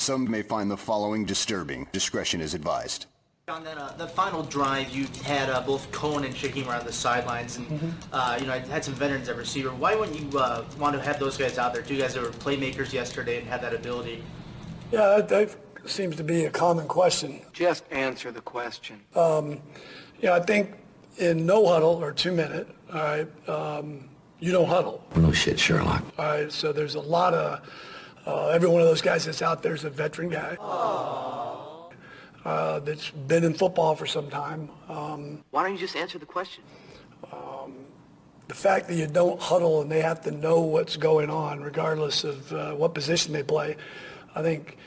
some may find the following disturbing. Discretion is advised. On that final drive, you had both Cohen and Shaheem on the sidelines, and had some veterans at receiver. Why wouldn't you want to have those guys out there? Two guys that were playmakers yesterday and had that ability. Yeah, that seems to be a common question. Just answer the question. I think in no huddle or 2 minute, all right, you don't huddle. No shit, Sherlock. All right, so there's a lot of, every one of those guys that's out there is a veteran guy. That's been in football for some time. Why don't you just answer the question? The fact that you don't huddle and they have to know what's going on regardless of what position they play, I think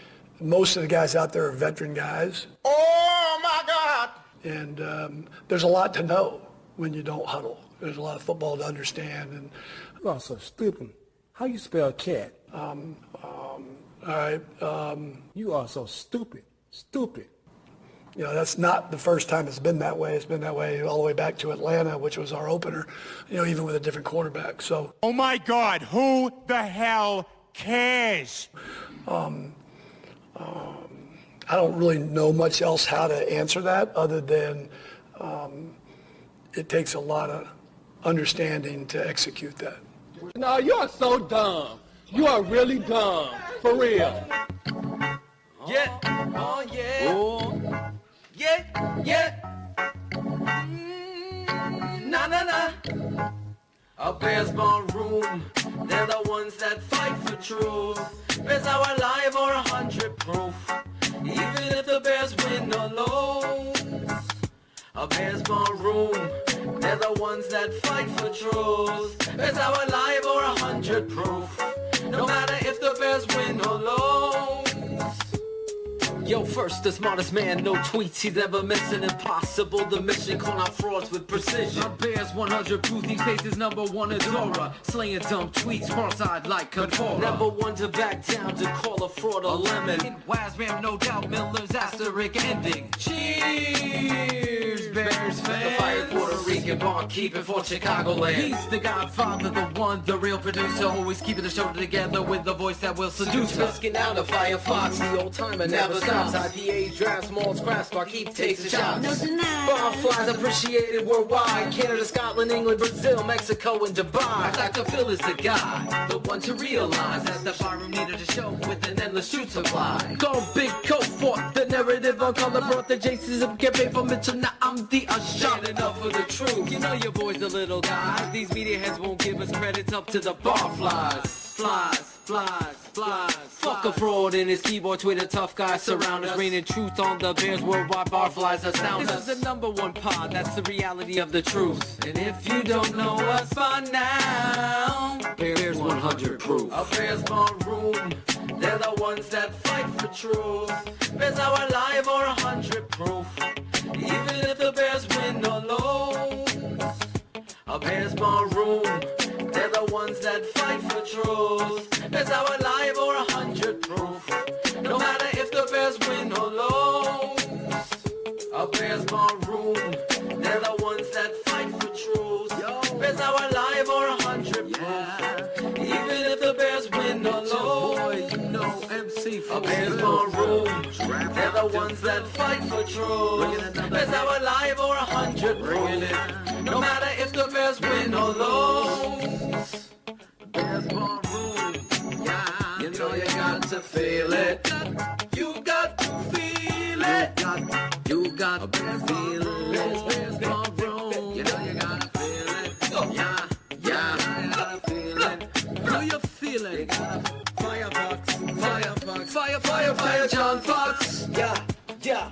most of the guys out there are veteran guys. Oh, my God! And there's a lot to know when you don't huddle. There's a lot of football to understand. And you are so stupid. How you spell cat? all right, You are so stupid. Stupid. That's not the first time it's been that way. It's been that way all the way back to Atlanta, which was our opener, even with a different quarterback. So, oh, my God, who the hell cares? I don't really know much else how to answer that other than it takes a lot of understanding to execute that. No, you are so dumb. You are really dumb. For real. Yeah. Oh, yeah. Oh. Yeah. Yeah. Nah, nah, nah. A Bears ballroom. They're the ones that fight for truth. Bears are alive or 100 proof. Even if the Bears win or lose. A Bears ballroom. They're the ones that fight for truth. Bears are alive or 100 proof. No matter if the Bears win or lose. Yo, first, the smartest man, no tweets, he's ever missing. Impossible, the mission, call out frauds with precision. Bears 100 proof, these faces number one Adora. Slaying dumb tweets, cross-eyed like Conforma. Never one to back down, to call a fraud a lemon. Wise man, no doubt, Miller's asterisk ending. Cheers, Bears fans. The fire Puerto Rican barkeeping for Chicagoland. He's the godfather, the one, the real producer. Always keeping the show together with the voice that will seduce us. Risking out a Firefox, the old timer never stops. IPA, drafts, malts, craft, barkeep takes the shots. No denial. Bar flies appreciated worldwide. Canada, Scotland, England, Brazil, Mexico, and Dubai. Dr. Phil is the guy, the one to realize that's the barroom needed to show with an endless shoot supply. Go big coat fought the narrative on color, brought the Jasons of campaign for Mitchell. Now I'm the standing up for the truth. You know your boy's a little guy. These media heads won't give us credits up to the bar flies. Flies. Fuck a fraud in his keyboard, Twitter tough guys surround us. Raining truth on the Bears worldwide, bar flies astound us. This is the number one pod, that's the reality of the truth. And if you don't know us by now, Bears 100 proof. A Bears ballroom, they're the ones that fight for truth. Bears are alive or 100 proof. Even if the Bears win or lose. A Bears ballroom, they're the ones that fight for truth. Bears are alive or 100 proof. No matter if the Bears win or lose. A Bears ballroom, they're the ones that fight for truth. Bears are alive or 100 proof. Even if the Bears win or lose. A Bears ballroom, they're the ones that fight for truth. Bears are alive or 100 proof. No matter if the Bears win or lose. Bears ballroom, yeah. You know you got to feel it. You got to feel it. You got to feel it. Bears ballroom, you know you gotta feel it. Yeah. You gotta feel it. Do you feel it? Fire, John Fox. Yeah.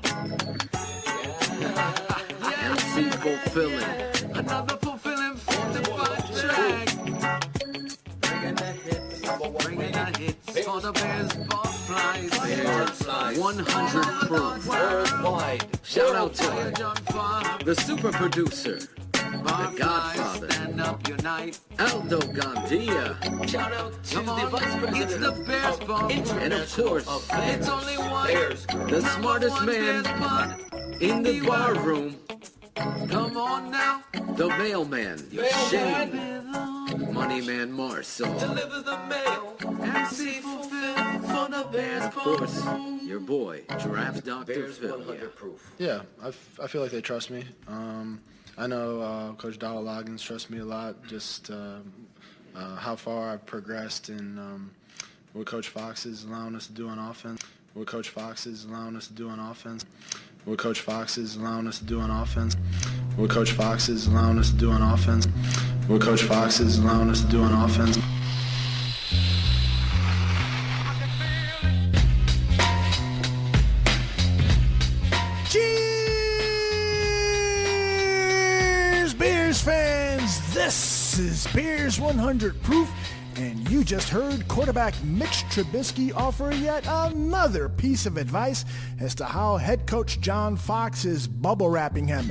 MC fulfilling. Another fulfilling 45 track. Bringing the hits for the Bears bar flies. 100 proof worldwide. Shout out to the super producer, the Godfather, stand up, unite. Aldo Gandia. Shout out to the Vice President. It's the Bears bar. And of course, it's only one. The smartest man in the bar room. Come on now. The mailman, Shane. Money Man Marcel. Deliver the mail. MC fulfill for the the Bears Ballroom. Your boy, Draft Dr. Bears Phil. 100 proof. Yeah, I feel like they trust me. I know Coach Donald Loggins trusts me a lot, just how far I've progressed and what Coach Fox is allowing us to do on offense. What Coach Fox is allowing us to do on offense. What Coach Fox is allowing us to do on offense. What Coach Fox is allowing us to do on offense. What Coach Fox is allowing us to do on offense. Cheers, Bears fans! This is Bears 100 Proof, and you just heard quarterback Mitch Trubisky offer yet another piece of advice as to how head coach John Fox is bubble wrapping him.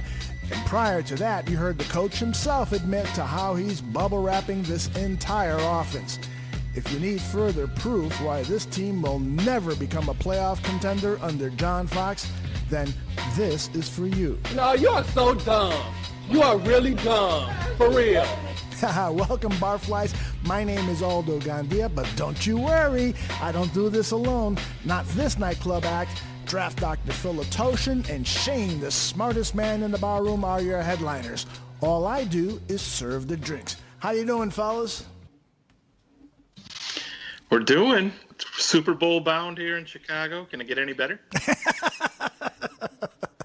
And prior to that, you heard the coach himself admit to how he's bubble wrapping this entire offense. If you need further proof why this team will never become a playoff contender under John Fox, then this is for you. No, you are so dumb. You are really dumb. For real. Welcome, Barflies. My name is Aldo Gandia, but don't you worry. I don't do this alone. Not this nightclub act. Draft Dr. Phil Latoshin and Shane, the smartest man in the barroom, are your headliners. All I do is serve the drinks. How you doing, fellas? We're doing Super Bowl bound here in Chicago. Can it get any better?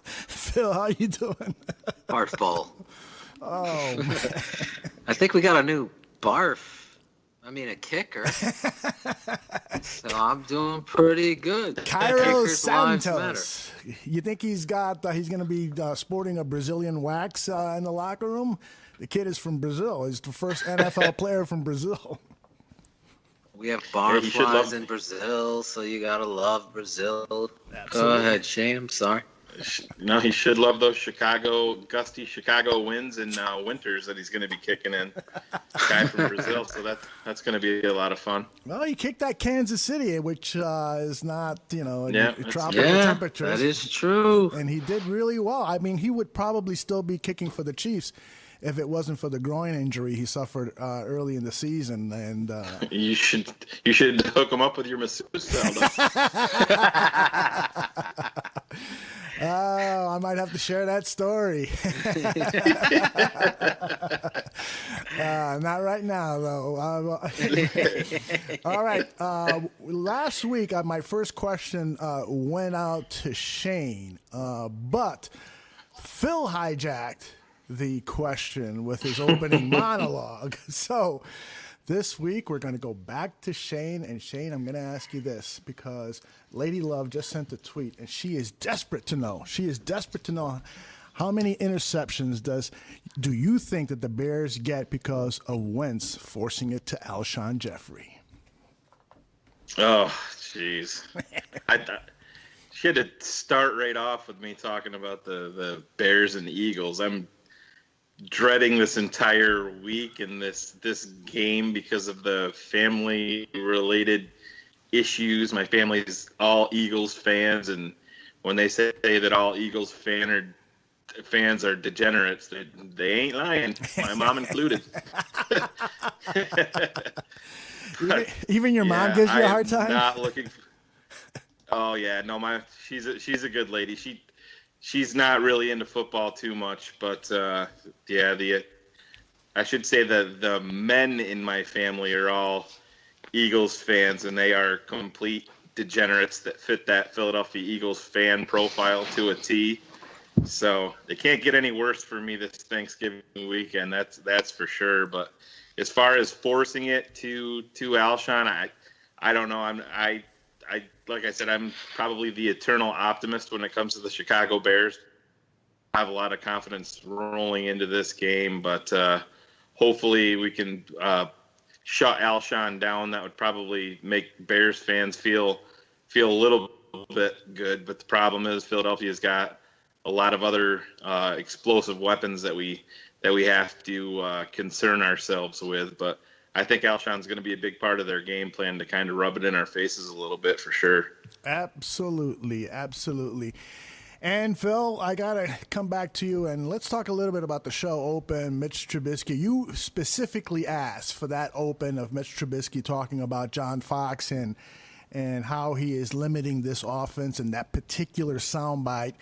Phil, how you doing? Barf ball. Oh, man. I think we got a new a kicker. So I'm doing pretty good. Cairo Kickers' lives Santos. You think he's going to be sporting a Brazilian wax in the locker room? The kid is from Brazil. He's the first NFL player from Brazil. We have barflies in Brazil, so you gotta love Brazil. Go ahead, Shane. I'm sorry. No, he should love those gusty Chicago winds and winters that he's going to be kicking in. Guy from Brazil, so that's going to be a lot of fun. Well, he kicked that Kansas City, which is not, tropical temperatures. That is true. And he did really well. I mean, he would probably still be kicking for the Chiefs if it wasn't for the groin injury he suffered early in the season. And you should hook him up with your masseuse. Oh, I might have to share that story. Not right now, though. All right. Last week, my first question went out to Shane, but Phil hijacked the question with his opening monologue. So this week, we're going to go back to Shane. And Shane, I'm going to ask you this because Lady Love just sent a tweet, and she is desperate to know. She is desperate to know how many interceptions do you think that the Bears get because of Wentz forcing it to Alshon Jeffrey? Oh, jeez. I thought she had to start right off with me talking about the Bears and the Eagles. I'm dreading this entire week and this game because of the family-related issues. My family's all Eagles fans, and when they say that all Eagles fans are degenerates, they ain't lying. My mom included. Even your mom gives you a hard time? Not looking. Oh yeah, no, she's a good lady. She's not really into football too much, but I should say that the men in my family are all Eagles fans, and they are complete degenerates that fit that Philadelphia Eagles fan profile to a T. So they can't get any worse for me this Thanksgiving weekend. That's for sure. But as far as forcing it to Alshon, I don't know. I like I said, I'm probably the eternal optimist when it comes to the Chicago Bears. I have a lot of confidence rolling into this game, but hopefully we can shut Alshon down. That would probably make Bears fans feel a little bit good. But the problem is Philadelphia's got a lot of other explosive weapons that we have to concern ourselves with. But I think Alshon's going to be a big part of their game plan to kind of rub it in our faces a little bit for sure. Absolutely, absolutely. And Phil, I got to come back to you and let's talk a little bit about the show open, Mitch Trubisky. You specifically asked for that open of Mitch Trubisky talking about John Fox and and how he is limiting this offense and that particular soundbite.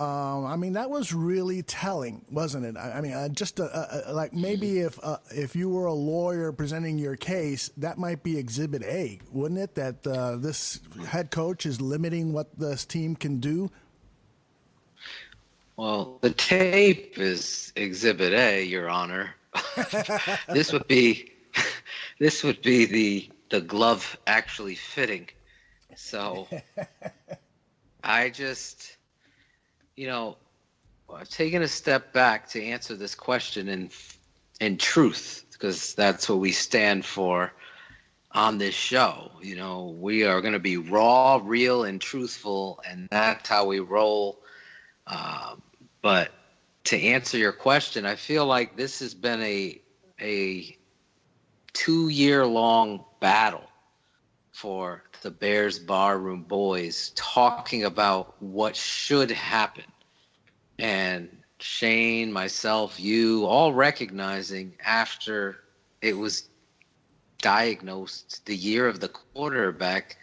I mean, that was really telling, wasn't it? I mean, just like maybe if you were a lawyer presenting your case, that might be Exhibit A, wouldn't it? That this head coach is limiting what this team can do. Well, the tape is Exhibit A, Your Honor. This would be the glove actually fitting. So I just, I've taken a step back to answer this question in truth, because that's what we stand for on this show. We are going to be raw, real, and truthful, and that's how we roll. But to answer your question, I feel like this has been a 2-year-long battle for the Bears barroom boys, talking about what should happen. And Shane, myself, you, all recognizing after it was diagnosed the year of the quarterback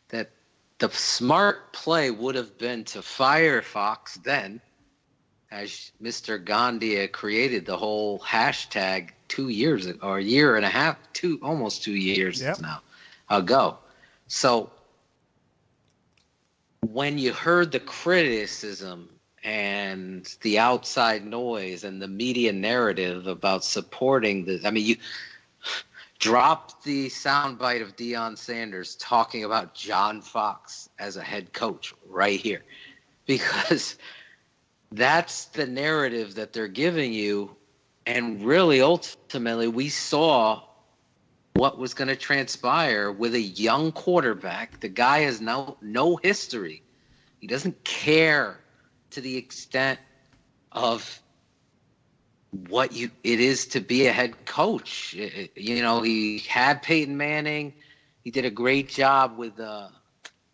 that the smart play would have been to fire Fox then, as Mr. Gandhi created the whole hashtag 2 years ago, or a year and a half, almost 2 years now ago. So when you heard the criticism and the outside noise and the media narrative about supporting this, I mean, you dropped the soundbite of Deion Sanders talking about John Fox as a head coach right here, because that's the narrative that they're giving you. And really, ultimately, we saw what was going to transpire with a young quarterback. The guy has no history. He doesn't care to the extent of what it is to be a head coach. He had Peyton Manning. He did a great job with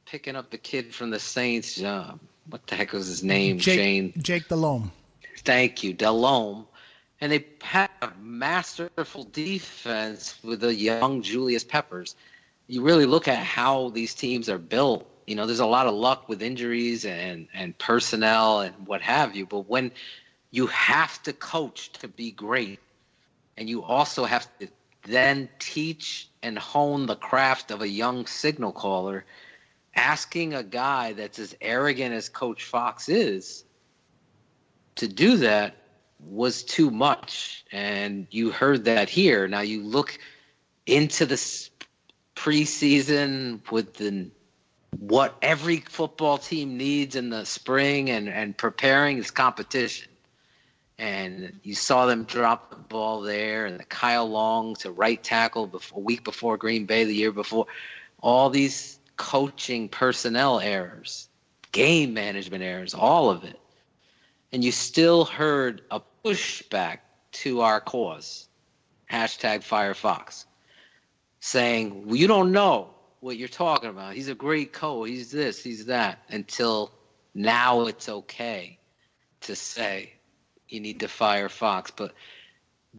picking up the kid from the Saints. What the heck was his name? Jake Delhomme. Thank you, Delhomme. And they had a masterful defense with the young Julius Peppers. You really look at how these teams are built. There's a lot of luck with injuries and personnel and what have you. But when you have to coach to be great, and you also have to then teach and hone the craft of a young signal caller, asking a guy that's as arrogant as Coach Fox is to do that was too much. And you heard that here. Now you look into the preseason with what every football team needs in the spring and preparing is competition. And you saw them drop the ball there, and the Kyle Long to right tackle a week before Green Bay, the year before. All these coaching personnel errors, game management errors, all of it. And you still heard a pushback to our cause, #FireFox, saying, well, you don't know what you're talking about. He's a great coach. He's this, he's that, until now it's okay to say you need to fire Fox. But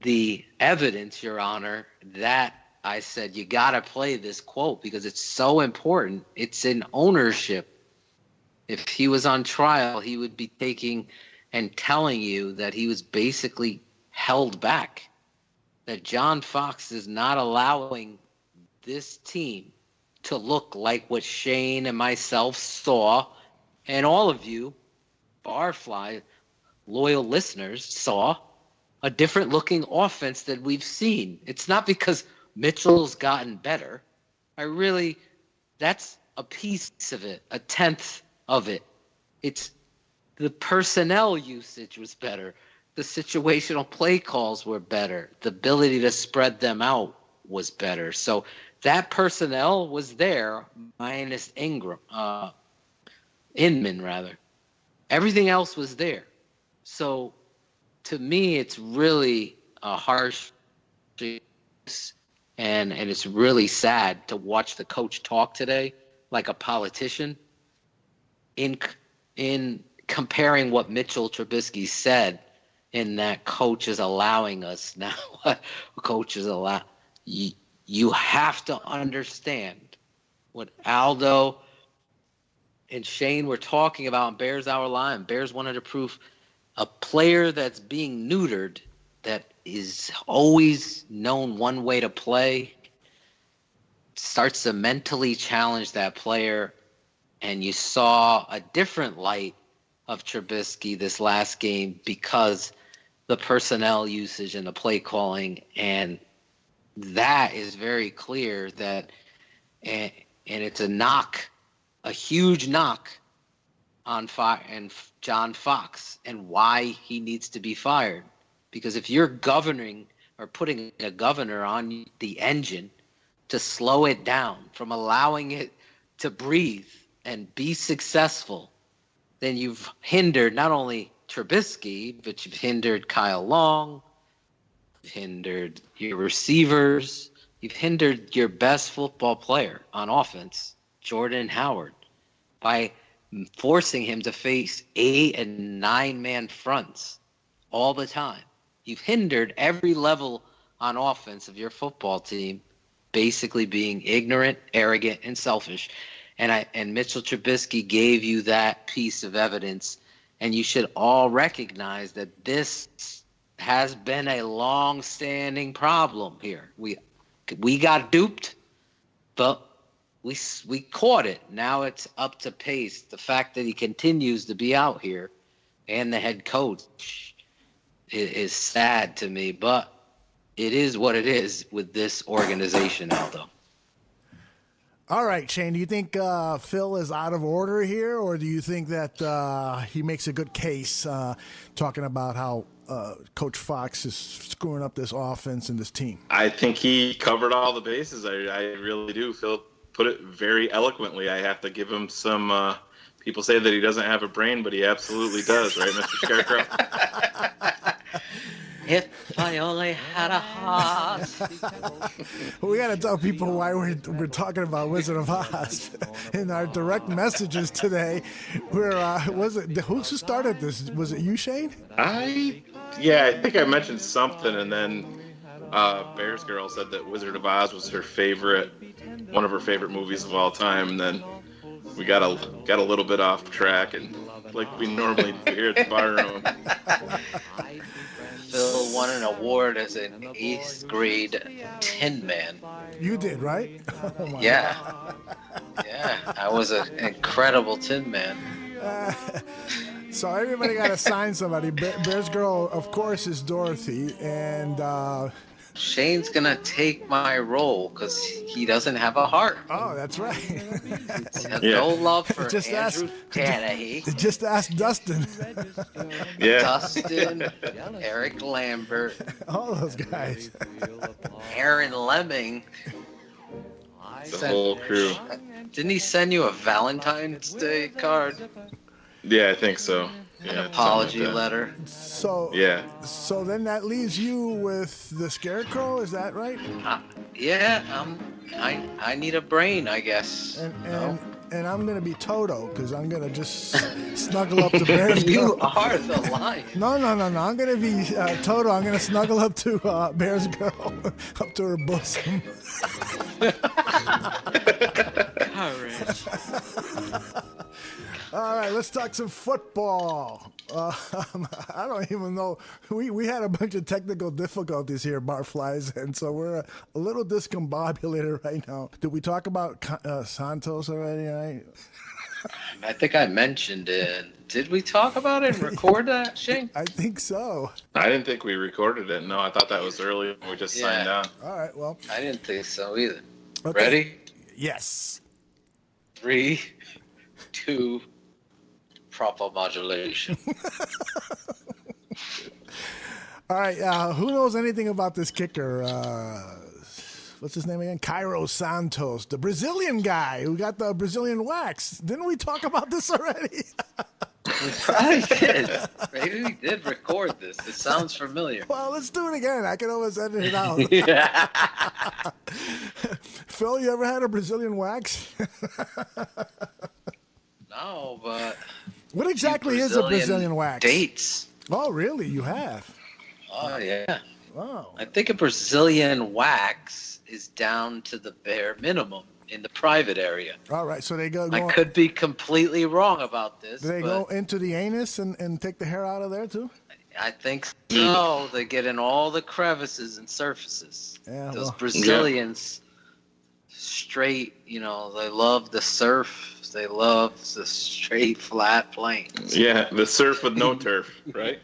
the evidence, Your Honor, that I said you got to play this quote because it's so important. It's in ownership. If he was on trial, he would be taking and telling you that he was basically held back, that John Fox is not allowing this team to look like what Shane and myself saw, and all of you, Barfly, loyal listeners, saw a different looking offense that we've seen. It's not because Mitchell's gotten better. That's a piece of it, a tenth of it. It's the personnel usage was better. The situational play calls were better. The ability to spread them out was better. So that personnel was there, minus Inman rather. Everything else was there. So to me, it's really a harsh and it's really sad to watch the coach talk today like a politician in comparing what Mitchell Trubisky said in that coach is allowing us now. Coach is you have to understand what Aldo and Shane were talking about in Bears Hour Live. Bears wanted to prove a player that's being neutered, that is always known one way to play, starts to mentally challenge that player. And you saw a different light of Trubisky this last game because the personnel usage and the play calling. And that is very clear that, and it's a huge knock on John Fox and why he needs to be fired. Because if you're governing or putting a governor on the engine to slow it down from allowing it to breathe and be successful, then you've hindered not only Trubisky, but you've hindered Kyle Long, you've hindered your receivers, you've hindered your best football player on offense, Jordan Howard, by forcing him to face 8 and 9 man fronts all the time. You've hindered every level on offense of your football team basically being ignorant, arrogant, and selfish. And Mitchell Trubisky gave you that piece of evidence, and you should all recognize that this has been a long-standing problem here. We got duped, but we caught it. Now it's up to pace. The fact that he continues to be out here and the head coach is sad to me, but it is what it is with this organization, Aldo. All right, Shane, do you think Phil is out of order here, or do you think that he makes a good case talking about how Coach Fox is screwing up this offense and this team? I think he covered all the bases. I really do. Phil put it very eloquently. I have to give him some people say that he doesn't have a brain, but he absolutely does, right, Mr. Scarecrow? If I only had a heart. We got to tell people why we're talking about Wizard of Oz in our direct messages today. Who started this? Was it you, Shane? I think I mentioned something, and then Bears Girl said that Wizard of Oz was one of her favorite movies of all time. And then we got a little bit off track, and like we normally do here at the bar room. Phil won an award as an 8th grade Tin Man. You did, right? Oh my Yeah. God. Yeah, I was an incredible Tin Man. So everybody got to sign somebody. Bears Girl, of course, is Dorothy, and Shane's going to take my role because he doesn't have a heart. Oh, that's right. No love for Just Andrew Tanahy. Just ask Dustin. Yeah. Dustin, Eric Lambert, all those guys. Aaron Lemming. The whole crew. Didn't he send you a Valentine's Day card? Yeah, I think so. An apology letter. So then that leaves you with the Scarecrow. Is that right? Yeah, I need a brain, I guess. And I'm gonna be Toto because I'm gonna just snuggle up to Bears Girl. You are the lion. No. I'm gonna be Toto. I'm gonna snuggle up to Bears Girl, up to her bosom. Courage. All right, let's talk some football. I don't even know. We had a bunch of technical difficulties here, Barflies, and so we're a little discombobulated right now. Did we talk about Santos already? Right? I think I mentioned it. Did we talk about it and record that, Shane? I think so. I didn't think we recorded it. No, I thought that was early when we just signed on. All right, well. I didn't think so either. Okay. Ready? Yes. 3, 2, proper modulation. All right, who knows anything about this kicker? What's his name again? Cairo Santos, the Brazilian guy who got the Brazilian wax. Didn't we talk about this already? We probably did. Maybe we did record this. It sounds familiar. Well, let's do it again. I can always edit it out. Phil, you ever had a Brazilian wax? No, but... What exactly is a Brazilian wax? Dates. Oh, really? You have? Oh, yeah. Wow. I think a Brazilian wax is down to the bare minimum. in the private area. All right, so they go. I could be completely wrong about this. Do they but go into the anus and take the hair out of there too? I think so. They get in all the crevices and surfaces. Yeah, Those well. Brazilians, straight, they love the surf. They love the straight, flat plains. Yeah, the surf with no turf, right?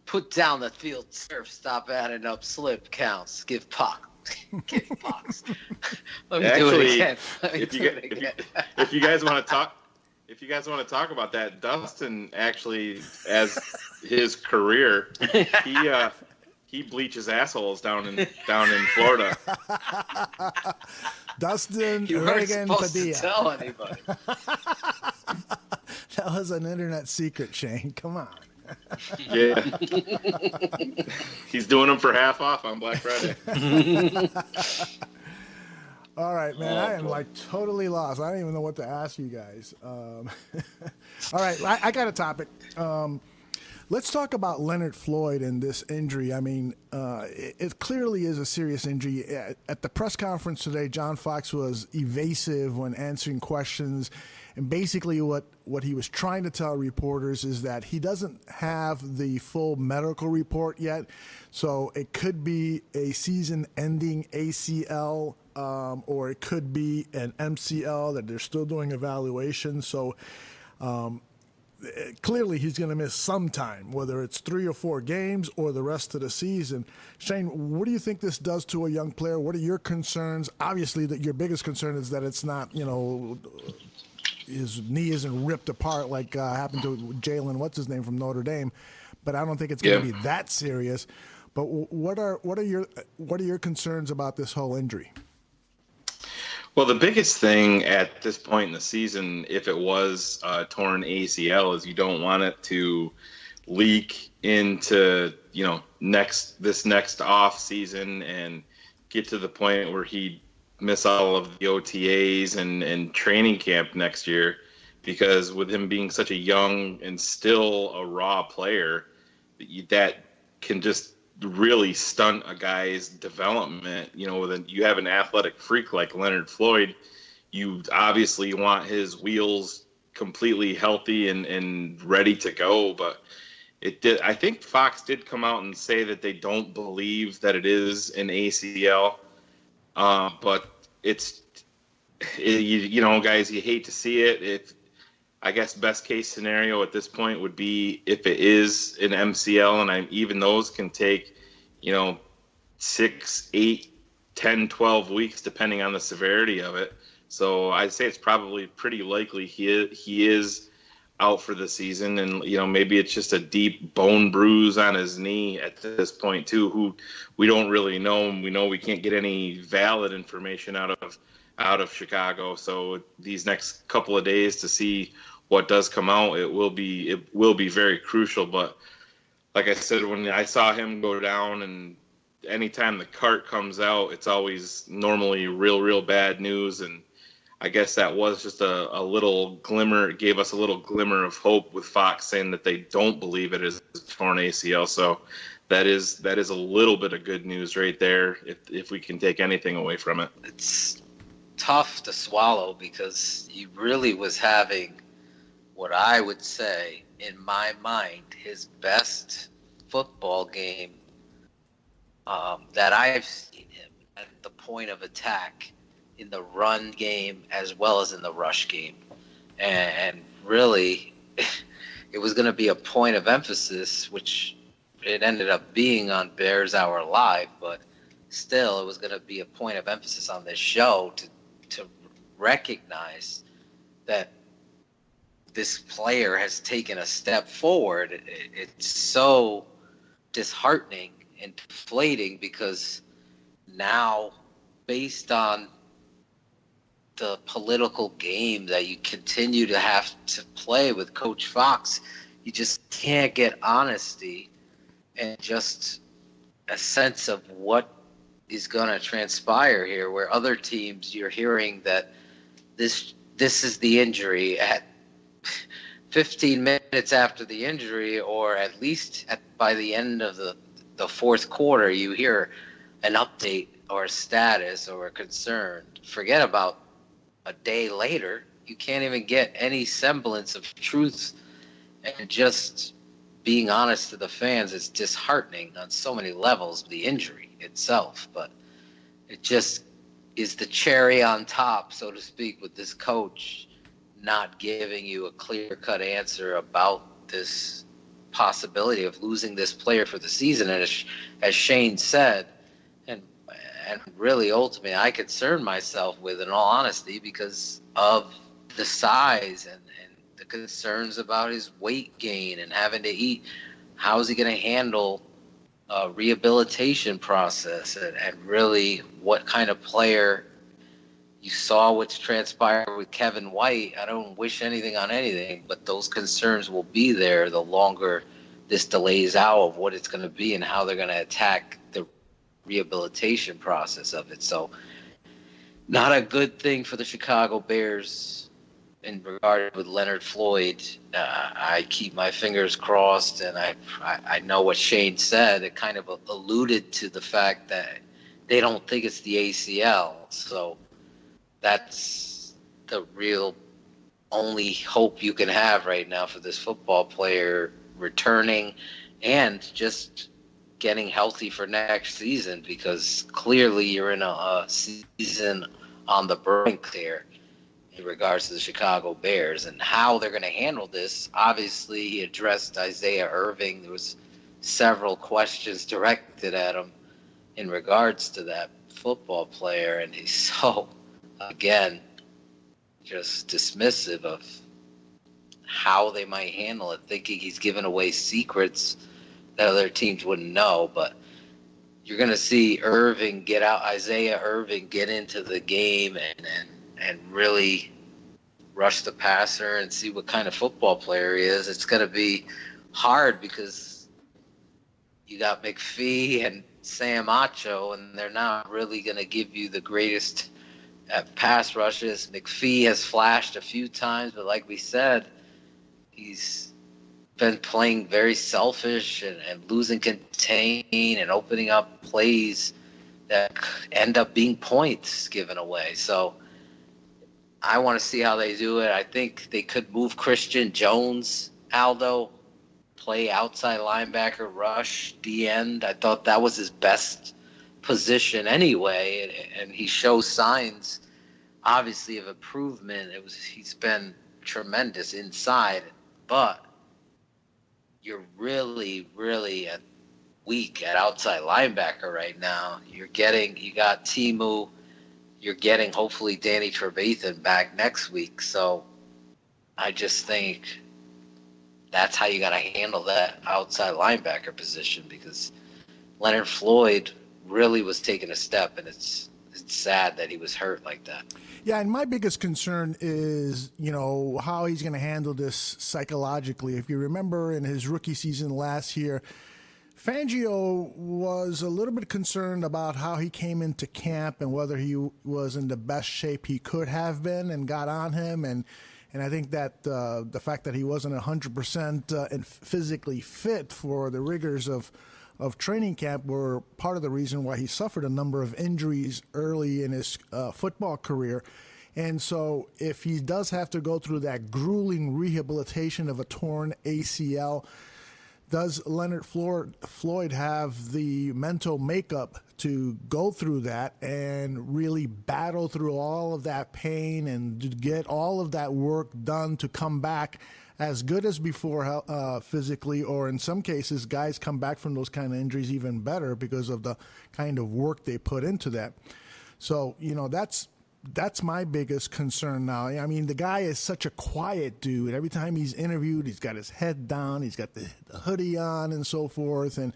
Put down the field surf. Stop adding up slip counts. Give pox. Give pox. Let me do it again. If you guys want to talk about that, Dustin actually, as his career, he bleaches assholes down in Florida. Dustin You weren't Reagan supposed Padilla. to tell anybody. That was an internet secret, Shane. Come on. Yeah. He's doing them for half off on Black Friday. All right, man. I am like totally lost. I don't even know what to ask you guys. All right, I got a topic. Let's talk about Leonard Floyd and this injury. I mean, it clearly is a serious injury. At the press conference today, John Fox was evasive when answering questions. And basically what he was trying to tell reporters is that he doesn't have the full medical report yet. So it could be a season-ending ACL, or it could be an MCL that they're still doing evaluation. So clearly he's going to miss some time, whether it's 3 or 4 games or the rest of the season. Shane, what do you think this does to a young player? What are your concerns? Obviously, that your biggest concern is that it's not, his knee isn't ripped apart like happened to Jalen, what's his name, from Notre Dame. But I don't think it's going to be that serious. But what are your concerns about this whole injury? Well, the biggest thing at this point in the season, if it was torn ACL, is you don't want it to leak into this next off season and get to the point where he miss all of the OTAs and training camp next year, because with him being such a young and still a raw player, that can just really stunt a guy's development. When you have an athletic freak like Leonard Floyd, you obviously want his wheels completely healthy and ready to go. But I think Fox did come out and say that they don't believe that it is an ACL. But it's, guys, you hate to see it. I guess best case scenario at this point would be if it is an MCL, and even those can take, 6, 8, 10, 12 weeks, depending on the severity of it. So I'd say it's probably pretty likely he is out for the season, and maybe it's just a deep bone bruise on his knee at this point too. Who we don't really know, and we know we can't get any valid information out of Chicago. So these next couple of days to see what does come out, it will be very crucial. But like I said, when I saw him go down, and anytime the cart comes out, it's always normally real bad news. And I guess that was just a little glimmer. It gave us a little glimmer of hope with Fox saying that they don't believe it is torn ACL. So that is a little bit of good news right there, if we can take anything away from it. It's tough to swallow, because he really was having what I would say, in my mind, his best football game that I've seen him at the point of attack, in the run game as well as in the rush game. And really, it was going to be a point of emphasis, which it ended up being on Bears Hour Live, but still it was going to be a point of emphasis on this show to recognize that this player has taken a step forward. It's so disheartening and deflating, because now, based on the political game that you continue to have to play with Coach Fox, you just can't get honesty and just a sense of what is going to transpire here, where other teams, you're hearing that this is the injury at 15 minutes after the injury, or at least by the end of the fourth quarter, you hear an update or a status or a concern, forget about a day later. You can't even get any semblance of truth, and just being honest to the fans is disheartening on so many levels, the injury itself. But it just is the cherry on top, so to speak, with this coach not giving you a clear-cut answer about this possibility of losing this player for the season. And as Shane said, and really ultimately I concern myself with, in all honesty, because of the size and the concerns about his weight gain and having to eat. How is he going to handle a rehabilitation process, and really what kind of player? You saw what's transpired with Kevin White. I don't wish anything on anything, but those concerns will be there the longer this delays out of what it's going to be and how they're going to attack the rehabilitation process of it. So not a good thing for the Chicago Bears in regard with Leonard Floyd. I keep my fingers crossed, and I know what Shane said. It kind of alluded to the fact that they don't think it's the ACL. So that's the real only hope you can have right now for this football player returning and just getting healthy for next season, because clearly you're in a season on the brink there in regards to the Chicago Bears and how they're going to handle this. Obviously, he addressed Isaiah Irving. There was several questions directed at him in regards to that football player, and he's so, again, just dismissive of how they might handle it, thinking he's giving away secrets that other teams wouldn't know. But you're going to see Isaiah Irving get into the game and really rush the passer and see what kind of football player he is. It's going to be hard because you got McPhee and Sam Acho, and they're not really going to give you the greatest at pass rushes. McPhee has flashed a few times, but like we said, he's been playing very selfish and losing contain and opening up plays that end up being points given away. So I want to see how they do it. I think they could move Christian Jones, Aldo, play outside linebacker, rush, D-end. I thought that was his best position anyway, and he shows signs, obviously, of improvement. He's been tremendous inside, but you're really, really weak at outside linebacker right now. You got Timu. You're getting, hopefully, Danny Trevathan back next week. So I just think that's how you got to handle that outside linebacker position, because Leonard Floyd really was taking a step, and it's sad that he was hurt like that. Yeah, and my biggest concern is, how he's going to handle this psychologically. If you remember in his rookie season last year, Fangio was a little bit concerned about how he came into camp and whether he was in the best shape he could have been, and got on him. And I think that the fact that he wasn't 100% and physically fit for the rigors of training camp were part of the reason why he suffered a number of injuries early in his football career. And so if he does have to go through that grueling rehabilitation of a torn ACL, does Leonard Floyd have the mental makeup to go through that and really battle through all of that pain and to get all of that work done to come back as good as before physically, or in some cases, guys come back from those kind of injuries even better because of the kind of work they put into that. So, that's my biggest concern now. I mean, the guy is such a quiet dude. Every time he's interviewed, he's got his head down, he's got the hoodie on and so forth. And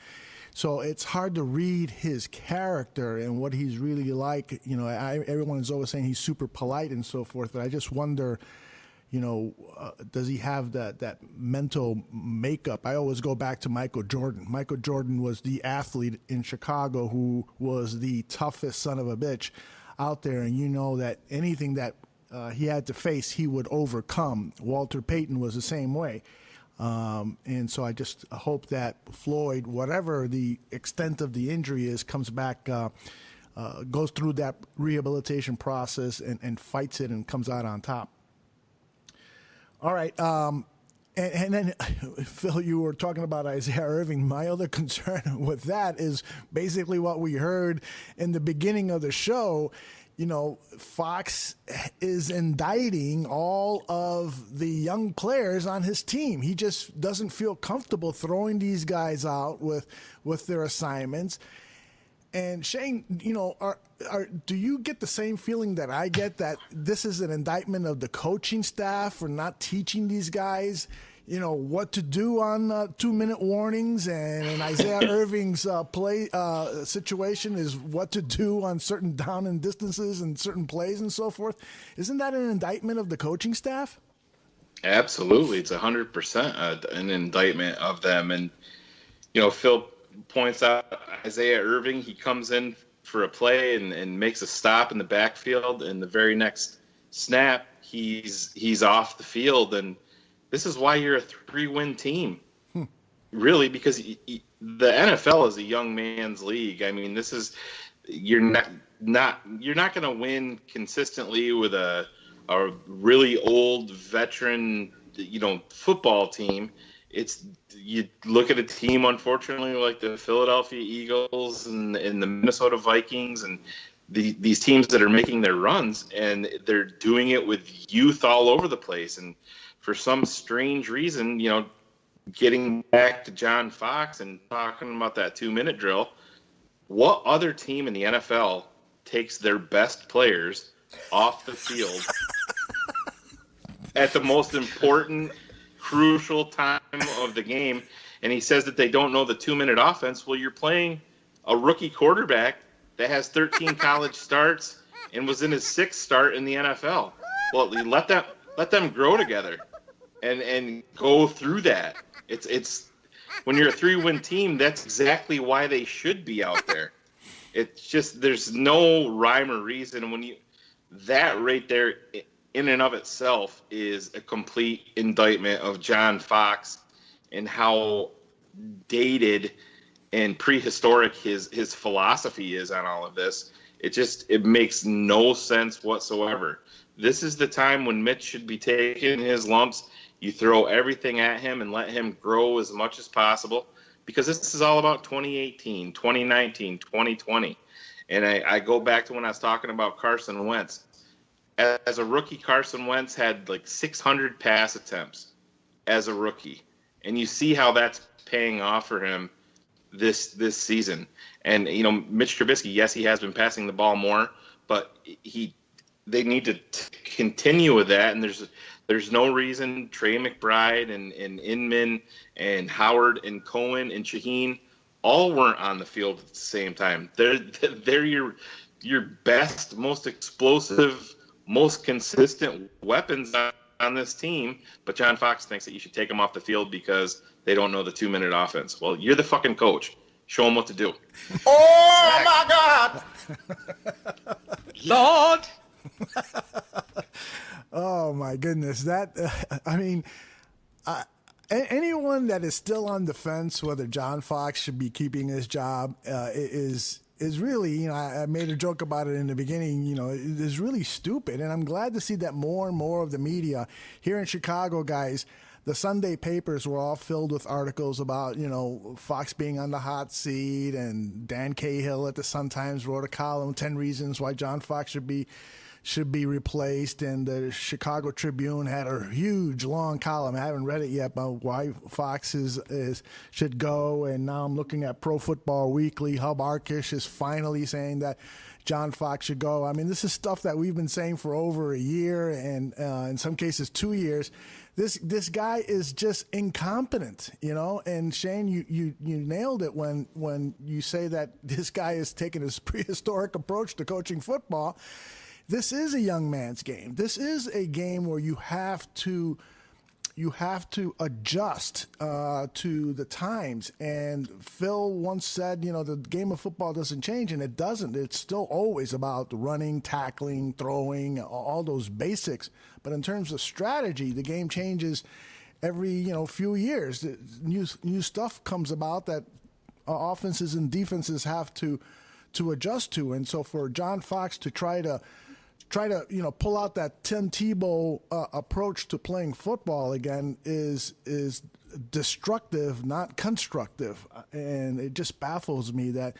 so it's hard to read his character and what he's really like. Everyone is always saying he's super polite and so forth, but I just wonder, does he have that mental makeup? I always go back to Michael Jordan. Michael Jordan was the athlete in Chicago who was the toughest son of a bitch out there, and that anything that he had to face, he would overcome. Walter Payton was the same way. And so I just hope that Floyd, whatever the extent of the injury is, comes back goes through that rehabilitation process and fights it and comes out on top. All right. And then, Phil, you were talking about Isaiah Irving. My other concern with that is basically what we heard in the beginning of the show. You know, Fox is indicting all of the young players on his team. He just doesn't feel comfortable throwing these guys out with their assignments. And Shane, you know, do you get the same feeling that I get, that this is an indictment of the coaching staff for not teaching these guys, you know, what to do on 2-minute warnings, and Isaiah Irving's play situation is what to do on certain down and distances and certain plays and so forth? Isn't that an indictment of the coaching staff? Absolutely. It's 100% an indictment of them. And, you know, Phil points out Isaiah Irving, he comes in for a play and makes a stop in the backfield, and the very next snap he's off the field. And this is why you're a 3-win team, really, because the NFL is a young man's league. I mean, this is you're not going to win consistently with a really old veteran, you know, football team. You look at a team, unfortunately, like the Philadelphia Eagles and the Minnesota Vikings and these teams that are making their runs, and they're doing it with youth all over the place. And for some strange reason, you know, getting back to John Fox and talking about that 2-minute drill, what other team in the NFL takes their best players off the field at the most important, crucial time of the game, and he says that they don't know the 2-minute offense? Well, you're playing a rookie quarterback that has 13 college starts and was in his 6th start in the NFL. Well, let them grow together and go through that. It's when you're a 3-win team, that's exactly why they should be out there. It's just there's no rhyme or reason. When that right there in and of itself is a complete indictment of John Fox and how dated and prehistoric his philosophy is on all of this. It makes no sense whatsoever. This is the time when Mitch should be taking his lumps. You throw everything at him and let him grow as much as possible, because this is all about 2018, 2019, 2020. And I go back to when I was talking about Carson Wentz. As a rookie, Carson Wentz had like 600 pass attempts as a rookie. And you see how that's paying off for him this season. And, you know, Mitch Trubisky, yes, he has been passing the ball more, but they need to continue with that. And there's no reason Trey McBride and Inman and Howard and Cohen and Shaheen all weren't on the field at the same time. They're your best, most explosive, most consistent weapons on this team, but John Fox thinks that you should take them off the field because they don't know the 2-minute offense. Well, you're the fucking coach. Show them what to do. Oh, my God! Lord! Oh, my goodness. Anyone that is still on the fence whether John Fox should be keeping his job is really, you know, I made a joke about it in the beginning, you know, it is really stupid. And I'm glad to see that more and more of the media here in Chicago, guys, the Sunday papers were all filled with articles about, you know, Fox being on the hot seat, and Dan Cahill at the Sun-Times wrote a column, 10 reasons why John Fox should be replaced, and the Chicago Tribune had a huge, long column. I haven't read it yet about why Fox should go. And now I'm looking at Pro Football Weekly. Hub Arkish is finally saying that John Fox should go. I mean, this is stuff that we've been saying for over a year, and in some cases 2 years. This guy is just incompetent, you know. And Shane, you nailed it when you say that this guy is taking his prehistoric approach to coaching football. This is a young man's game. This is a game where you have to adjust to the times. And Phil once said, you know, the game of football doesn't change, and it doesn't. It's still always about running, tackling, throwing, all those basics. But in terms of strategy, the game changes every, you know, few years. New stuff comes about that offenses and defenses have to to adjust to. And so for John Fox to try to pull out that Tim Tebow approach to playing football again is destructive, not constructive. And it just baffles me that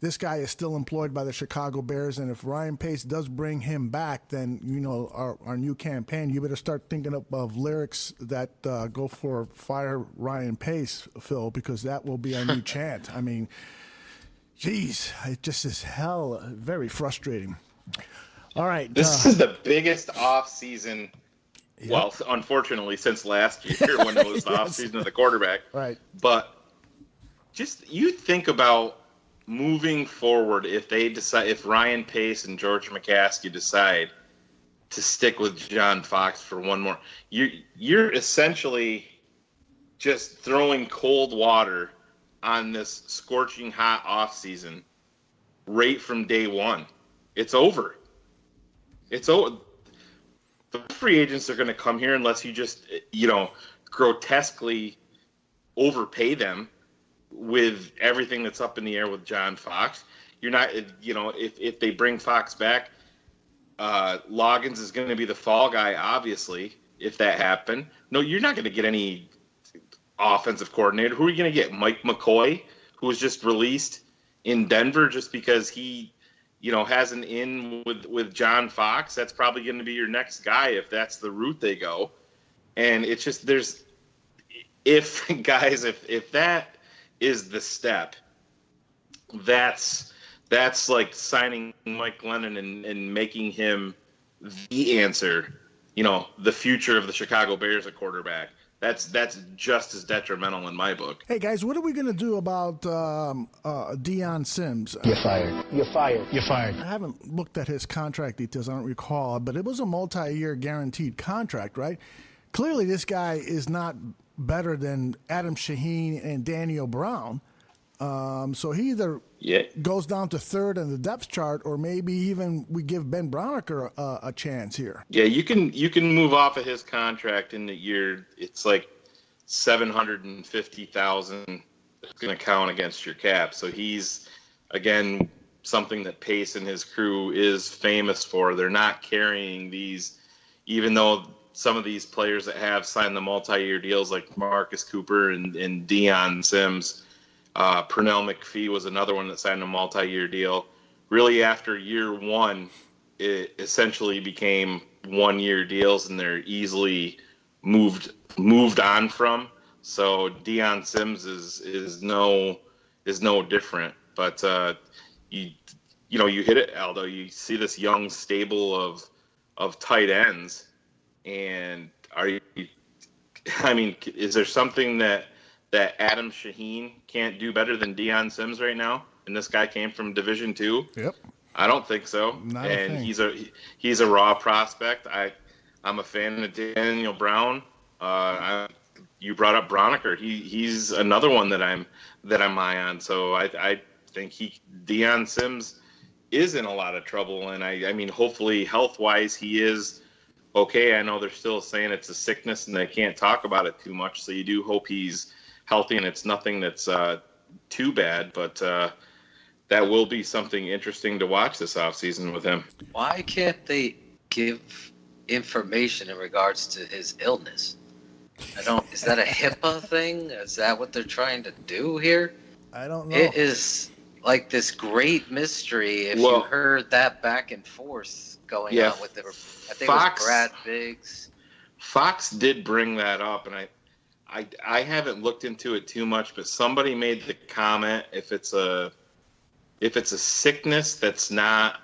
this guy is still employed by the Chicago Bears. And if Ryan Pace does bring him back, then, our new campaign, you better start thinking of lyrics that go for fire Ryan Pace, Phil, because that will be our new chant. I mean, geez, it just is hell, very frustrating. All right. This is the biggest off-season, well, unfortunately, since last year when it was the off-season of the quarterback. Right. But just you think about moving forward, if Ryan Pace and George McCaskey decide to stick with John Fox for one more, you're essentially just throwing cold water on this scorching hot offseason right from day one. It's over. It's over. The free agents are going to come here unless you just, grotesquely overpay them with everything that's up in the air with John Fox. You're not, if they bring Fox back, Loggins is going to be the fall guy, obviously, if that happened. No, you're not going to get any offensive coordinator. Who are you going to get? Mike McCoy, who was just released in Denver just because he, has an in with John Fox. That's probably going to be your next guy if that's the route they go. And it's just, if that is the step, that's like signing Mike Glennon and making him the answer, the future of the Chicago Bears at quarterback. That's just as detrimental in my book. Hey, guys, what are we going to do about Deion Sims? You're fired. You're fired. You're fired. I haven't looked at his contract details. I don't recall, but it was a multi-year guaranteed contract, right? Clearly, this guy is not better than Adam Shaheen and Daniel Brown. So he either goes down to third in the depth chart, or maybe even we give Ben Browniker a chance here. Yeah, you can move off of his contract in the year. It's like $750,000 going to count against your cap. So he's, again, something that Pace and his crew is famous for. They're not carrying these, even though some of these players that have signed the multi-year deals like Marcus Cooper and Deion Sims, Pernell McPhee was another one that signed a multi-year deal. Really, after year one, it essentially became one-year deals, and they're easily moved on from. So Deion Sims is no different. But you hit it, Aldo. You see this young stable of tight ends, and is there something that Adam Shaheen can't do better than Deion Sims right now? And this guy came from Division II. Yep. I don't think so. Not a and thing. he's a raw prospect. I'm a fan of Daniel Brown. You brought up Browniker. He's another one that I'm high on. So I think Deion Sims is in a lot of trouble. And I mean, hopefully health-wise he is okay. I know they're still saying it's a sickness and they can't talk about it too much. So you do hope he's healthy and it's nothing that's too bad. But that will be something interesting to watch this offseason with him. Why can't they give information in regards to his illness? Is that a HIPAA thing? Is that what they're trying to do here? I don't know. It is like this great mystery if you heard that back and forth going on with I think Fox, it was Brad Biggs. Fox did bring that up, and I haven't looked into it too much, but somebody made the comment if it's a sickness that's not,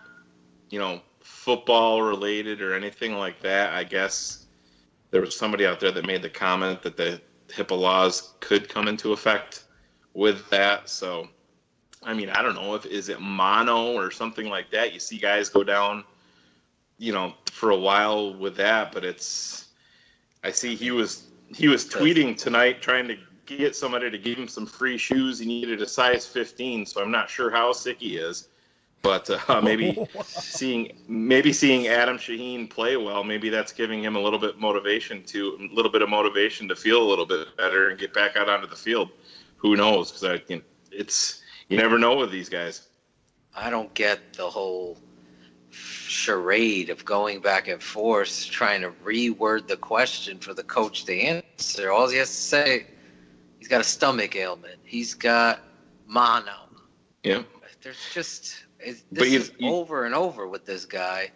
football related or anything like that, I guess there was somebody out there that made the comment that the HIPAA laws could come into effect with that. So, I mean, I don't know is it mono or something like that. You see guys go down, for a while with that, but I see he was tweeting tonight trying to get somebody to give him some free shoes. He needed a size 15, so I'm not sure how sick he is. But maybe seeing Adam Shaheen play well, maybe that's giving him a little bit of motivation to feel a little bit better and get back out onto the field. Who knows? Because you never know with these guys. I don't get the whole charade of going back and forth trying to reword the question for the coach to answer. All he has to say, he's got a stomach ailment. He's got mono. Yeah. There's just this is over and over with this guy.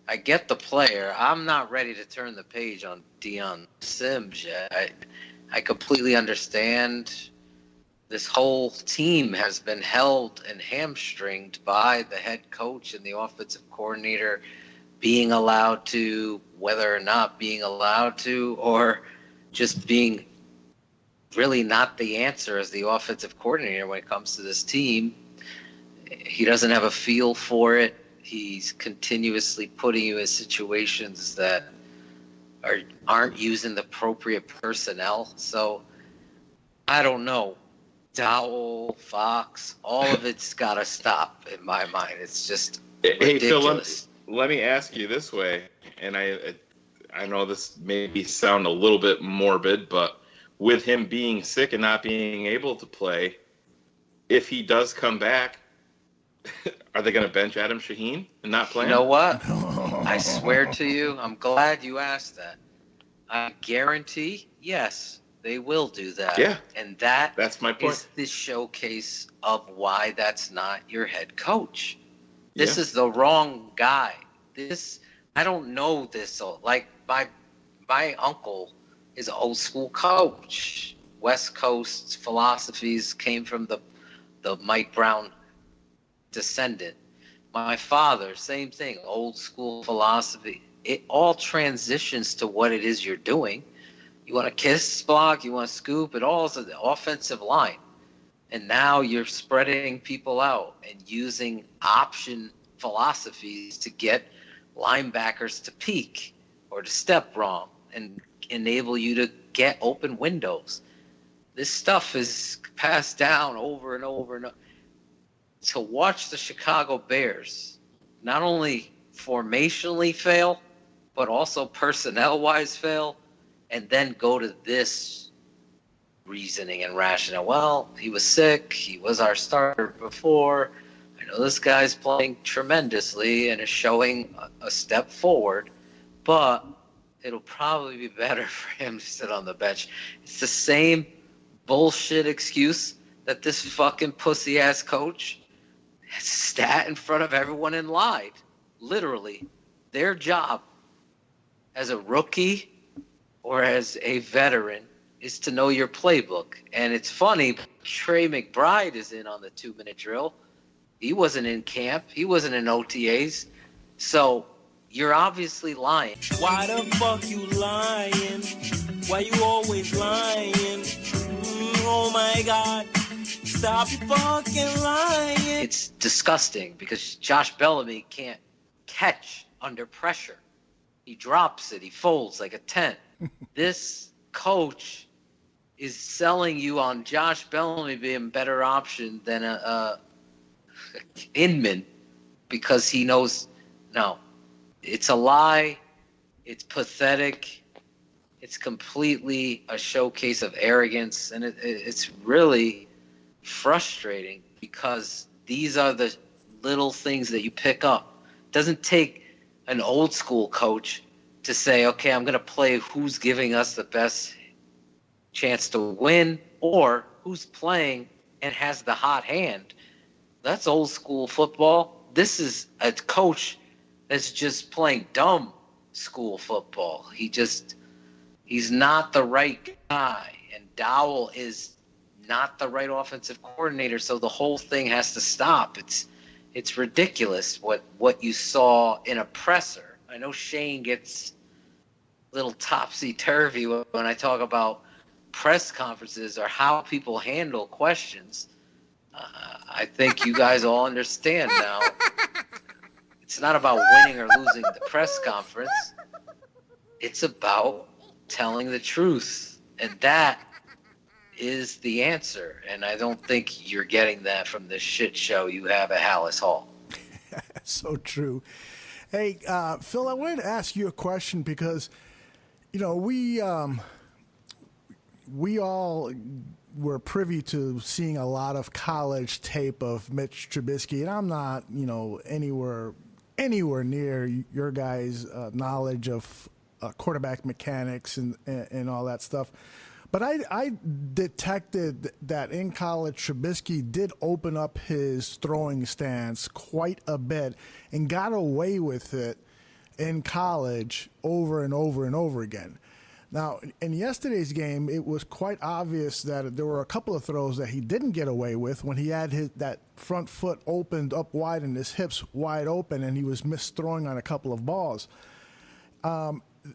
I get the player. I'm not ready to turn the page on Deion Sims yet. I completely understand. This whole team has been held and hamstringed by the head coach and the offensive coordinator being allowed to, whether or not being allowed to, or just being really not the answer as the offensive coordinator when it comes to this team. He doesn't have a feel for it. He's continuously putting you in situations that aren't using the appropriate personnel. So I don't know. Dowell, Fox, all of it's got to stop in my mind. It's just ridiculous. Phil, let me ask you this way, and I know this may sound a little bit morbid, but with him being sick and not being able to play, if he does come back, are they going to bench Adam Shaheen and not play him? You know what? I swear to you, I'm glad you asked that. I guarantee, yes, they will do that. Yeah. And that's my point. is the showcase of why that's not your head coach. This is the wrong guy. I don't know this. Like my uncle is an old school coach. West Coast philosophies came from the Mike Brown descendant. My father, same thing, old school philosophy. It all transitions to what it is you're doing. You want to kiss block, you want to scoop, it all is an offensive line. And now you're spreading people out and using option philosophies to get linebackers to peek or to step wrong and enable you to get open windows. This stuff is passed down over and over and over. To watch the Chicago Bears not only formationally fail, but also personnel-wise fail, and then go to this reasoning and rationale. Well, he was sick. He was our starter before. I know this guy's playing tremendously and is showing a step forward, but it'll probably be better for him to sit on the bench. It's the same bullshit excuse that this fucking pussy-ass coach sat in front of everyone and lied. Literally, their job as a rookie or as a veteran is to know your playbook. And it's funny, Trey McBride is in on the 2-minute drill. He wasn't in camp. He wasn't in OTAs. So you're obviously lying. Why the fuck you lying? Why you always lying? Oh my God. Stop fucking lying. It's disgusting because Josh Bellamy can't catch under pressure. He drops it. He folds like a 10. This coach is selling you on Josh Bellamy being a better option than a Inman because he knows. No, it's a lie. It's pathetic. It's completely a showcase of arrogance, and it's really frustrating because these are the little things that you pick up. It doesn't take an old school coach to say, okay, I'm going to play who's giving us the best chance to win or who's playing and has the hot hand. That's old school football. This is a coach that's just playing dumb school football. He's not the right guy, and Dowell is not the right offensive coordinator, so the whole thing has to stop. It's ridiculous what you saw in a presser. I know Shane gets a little topsy-turvy when I talk about press conferences or how people handle questions. I think you guys all understand now. It's not about winning or losing the press conference. It's about telling the truth, and that is the answer. And I don't think you're getting that from the shit show you have at Hallis Hall. So true. Hey, Phil, I wanted to ask you a question because, you know, we all we're privy to seeing a lot of college tape of Mitch Trubisky, and I'm not, anywhere near your guys' knowledge of quarterback mechanics and all that stuff. But I detected that in college, Trubisky did open up his throwing stance quite a bit and got away with it in college over and over and over again. Now, in yesterday's game, it was quite obvious that there were a couple of throws that he didn't get away with when he had that front foot opened up wide and his hips wide open, and he was misthrowing on a couple of balls.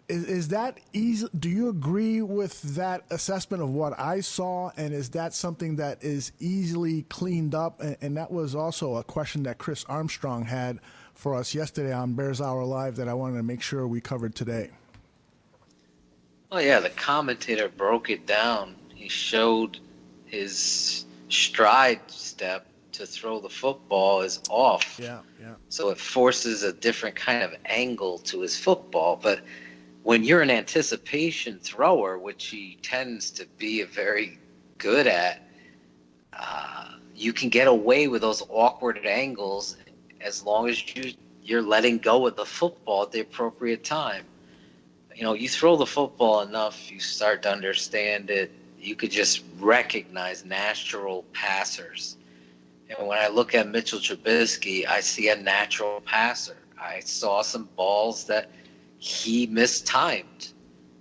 Is that easy? Do you agree with that assessment of what I saw, and is that something that is easily cleaned up? And that was also a question that Chris Armstrong had for us yesterday on Bears Hour Live that I wanted to make sure we covered today. Well, yeah, the commentator broke it down. He showed his stride step to throw the football is off. Yeah. So it forces a different kind of angle to his football. But when you're an anticipation thrower, which he tends to be very good at, you can get away with those awkward angles as long as you're letting go of the football at the appropriate time. You throw the football enough, you start to understand it. You could just recognize natural passers. And when I look at Mitchell Trubisky, I see a natural passer. I saw some balls that he mistimed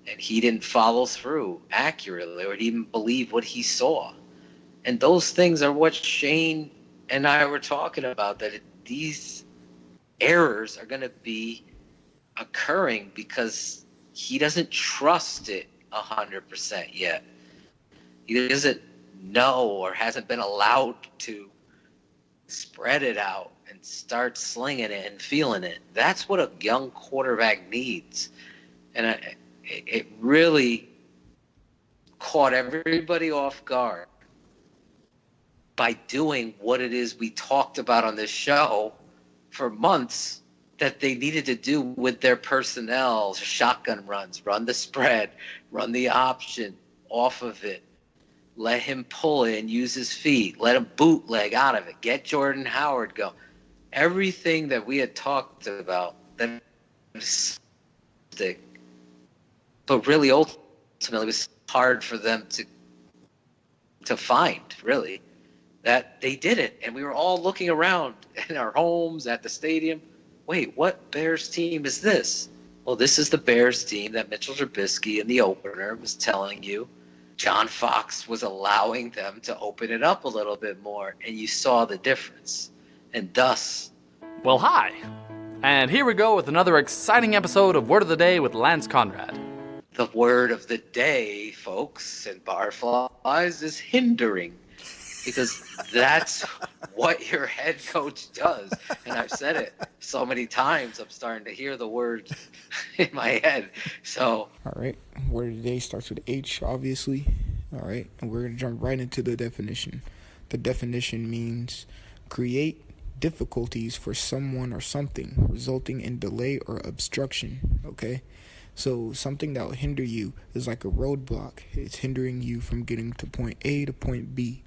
and he didn't follow through accurately or didn't believe what he saw. And those things are what Shane and I were talking about, that these errors are going to be occurring because he doesn't trust it 100% yet. He doesn't know or hasn't been allowed to spread it out and start slinging it and feeling it. That's what a young quarterback needs. And it really caught everybody off guard by doing what it is we talked about on this show for months that they needed to do with their personnel: shotgun runs, run the spread, run the option off of it, let him pull it and use his feet, let him bootleg out of it, get Jordan Howard go. Everything that we had talked about, that was, but really ultimately was hard for them to find, really, that they did it. And we were all looking around in our homes, at the stadium. Wait, what Bears team is this? Well, this is the Bears team that Mitchell Trubisky in the opener was telling you John Fox was allowing them to open it up a little bit more, and you saw the difference. And thus... Well, hi. And here we go with another exciting episode of Word of the Day with Lance Conrad. The word of the day, folks, and barflies, is hindering. Because that's what your head coach does. And I've said it so many times, I'm starting to hear the word in my head. So. All right. Word of the day starts with H, obviously. All right. And we're going to jump right into the definition. The definition means create difficulties for someone or something, resulting in delay or obstruction. Okay. So something that will hinder you is like a roadblock. It's hindering you from getting to point A to point B.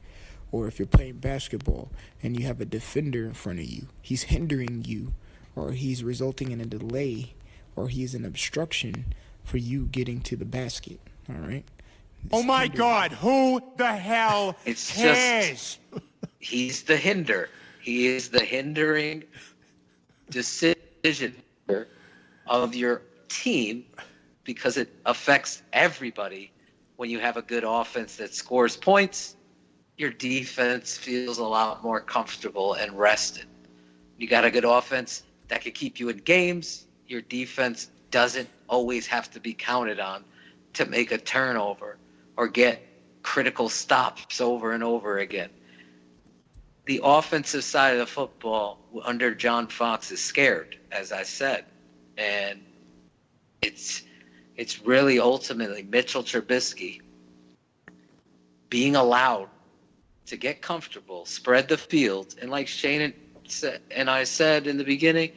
Or if you're playing basketball and you have a defender in front of you, he's hindering you, or he's resulting in a delay, or he's an obstruction for you getting to the basket. All right? Oh my God, who the hell cares? He's the hinder. He is the hindering decision of your team because it affects everybody. When you have a good offense that scores points, your defense feels a lot more comfortable and rested. You got a good offense that could keep you in games. Your defense doesn't always have to be counted on to make a turnover or get critical stops over and over again. The offensive side of the football under John Fox is scared, as I said. And it's really ultimately Mitchell Trubisky being allowed to get comfortable, spread the field, and like Shane and I said in the beginning,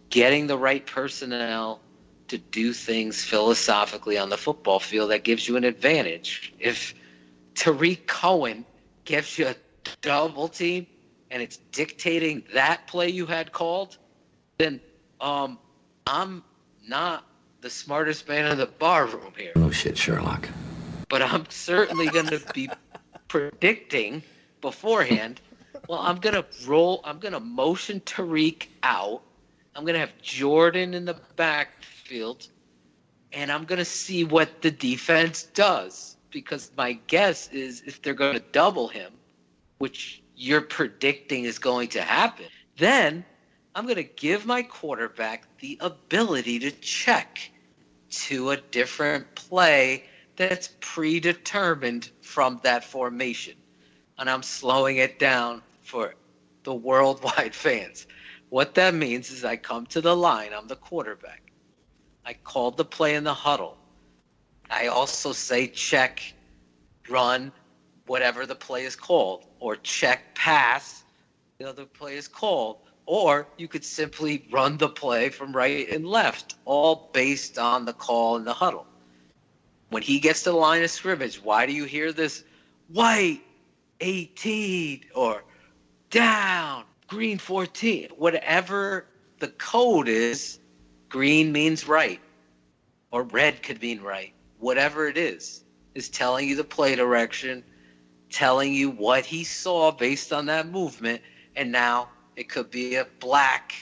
getting the right personnel to do things philosophically on the football field that gives you an advantage. If Tariq Cohen gives you a double team and it's dictating that play you had called, then I'm not the smartest man in the bar room here. Oh shit, Sherlock. But I'm certainly going to be predicting beforehand, well, I'm going to motion Tariq out. I'm going to have Jordan in the backfield, and I'm going to see what the defense does. Because my guess is if they're going to double him, which you're predicting is going to happen, then I'm going to give my quarterback the ability to check to a different play that's predetermined from that formation. And I'm slowing it down for the worldwide fans. What that means is I come to the line. I'm the quarterback. I called the play in the huddle. I also say check, run, whatever the play is called, or check, pass, the play is called. Or you could simply run the play from right and left, all based on the call in the huddle. When he gets to the line of scrimmage, why do you hear this white 18 or down, green 14? Whatever the code is, green means right, or red could mean right. Whatever it is telling you the play direction, telling you what he saw based on that movement, and now it could be a black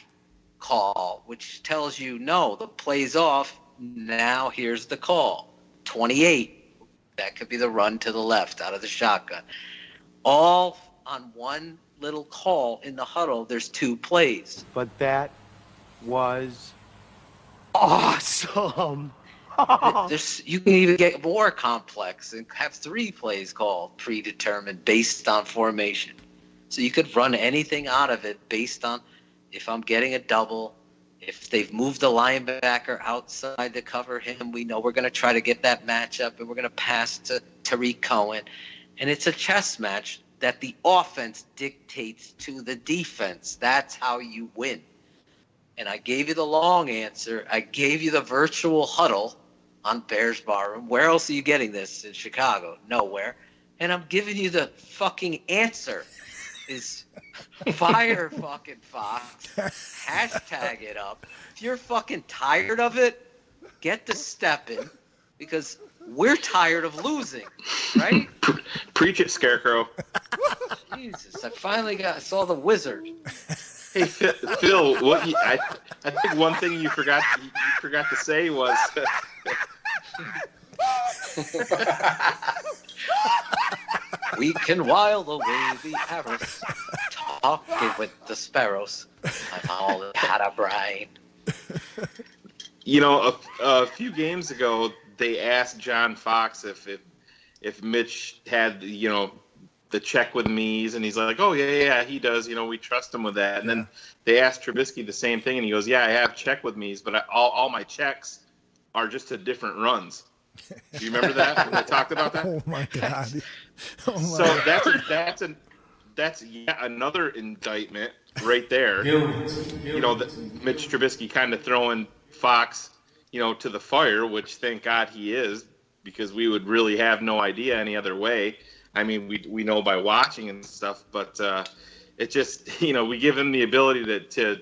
call, which tells you, no, the play's off. Now here's the call. 28. That could be the run to the left out of the shotgun. All on one little call in the huddle, there's two plays. But that was awesome. You can even get more complex and have three plays called predetermined based on formation. So you could run anything out of it based on if I'm getting a double, if they've moved the linebacker outside to cover him, we know we're going to try to get that matchup and we're going to pass to Tariq Cohen. And it's a chess match that the offense dictates to the defense. That's how you win. And I gave you the long answer. I gave you the virtual huddle on Bears Barroom. Where else are you getting this in Chicago? Nowhere. And I'm giving you the fucking answer. Is fire fucking Fox. Hashtag it up. If you're fucking tired of it, get to stepping because we're tired of losing, right? Preach it, Scarecrow. Jesus, I saw the wizard. Hey, Phil, I think one thing you forgot to say was we can while away the arrows, talking with the sparrows. I'm all out of brain. A few games ago, they asked John Fox if Mitch had the check with me's, and he's like, oh yeah, he does. We trust him with that. And then they asked Trubisky the same thing, and he goes, yeah, I have check with me's, but all my checks are just to different runs. Do you remember that when they talked about that? Oh my God! That's yet another indictment right there. Mitch Trubisky kind of throwing Fox, to the fire, which thank God he is, because we would really have no idea any other way. I mean, we know by watching and stuff, but it just we give him the ability to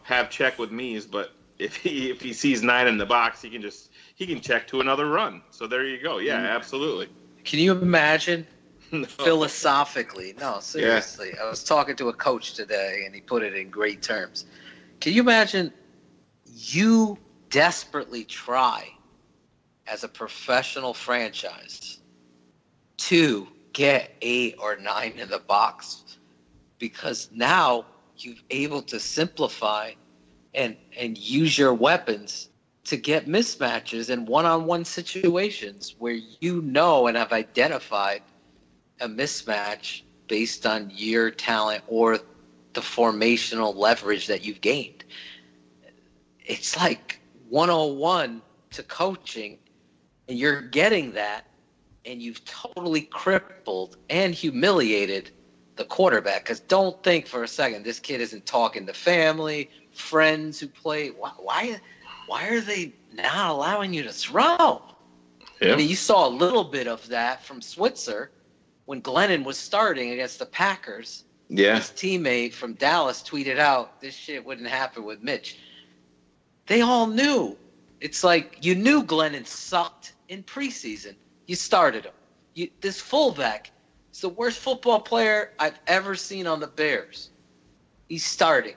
have check with me's, but if he sees 9 in the box, he can check to another run. So there you go. Yeah, absolutely. Can you imagine philosophically? No, seriously. Yeah. I was talking to a coach today, and he put it in great terms. Can you imagine you desperately try as a professional franchise to get 8 or 9 in the box because now you're able to simplify and use your weapons to get mismatches in one-on-one situations where and have identified a mismatch based on your talent or the formational leverage that you've gained. It's like 101 to coaching, and you're getting that, and you've totally crippled and humiliated the quarterback. Because don't think for a second this kid isn't talking to family, friends who play. Why are they not allowing you to throw? I mean, you saw a little bit of that from Switzer when Glennon was starting against the Packers. Yeah. His teammate from Dallas tweeted out, this shit wouldn't happen with Mitch. They all knew. It's like you knew Glennon sucked in preseason. You started him. This fullback is the worst football player I've ever seen on the Bears. He's starting,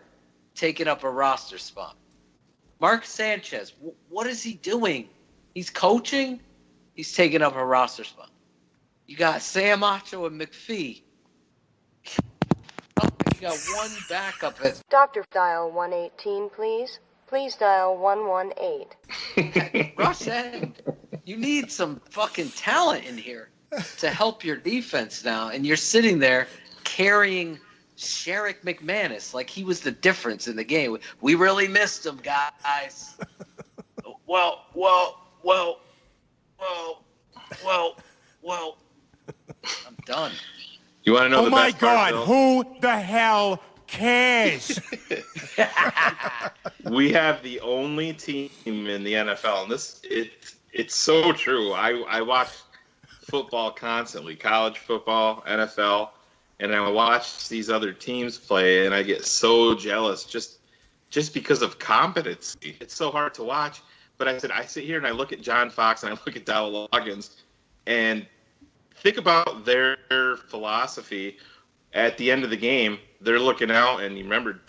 taking up a roster spot. Mark Sanchez, what is he doing? He's coaching. He's taking up a roster spot. You got Sam Acho and McPhee. You got one backup. Doctor, dial 118, please. Please dial 118. Russ End, you need some fucking talent in here to help your defense now. And you're sitting there carrying Sherrick McManus like he was the difference in the game. We really missed him, guys. Well. I'm done. You want to know oh the my best part, God, Bill? who the hell cares? We have the only team in the NFL, and it's so true. I watch football constantly, college football, NFL, and I watch these other teams play, and I get so jealous just because of competency. It's so hard to watch. But I sit here and I look at John Fox and I look at Dowell Loggins, and think about their philosophy. At the end of the game, they're looking out, and you remember,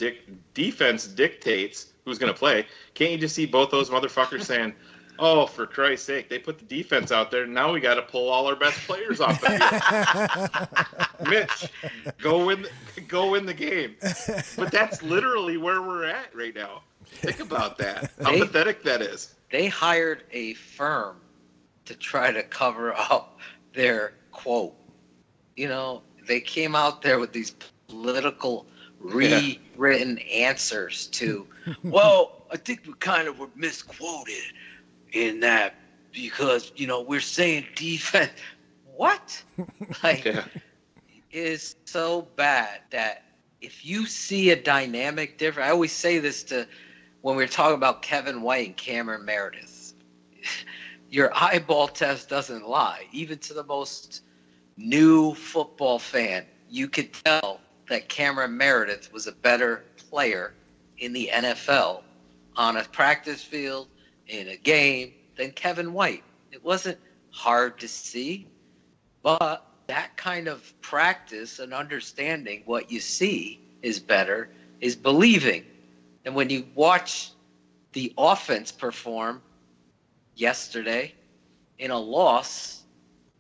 defense dictates who's going to play. Can't you just see both those motherfuckers saying, "Oh, for Christ's sake, they put the defense out there. Now we got to pull all our best players off the field." Mitch, go win the game. But that's literally where we're at right now. Think about that. How pathetic that is. They hired a firm to try to cover up their quote. You know, they came out there with these political rewritten answers to, well, I think we kind of were misquoted in that because, you know, we're saying defense. What? Like, it is so bad that if you see a dynamic difference, I always say this to when we're talking about Kevin White and Cameron Meredith, your eyeball test doesn't lie. Even to the most new football fan, you could tell that Cameron Meredith was a better player in the NFL on a practice field, in a game, than Kevin White. It wasn't hard to see, but that kind of practice and understanding what you see is better, is believing. And when you watch the offense perform yesterday in a loss,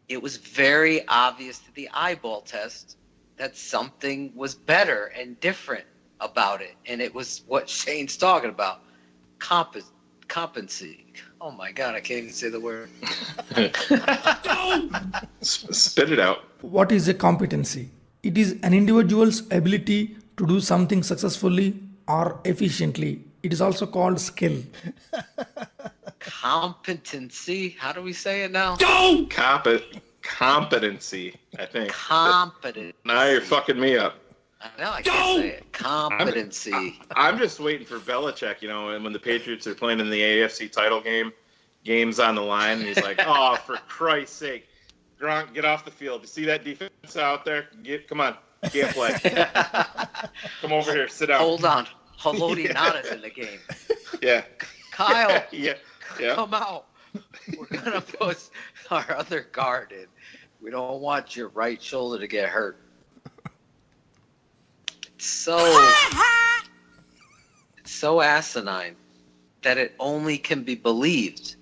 it was very obvious to the eyeball test that something was better and different about it. And it was what Shane's talking about, competency. Oh my God, I can't even say the word. Spit it out. What is a competency? It is an individual's ability to do something successfully or efficiently. It is also called skill. Competency? How do we say it now? Competency, I think. Competency. Now you're fucking me up. Now I can't say it. Competency. I'm just waiting for Belichick, you know, and when the Patriots are playing in the AFC title game's on the line, and he's like, "Oh, for Christ's sake, Gronk, get off the field. You see that defense out there? Come on, can't play. Come over here, sit down. Hold on. Haloti Nada's in the game. Yeah. Kyle, yeah. Come out. We're going to put our other guard in. We don't want your right shoulder to get hurt. It's so asinine that it only can be believed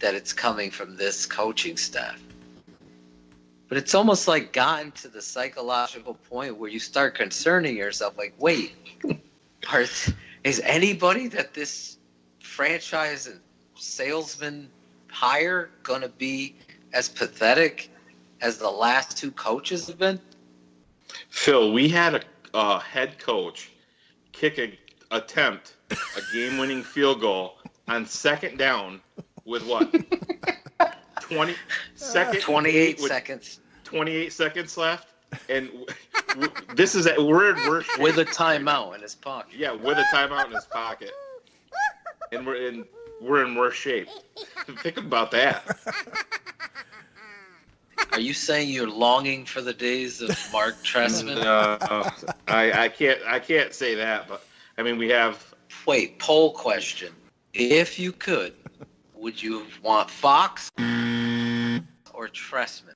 that it's coming from this coaching staff. But it's almost like gotten to the psychological point where you start concerning yourself, like, wait, is anybody that this franchise and salesman hire going to be as pathetic as the last two coaches have been? Phil, we had a head coach kick a game-winning field goal on second down with what? 28 seconds. 28 seconds left, and we're in worse shape. With a timeout in his pocket. Yeah, with a timeout in his pocket, and we're in worse shape. Think about that. Are you saying you're longing for the days of Mark Trestman? I can't say that, but I mean we have. Wait, poll question. If you could, would you want Fox or Trestman?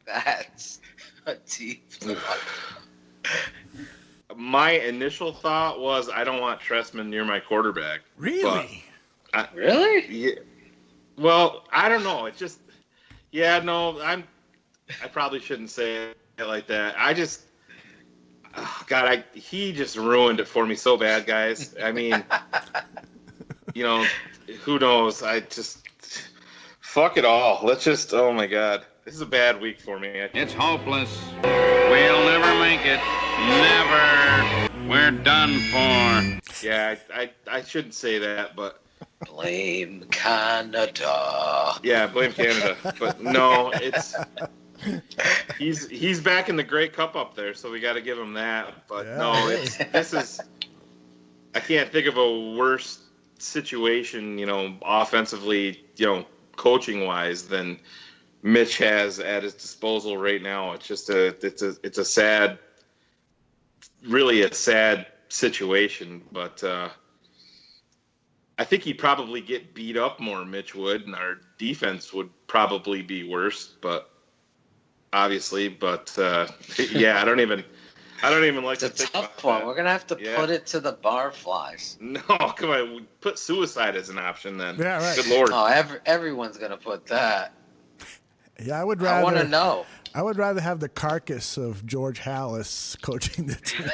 That's a deep thought. My initial thought was I don't want Trestman near my quarterback. Really? Really? Yeah. Well, I don't know. It's just, yeah, no, I probably shouldn't say it like that. God, he just ruined it for me so bad, guys. I mean, who knows? Fuck it all. Let's just, oh my God. This is a bad week for me. It's hopeless. We'll never make it. Never. We're done for. Yeah, I shouldn't say that, but. Blame Canada. Yeah, blame Canada. But no, he's back in the Grey Cup up there, so we got to give him that. But yeah, no, I can't think of a worse situation, offensively, coaching wise than Mitch has at his disposal right now. It's just it's a sad, really a sad situation, but I think he'd probably get beat up more, Mitch would, and our defense would probably be worse, but obviously, yeah, I don't even like to think about that. It's a tough one. We're going to have to put it to the barflies. No, come on. Put suicide as an option then. Yeah, right. Good Lord. Oh, everyone's going to put that. Yeah, I would rather. I want to know. I would rather have the carcass of George Hallis coaching the team.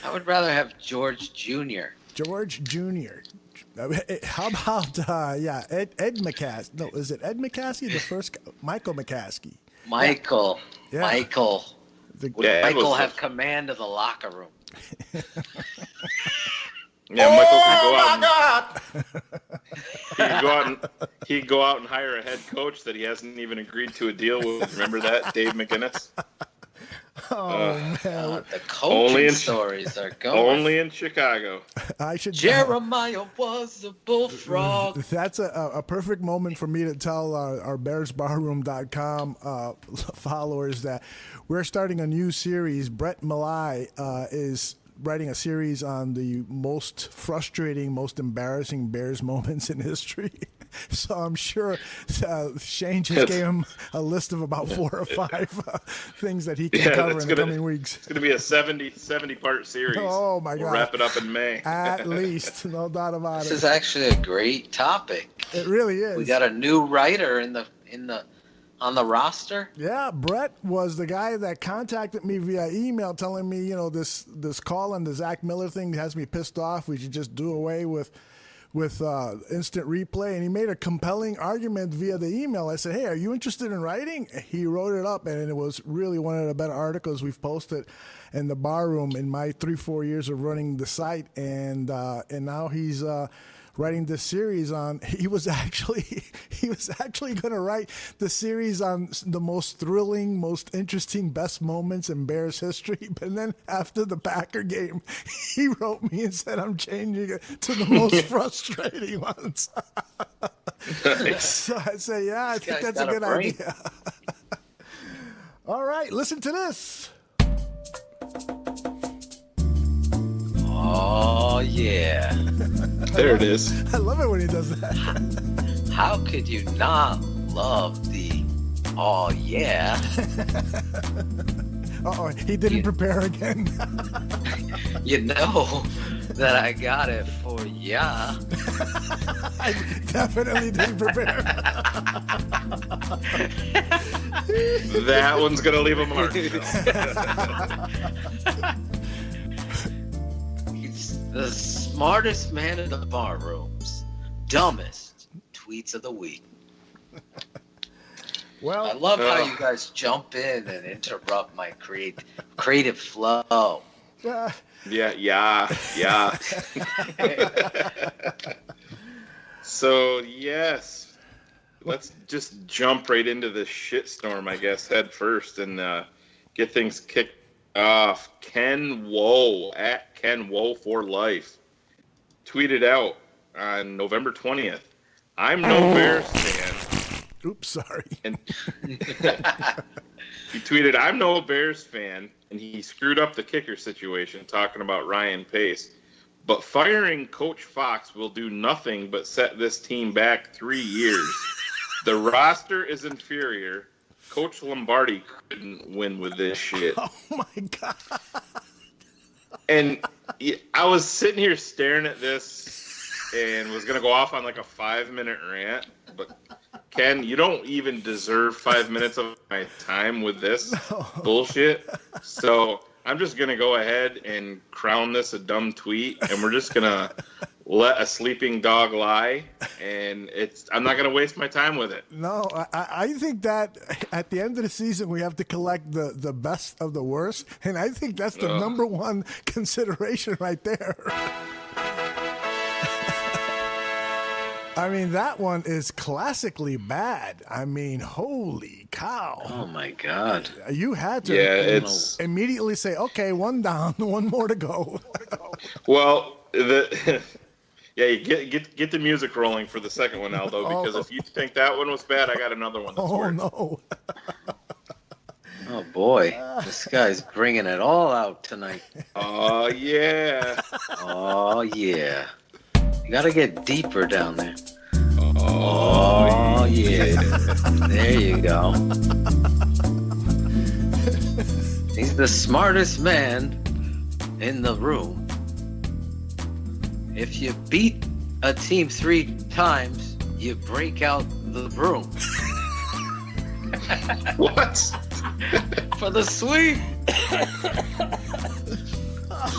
I would rather have George Jr. George Jr. How about Ed McCaskey? No, is it Ed McCaskey? The first Michael McCaskey. Michael. Yeah. Michael. Yeah, Would Michael have command of the locker room? Yeah, Michael can go out. He'd go out and hire a head coach that he hasn't even agreed to a deal with. Remember that, Dave McGinnis? Oh man, the coaching stories are going. Only in Chicago. Jeremiah was a bullfrog. That's a perfect moment for me to tell our BearsBarroom.com followers that we're starting a new series. Brett Malai is writing a series on the most frustrating, most embarrassing Bears moments in history. So I'm sure Shane just gave him a list of about 4 or 5 things that he can cover in the coming weeks. It's going to be a 70-part series. Oh, my God. We'll wrap it up in May. At least. No doubt about it. This is actually a great topic. It really is. We got a new writer on the roster. Yeah, Brett was the guy that contacted me via email telling me, this call and the Zach Miller thing has me pissed off. We should just do away with instant replay, and he made a compelling argument via the email. I said, hey, are you interested in writing? He wrote it up, and it was really one of the better articles we've posted in the bar room in my 3-4 years of running the site, and now he's writing this series on. He was actually going to write the series on the most thrilling, most interesting, best moments in Bears history. But then after the Packer game, he wrote me and said, I'm changing it to the most frustrating ones. Nice. So I said, yeah, I think that's a good idea. All right, listen to this. Oh, yeah. There it is. I love it when he does that. How could you not love the oh, yeah? Uh-oh, he didn't prepare again. You know that I got it for ya. I definitely didn't prepare. That one's going to leave a mark. The smartest man in the bar rooms, dumbest tweets of the week. Well, I love how you guys jump in and interrupt my creative flow. Yeah. So yes, let's just jump right into this shitstorm, I guess, head first, and get things kicked off. Ken Woe at Ken Woe for life tweeted out on November 20th, "I'm no Bears fan." Oops, sorry. And he tweeted, "I'm no Bears fan," and he screwed up the kicker situation talking about Ryan Pace. "But firing Coach Fox will do nothing but set this team back 3 years. The roster is inferior. Coach Lombardi couldn't win with this shit." Oh my God. And I was sitting here staring at this and was going to go off on like a 5-minute rant. But Ken, you don't even deserve 5 minutes of my time with this bullshit. So I'm just going to go ahead and crown this a dumb tweet. And we're just going to let a sleeping dog lie. And I'm not going to waste my time with it. No, I think that at the end of the season, we have to collect the best of the worst. And I think that's the number one consideration right there. I mean, that one is classically bad. I mean, holy cow. Oh, my God. You had to immediately say, okay, one down, one more to go. Well, you get the music rolling for the second one, Aldo, because if you think that one was bad, I got another one that's worse. No. Oh, boy. This guy's bringing it all out tonight. Oh, yeah. Oh, yeah. You got to get deeper down there. Oh, yeah. There you go. He's the smartest man in the room. If you beat a team 3 times, you break out the broom. What? For the sweep.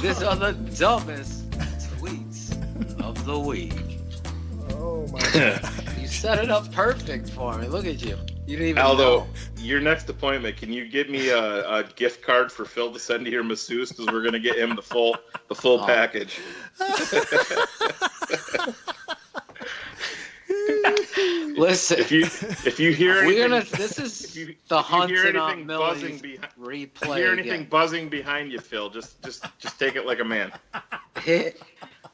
These are the dumbest tweets of the week. Oh my God. You set it up perfect for me. Look at you. You didn't even Aldo, know. your next appointment, can you give me a gift card for Phil to send to your masseuse, because we're gonna get him the full package. Listen, if you hear anything, this is the Hunting on Millie's replay. If you hear anything buzzing behind you, Phil, just take it like a man.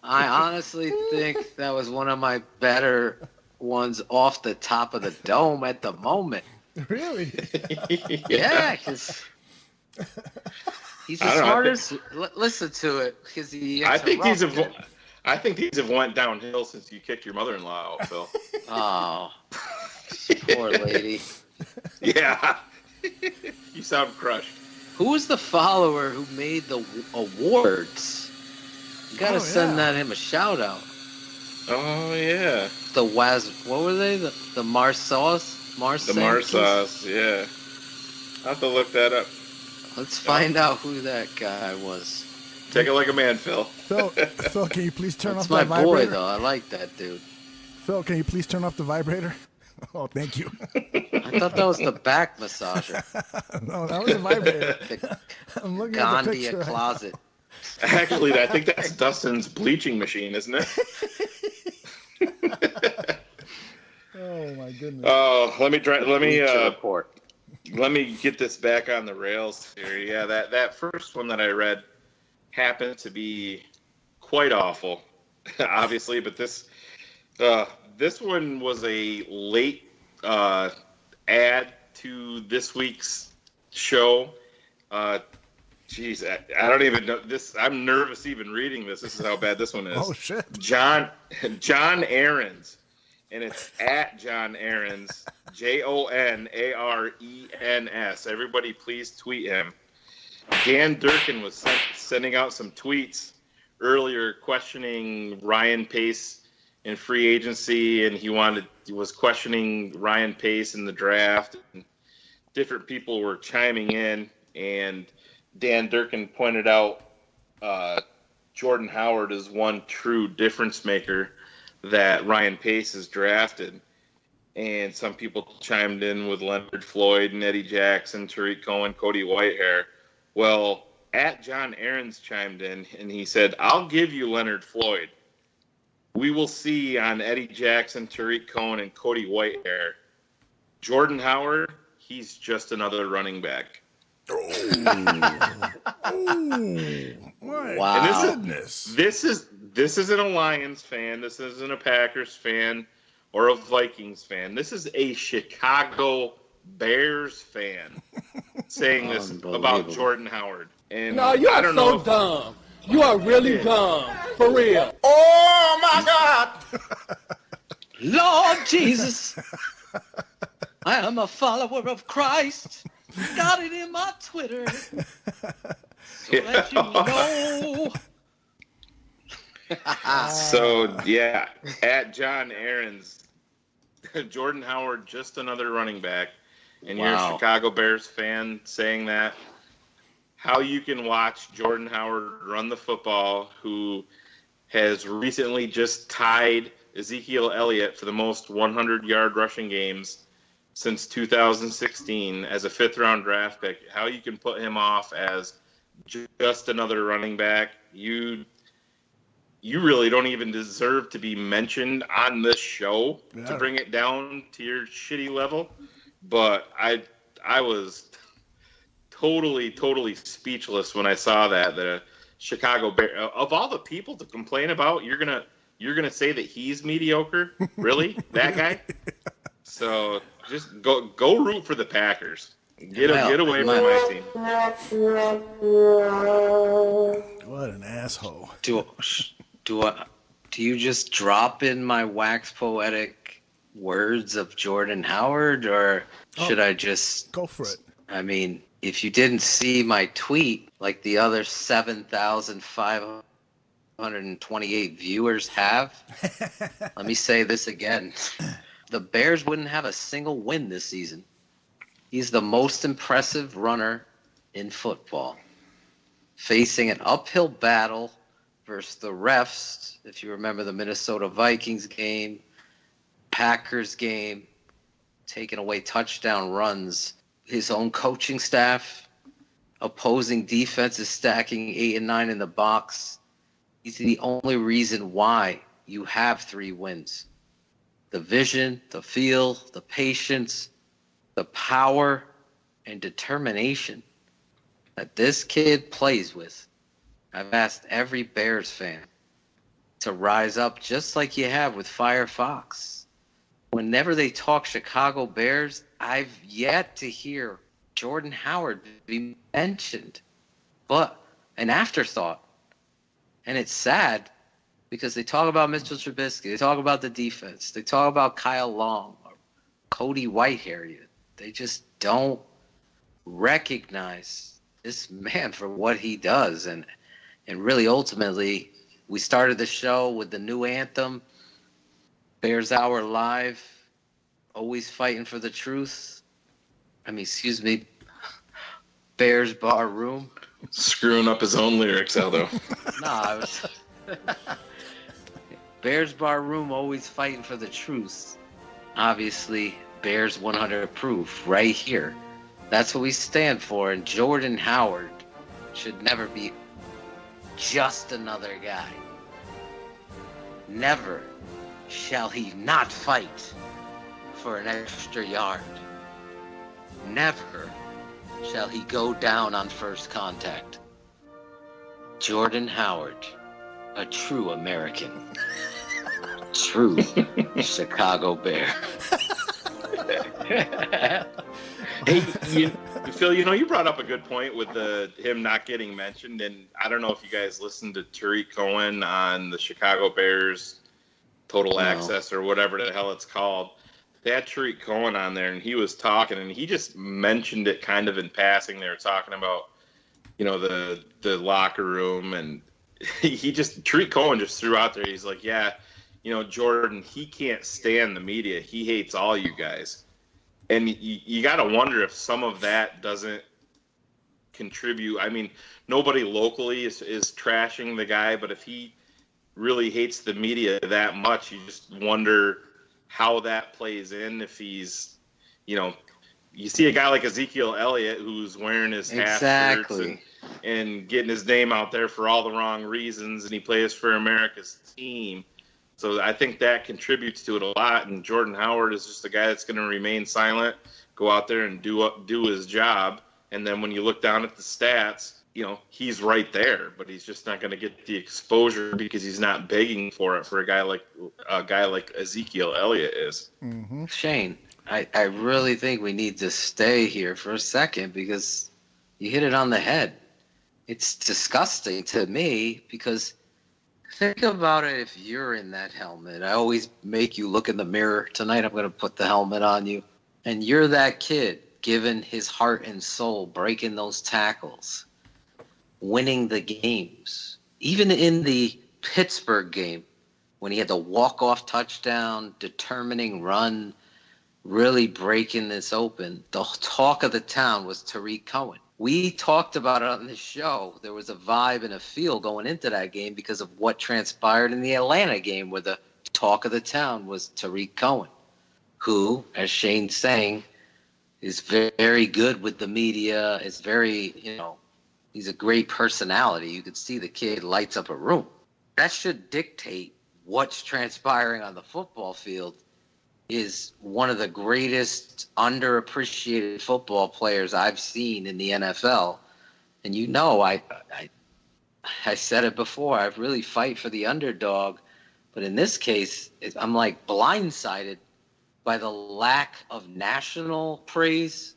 I honestly think that was one of my better ones off the top of the dome at the moment. Really? Yeah, because he's the smartest. Listen to it, because I think these have went downhill since you kicked your mother-in-law out, Phil. Oh, poor lady. Yeah, you sound crushed. Who was the follower who made the awards? You gotta send him a shout out. Oh yeah. What were they? The Marsauce? The Marsauce, yeah. I'll have to look that up. Let's find out who that guy was. Take it like a man, Phil. Phil, can you please turn off that that vibrator? That's my boy, though. I like that dude. Phil, can you please turn off the vibrator? Oh, thank you. I thought that was the back massager. No, that was a vibrator. I'm looking at the picture. Gandia closet. Actually, I think that's Dustin's bleaching machine, isn't it? Oh my goodness. Oh, let me get this back on the rails here. Yeah, that first one that I read happened to be quite awful, obviously, but this one was a late ad to this week's show. Jeez, I don't even know this. I'm nervous even reading this. This is how bad this one is. Oh shit. John Aarons, and it's at John Aarons, JONARENS. Everybody, please tweet him. Dan Durkin was sending out some tweets earlier questioning Ryan Pace in free agency, and he was questioning Ryan Pace in the draft. And different people were chiming in, and Dan Durkin pointed out Jordan Howard is one true difference maker that Ryan Pace has drafted. And some people chimed in with Leonard Floyd and Eddie Jackson, Tariq Cohen, Cody Whitehair. Well, at John Aarons chimed in, and he said, "I'll give you Leonard Floyd. We will see on Eddie Jackson, Tariq Cohen, and Cody Whitehair. Jordan Howard, he's just another running back." Wow. And this isn't a Lions fan. This isn't a Packers fan or a Vikings fan. This is a Chicago Bears fan saying this about Jordan Howard. And No, you I are don't so know if, dumb. You are really dumb. For real. Oh my God! Lord Jesus, I am a follower of Christ. Got it in my Twitter. So that you know. So, yeah, at John Aaron's, Jordan Howard, just another running back, and you're a Chicago Bears fan saying that. How you can watch Jordan Howard run the football, who has recently just tied Ezekiel Elliott for the most 100-yard rushing games since 2016 as a fifth-round draft pick. How you can put him off as just another running back. You really don't even deserve to be mentioned on this show to bring it down to your shitty level. But I was totally speechless when I saw that a Chicago Bear, of all the people to complain about, you're gonna say that he's mediocre? Really? That guy? So just go root for the Packers. Get away from my team. What an asshole. Do you just drop in my wax poetic words of Jordan Howard, or should I just go for it? I mean, if you didn't see my tweet, like the other 7,528 viewers have, let me say this again. The Bears wouldn't have a single win this season. He's the most impressive runner in football, facing an uphill battle versus the refs. If you remember the Minnesota Vikings game, Packers game, taking away touchdown runs, his own coaching staff, opposing defenses stacking 8 and 9 in the box. He's the only reason why you have 3 wins. The vision, the feel, the patience, the power, and determination that this kid plays with. I've asked every Bears fan to rise up just like you have with Fire Fox. Whenever they talk Chicago Bears, I've yet to hear Jordan Howard be mentioned, but an afterthought. And it's sad because they talk about Mitchell Trubisky, they talk about the defense, they talk about Kyle Long or Cody Whitehair. They just don't recognize this man for what he does. And really, ultimately, we started the show with the new anthem, Bears Hour Live, always fighting for the truth. Bears Bar Room. Screwing up his own lyrics, Aldo. I was... Bears Bar Room, always fighting for the truth. Obviously, Bears 100 proof right here. That's what we stand for. And Jordan Howard should never be just another guy. Never shall he not fight for an extra yard. Never shall he go down on first contact. Jordan Howard, a true American. True Chicago Bear. Hey, Phil, you brought up a good point with him not getting mentioned, and I don't know if you guys listened to Tariq Cohen on the Chicago Bears Total Access or whatever the hell it's called. They had Tariq Cohen on there, and he was talking, and he just mentioned it kind of in passing. They were talking about, the locker room, and Tariq Cohen just threw out there. He's like, yeah, Jordan, he can't stand the media. He hates all you guys. And you got to wonder if some of that doesn't contribute. I mean, nobody locally is trashing the guy, but if he really hates the media that much, you just wonder how that plays in. If he's, you see a guy like Ezekiel Elliott who's wearing his half shirts and getting his name out there for all the wrong reasons, and he plays for America's team. So I think that contributes to it a lot. And Jordan Howard is just a guy that's going to remain silent, go out there and do his job. And then when you look down at the stats, he's right there, but he's just not going to get the exposure because he's not begging for it for a guy like Ezekiel Elliott is. Mm-hmm. Shane, I really think we need to stay here for a second because you hit it on the head. It's disgusting to me because think about it if you're in that helmet. I always make you look in the mirror. Tonight I'm going to put the helmet on you. And you're that kid giving his heart and soul, breaking those tackles, winning the games. Even in the Pittsburgh game, when he had the walk-off touchdown, determining run, really breaking this open, the talk of the town was Tariq Cohen. We talked about it on the show. There was a vibe and a feel going into that game because of what transpired in the Atlanta game where the talk of the town was Tariq Cohen, who, as Shane's saying, is very good with the media, is very, he's a great personality. You could see the kid lights up a room. That should dictate what's transpiring on the football field. Is one of the greatest underappreciated football players I've seen in the NFL. And I said it before, I really fight for the underdog. But in this case, I'm like blindsided by the lack of national praise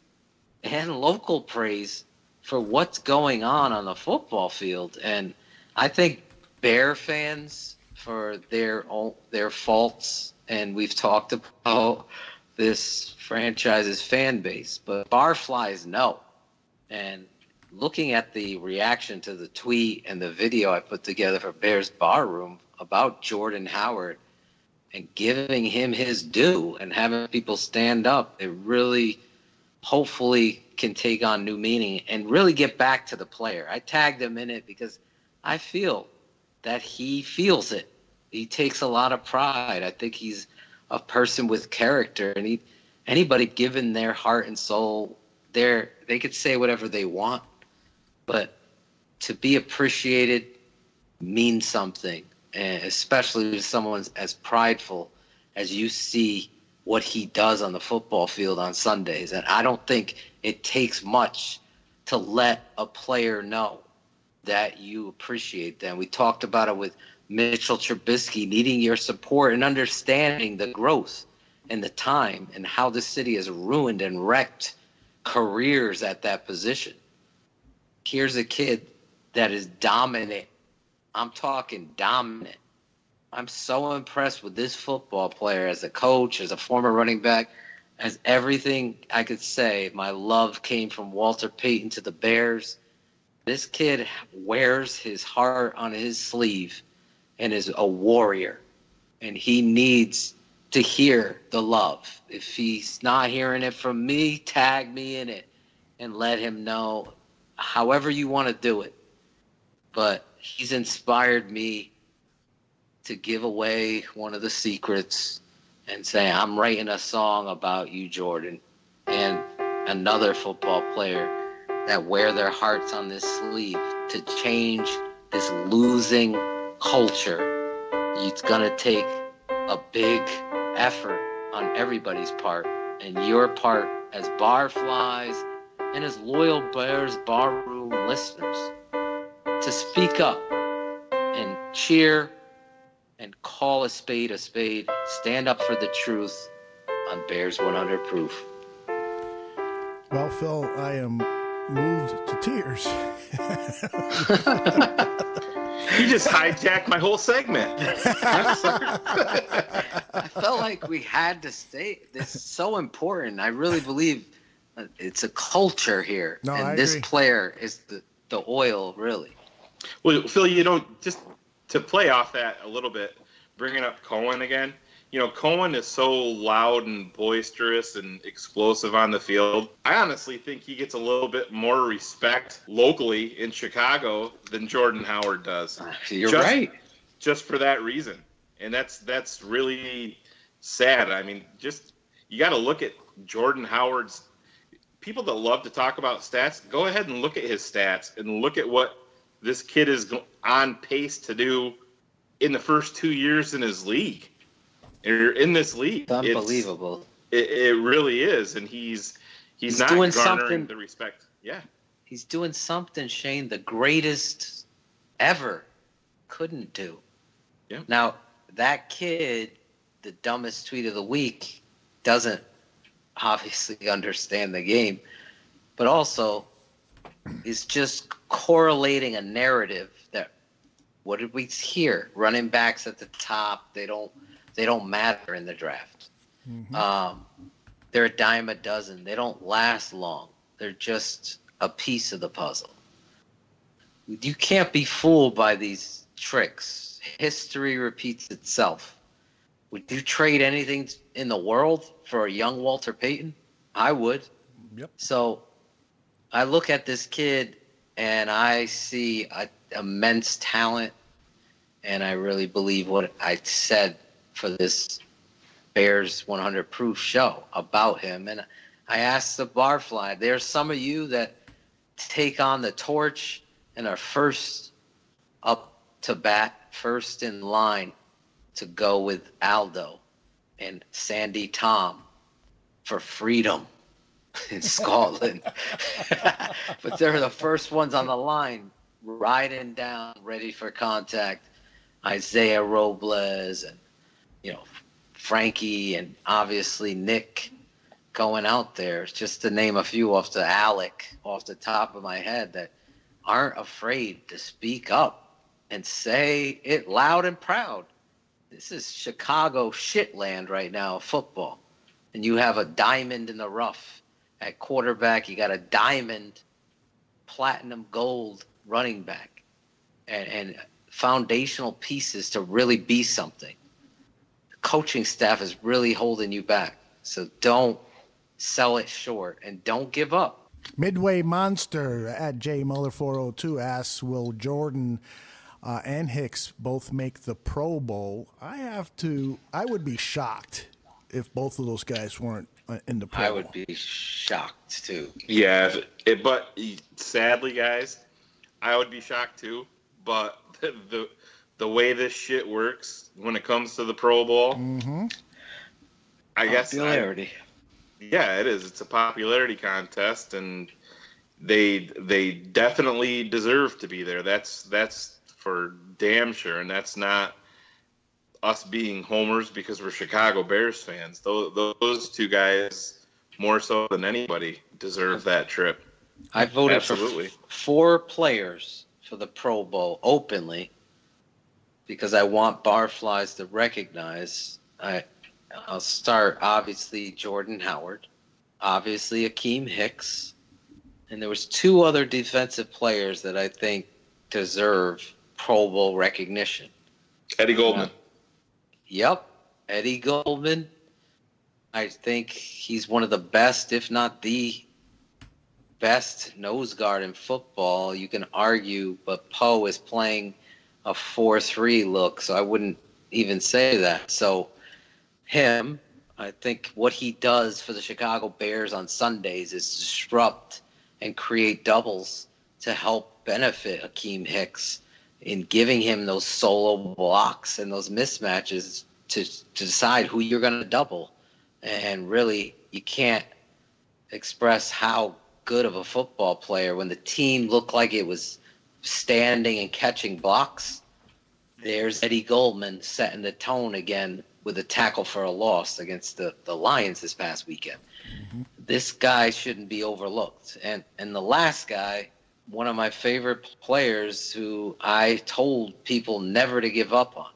and local praise for what's going on the football field. And I think Bear fans, for their faults, and we've talked about this franchise's fan base, but barflies know. And looking at the reaction to the tweet and the video I put together for Bears Bar Room about Jordan Howard and giving him his due and having people stand up, it really hopefully can take on new meaning and really get back to the player. I tagged him in it because I feel that he feels it. He takes a lot of pride. I think he's a person with character, and anybody given their heart and soul, they could say whatever they want, but to be appreciated means something, and especially to someone as prideful as you see what he does on the football field on Sundays. And I don't think it takes much to let a player know that you appreciate them. We talked about it with Mitchell Trubisky needing your support and understanding the growth and the time and how the city has ruined and wrecked careers at that position. Here's a kid that is dominant. I'm talking dominant. I'm so impressed with this football player as a coach, as a former running back, as everything I could say. My love came from Walter Payton to the Bears. This kid wears his heart on his sleeve and is a warrior, and he needs to hear the love. If he's not hearing it from me, tag me in it and let him know, however you want to do it. But he's inspired me to give away one of the secrets and say, I'm writing a song about you, Jordan, and another football player that wear their hearts on this sleeve to change this losing culture. It's going to take a big effort on everybody's part, and your part as barflies and as loyal Bears Barroom listeners to speak up and cheer and call a spade, stand up for the truth on Bears 100 Proof. Well, Phil, I am moved to tears. You just hijacked my whole segment. I'm sorry. I felt like we had to stay. This is so important. I really believe it's a culture here. No, and I this agree. player is the oil, really. Well, Phil, just to play off that a little bit, bringing up Cohen again, Cohen is so loud and boisterous and explosive on the field. I honestly think he gets a little bit more respect locally in Chicago than Jordan Howard does. You're right. Just for that reason. And that's really sad. I mean, you got to look at Jordan Howard's – people that love to talk about stats, go ahead and look at his stats and look at what this kid is on pace to do in the first 2 years in his league. In this league. It's unbelievable. It really is, and he's not doing garnering something, the respect. Yeah. He's doing something, Shane, the greatest ever couldn't do. Yeah. Now, that kid, the dumbest tweet of the week, doesn't obviously understand the game, but also is just correlating a narrative that, what did we hear? Running backs at the top, they don't matter in the draft. They're a dime a dozen. They don't last long. They're just a piece of the puzzle. You can't be fooled by these tricks. History repeats itself. Would you trade anything in the world for a young Walter Payton? I would. Yep. So I look at this kid and I see immense talent, and I really believe what I said for this Bears 100 Proof show about him. And I asked the Barfly, there's some of you that take on the torch and are first up to bat, first in line to go with Aldo and Sandy Tom for freedom in Scotland. But they're the first ones on the line, riding down, ready for contact. Isaiah Robles and, Frankie and obviously Nick going out there, just to name a few off the top of my head, that aren't afraid to speak up and say it loud and proud. This is Chicago shitland right now, football. And you have a diamond in the rough at quarterback. You got a diamond, platinum gold running back, and foundational pieces to really be something. The coaching staff is really holding you back. So don't sell it short and don't give up. Midway Monster at JMuller402 asks, will Jordan and Hicks both make the Pro Bowl? I would be shocked if both of those guys weren't in the Pro Bowl. I would be shocked too. Yeah, but sadly, guys, I would be shocked too. But the way this shit works when it comes to the Pro Bowl, I guess popularity. Yeah, it is. It's a popularity contest, and they definitely deserve to be there. That's for damn sure, and that's not us being homers because we're Chicago Bears fans. Those two guys, more so than anybody, deserve that trip. I voted Absolutely. for 4 players for the Pro Bowl openly because I want Barflies to recognize. I'll start, obviously, Jordan Howard, obviously Akeem Hicks, and there was 2 other defensive players that I think deserve Pro Bowl recognition. Eddie Goldman. Yep, Eddie Goldman. I think he's one of the best, if not the best nose guard in football. You can argue, but Poe is playing a 4-3 look, so I wouldn't even say that. So him, I think what he does for the Chicago Bears on Sundays is disrupt and create doubles to help benefit Akeem Hicks in giving him those solo blocks and those mismatches to decide who you're going to double. And really, you can't express how good of a football player when the team looked like it was standing and catching blocks. There's Eddie Goldman setting the tone again with a tackle for a loss against the Lions this past weekend. This guy shouldn't be overlooked. And the last guy, one of my favorite players who I told people never to give up on,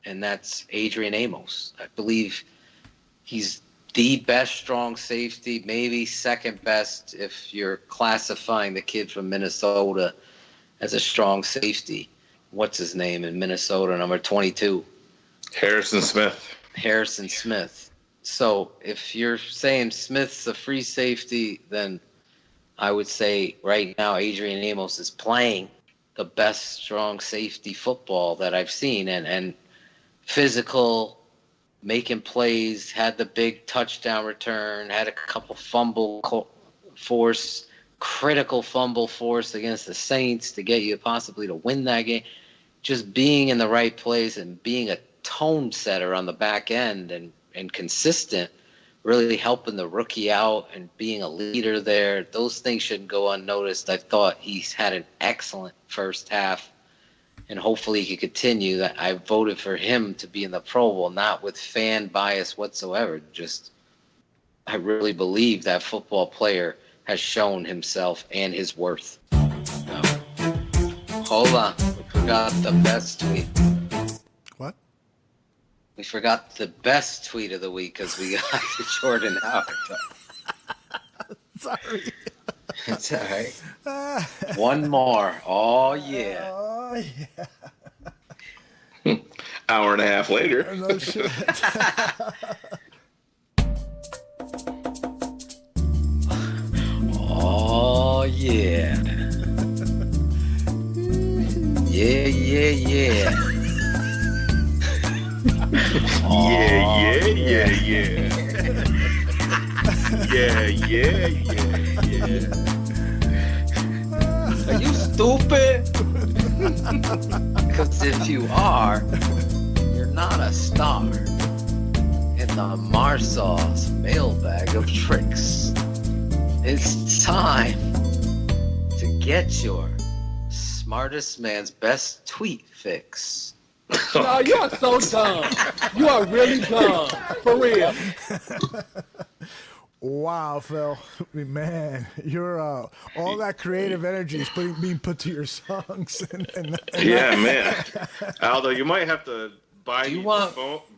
and that's Adrian Amos. I believe he's the best strong safety, maybe second best if you're classifying the kid from Minnesota as a strong safety. What's his name in Minnesota, number 22? Harrison Smith. So if you're saying Smith's a free safety, then I would say right now Adrian Amos is playing the best strong safety football that I've seen, and physical, making plays, had the big touchdown return, had a couple critical fumble force against the Saints to get you possibly to win that game. Just being in the right place and being a tone setter on the back end and consistent really helping the rookie out and being a leader there. Those things shouldn't go unnoticed. I thought he's had an excellent first half, and hopefully he can continue. That I voted for him to be in the Pro Bowl, not with fan bias whatsoever. Just I really believe that football player has shown himself and his worth. So, hold on, we forgot the best tweet. What? We forgot the best tweet of the week because we got to Jordan Howard. Sorry. It's all right. One more. Oh, yeah. Oh, yeah. Hour and a half later. No shit. Oh, yeah. Yeah, yeah, yeah. Oh, yeah. Yeah. Are you stupid? Because if you are, you're not a star in the Marsaw's mailbag of tricks. It's time to get your smartest man's best tweet fix. No, you are so dumb. You are really dumb. For real. Wow, Phil. Man, you're all that creative energy is being put to your songs. Yeah, man. Aldo, you might have to buy me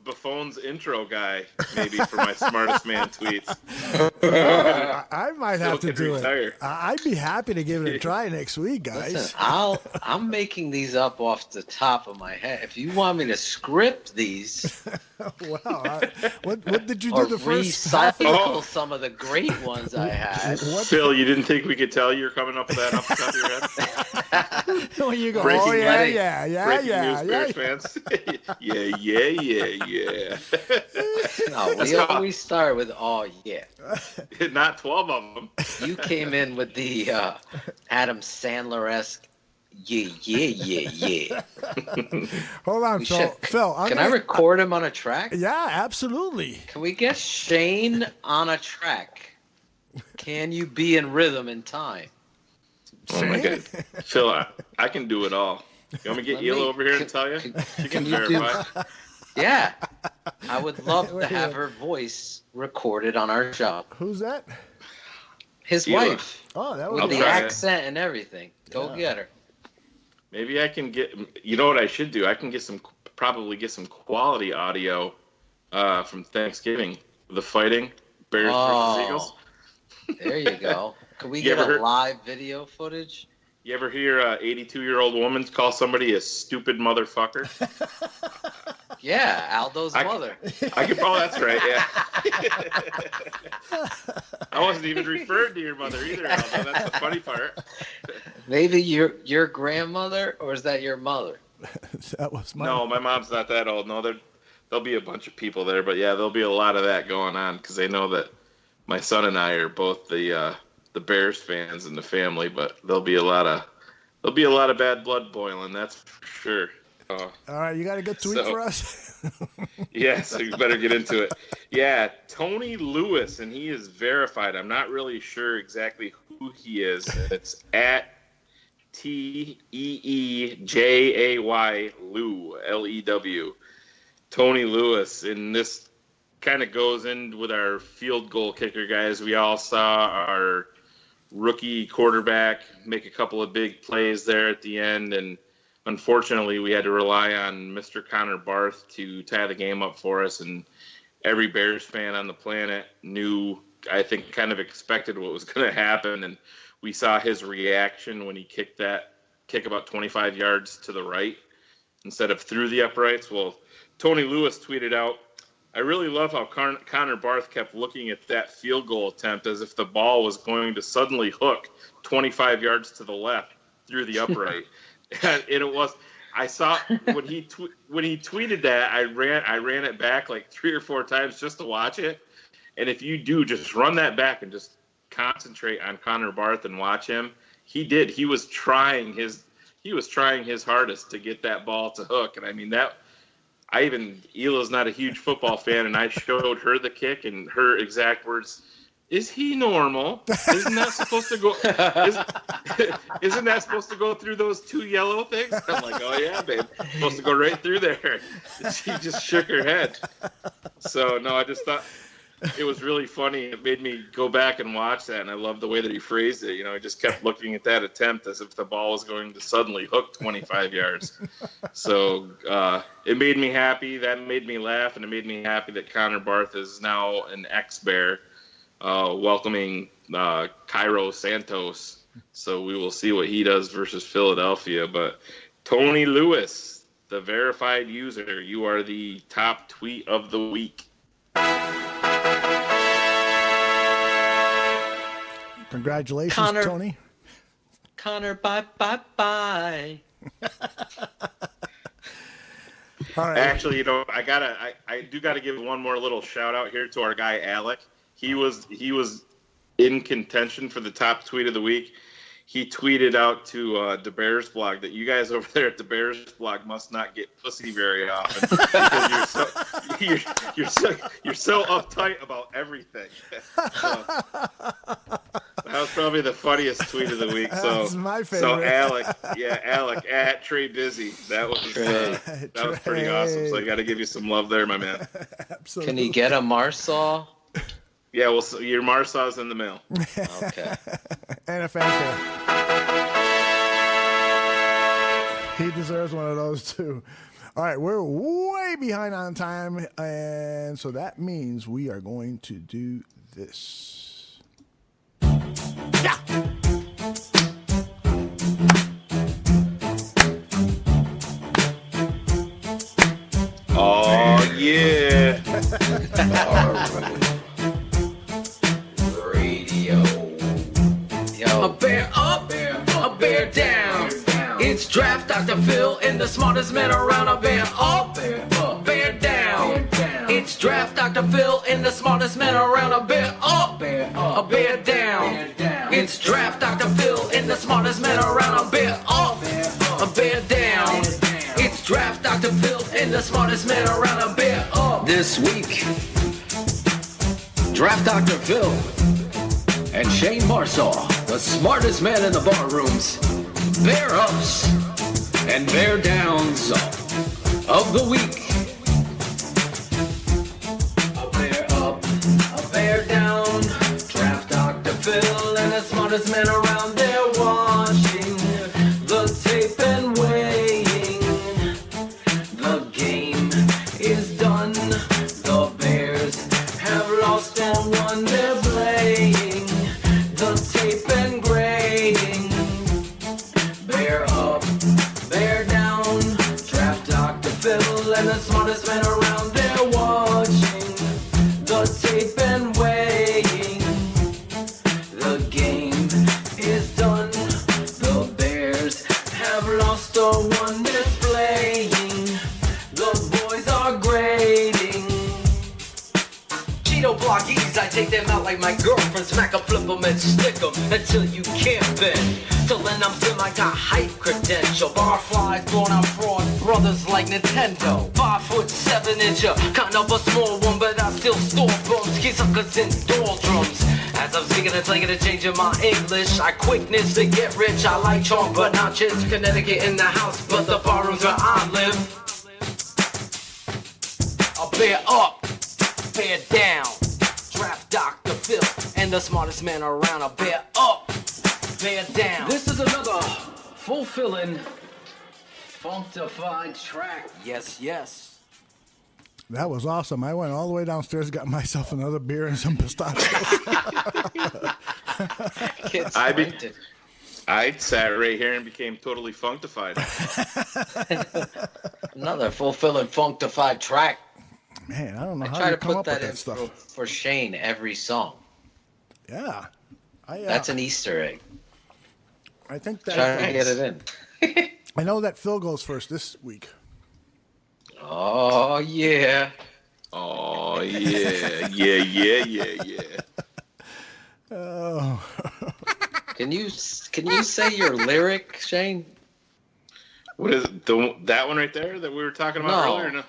Buffon's intro guy, maybe, for my smartest man tweets. I might have to do it. I'd be happy to give it a try next week, guys. Listen, I'm making these up off the top of my head. If you want me to script these, wow, what did you do the first recycle some of the great ones I had? Phil, you didn't think we could tell you're coming up with that off the top of your head? When you go, breaking news, Bears fans. Yeah. No, we always start with, oh, yeah. Not 12 of them. You came in with the Adam Sandler-esque, yeah. Hold on, Phil. Can I record him on a track? Yeah, absolutely. Can we get Shane on a track? Can you be in rhythm in time? Oh, my God. Phil, I can do it all. You want me to get Hila over here and tell you? She can verify. Yeah. I would love to have her voice recorded on our show. Who's that? His Hila. Wife. Oh, that was with the accent and everything. Go get her. Maybe I can get. You know what I should do? I can probably get some quality audio from Thanksgiving. The fighting Bears versus Eagles. There you go. Can we get a live video footage? You ever hear a 82-year-old woman call somebody a stupid motherfucker? Yeah, Aldo's mother. I could. Oh, that's right. Yeah. I wasn't even referred to your mother either, Aldo. That's the funny part. Maybe your grandmother, or is that your mother? That was my. No, my mom's not that old. No, there'll be a bunch of people there, but yeah, there'll be a lot of that going on because they know that my son and I are both the Bears fans in the family, but there'll be a lot of bad blood boiling. That's for sure. All right, you got a good tweet for us? Yeah, so you better get into it. Yeah, Tony Lewis, and he is verified. I'm not really sure exactly who he is. It's at TEEJAY Lew, Lew. Tony Lewis, and this kind of goes in with our field goal kicker guys. We all saw our rookie quarterback make a couple of big plays there at the end, and unfortunately we had to rely on Mr. Connor Barth to tie the game up for us, and every Bears fan on the planet knew, I think, kind of expected what was going to happen, and we saw his reaction when he kicked that kick about 25 yards to the right instead of through the uprights. Well, Tony Lewis tweeted out, "I really love how Connor Barth kept looking at that field goal attempt as if the ball was going to suddenly hook 25 yards to the left through the upright." And it was. I saw when he tweeted that. I ran it back like 3 or 4 times just to watch it. And if you do, just run that back and just concentrate on Connor Barth and watch him. He did. He was trying his hardest to get that ball to hook. And I mean that. Hila's not a huge football fan, and I showed her the kick, and her exact words, "Is he normal? Isn't that supposed to go? Isn't that supposed to go through those 2 yellow things?" I'm like, "Oh yeah, babe, supposed to go right through there." She just shook her head. So no, I just thought it was really funny. It made me go back and watch that, and I love the way that he phrased it. He just kept looking at that attempt as if the ball was going to suddenly hook 25 yards. So it made me happy. That made me laugh, and it made me happy that Connor Barth is now an ex-Bear, welcoming Cairo Santos. So we will see what he does versus Philadelphia. But Tony Lewis, the verified user, you are the top tweet of the week. Congratulations, Tony. Connor, bye. All right. Actually, I do gotta give one more little shout out here to our guy Alec. He was in contention for the top tweet of the week. He tweeted out to the Bears blog that you guys over there at the Bears blog must not get pussy very often because you're so uptight about everything. So, that was probably the funniest tweet of the week. So that's my favorite. So Alec at Trey Busy. That was pretty awesome. So I got to give you some love there, my man. Absolutely. Can he get a Marsaw? Yeah, well, so your Marsaw's in the mail. Okay. And a fanfare. He deserves one of those too. All right, we're way behind on time, and so that means we are going to do this. Yeah. Oh yeah. A bear up, a bear down. It's Draft Dr. Phil and the smartest man around. A bear up, a bear down. It's Draft Dr. Phil and the smartest man around. A bear up, a bear down. It's Draft Dr. Phil and the smartest man around. A bear up, a bear down. It's Draft Dr. Phil and the smartest man around. A bear up. This week, Draft Dr. Phil and Shane Marsaw, the smartest man in the bar rooms, bear ups and bear downs of the week. A bear up, a bear down, Draft Dr. Phil and the smartest man around there watching the tape and weighing. The game is done, the Bears have lost and won, they're playing the tape and grading. Bear up, bear down, Draft Dr. Phil and the smartest man around there watching the tape and weighing. The game is done, the Bears have lost or won, they're playing, the boys are grading. Cheeto blockies, I take them out like my girlfriend. Smack 'em, flip 'em, and stick 'em until you can't bend. Till then I'm still I got height credential. Barflies born out fraud, brothers like Nintendo. 5'7" kind of a small one, but I still store bums. Key suckers in doldrums. As I'm speaking and taking a change in my English, I quickness to get rich. I like chalk, but not chips. Connecticut in the house, but the barrooms where I live. I'll bear up, bear down. Draft Dr. Phil and the smartest man around. A bear up, bear down. This is another fulfilling, functified track. Yes, yes. That was awesome. I went all the way downstairs, got myself another beer and some pistachios. I sat right here and became totally functified. Another fulfilling functified track. Man, I don't know I how try you to come put up with that in that stuff. for Shane every song. Yeah. That's an Easter egg. I think that. Trying to get it in. I know that Phil goes first this week. Oh yeah. Oh yeah. Yeah. Oh. Can you say your lyric, Shane? What is it? That one right there that we were talking about earlier? No.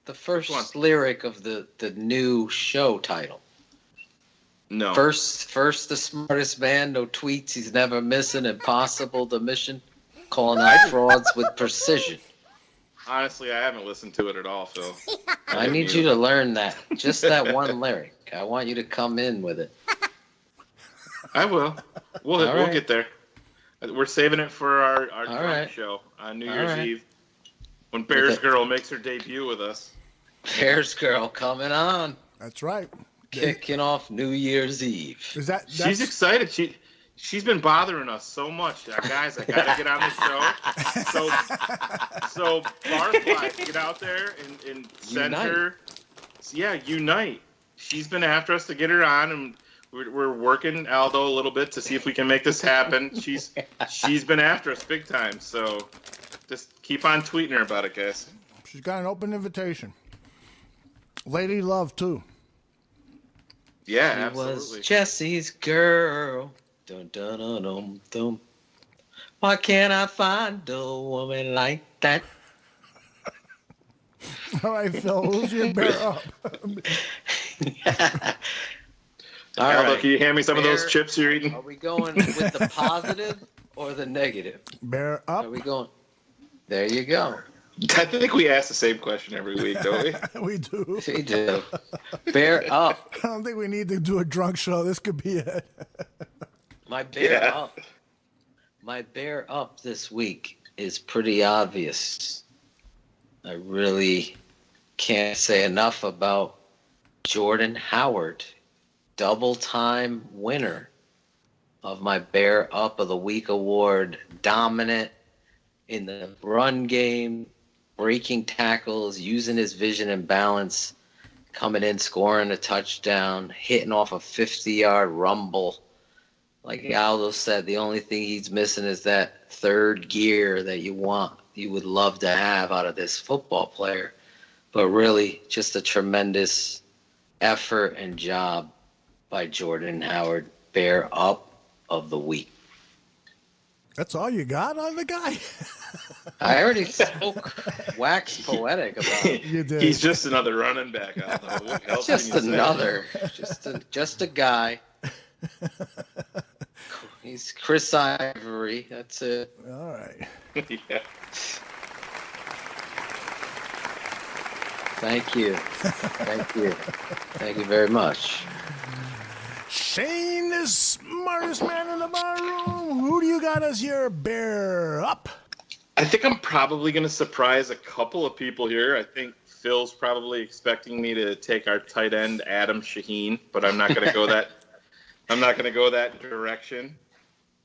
the first lyric of the new show title. No. First, the smartest man, no tweets, he's never missing, impossible the mission, calling out frauds with precision. Honestly, I haven't listened to it at all, Phil. I need you to learn that. Just that one lyric. I want you to come in with it. I will. We'll get there. We're saving it for our drunk show on New Year's Eve. When Bears Girl makes her debut with us. Bears Girl coming on. That's right. Kicking off New Year's Eve. She's excited. She's been bothering us so much. Guys, I gotta get on the show. So Barfly, get out there and send her. Yeah, unite. She's been after us to get her on, and we're working Aldo a little bit to see if we can make this happen. She's been after us big time. So just keep on tweeting her about it, guys. She's got an open invitation. Lady Love too. Yeah, she absolutely. Was Jesse's girl. Dun, dun, dun, dun, dun. Why can't I find a woman like that? All right, Phil, who's your bear up? Aldo, can you hand me some of those chips you're eating? Are we going with the positive or the negative? Bear up. Are we going? There you go. I think we ask the same question every week, don't we? We do. We do. Bear up. I don't think we need to do a drunk show. This could be it. My bear up this week is pretty obvious. I really can't say enough about Jordan Howard, double-time winner of my Bear Up of the Week award, dominant in the run game, breaking tackles, using his vision and balance, coming in, scoring a touchdown, hitting off a 50-yard rumble. Like Aldo said, the only thing he's missing is that third gear that you would love to have out of this football player. But really, just a tremendous effort and job by Jordan Howard, Bear Up of the Week. That's all you got on the guy? I already spoke wax poetic about him. You did. He's just another running back. Aldo. What else Just can you say? another. Just a guy. He's Chris Ivory. That's it. All right. Yeah. Thank you. Thank you. Thank you very much. Shane, the smartest man in the barroom. Who do you got as your bear up? I think I'm probably going to surprise a couple of people here. I think Phil's probably expecting me to take our tight end, Adam Shaheen, but I'm not going to go that. I'm not going to go that direction.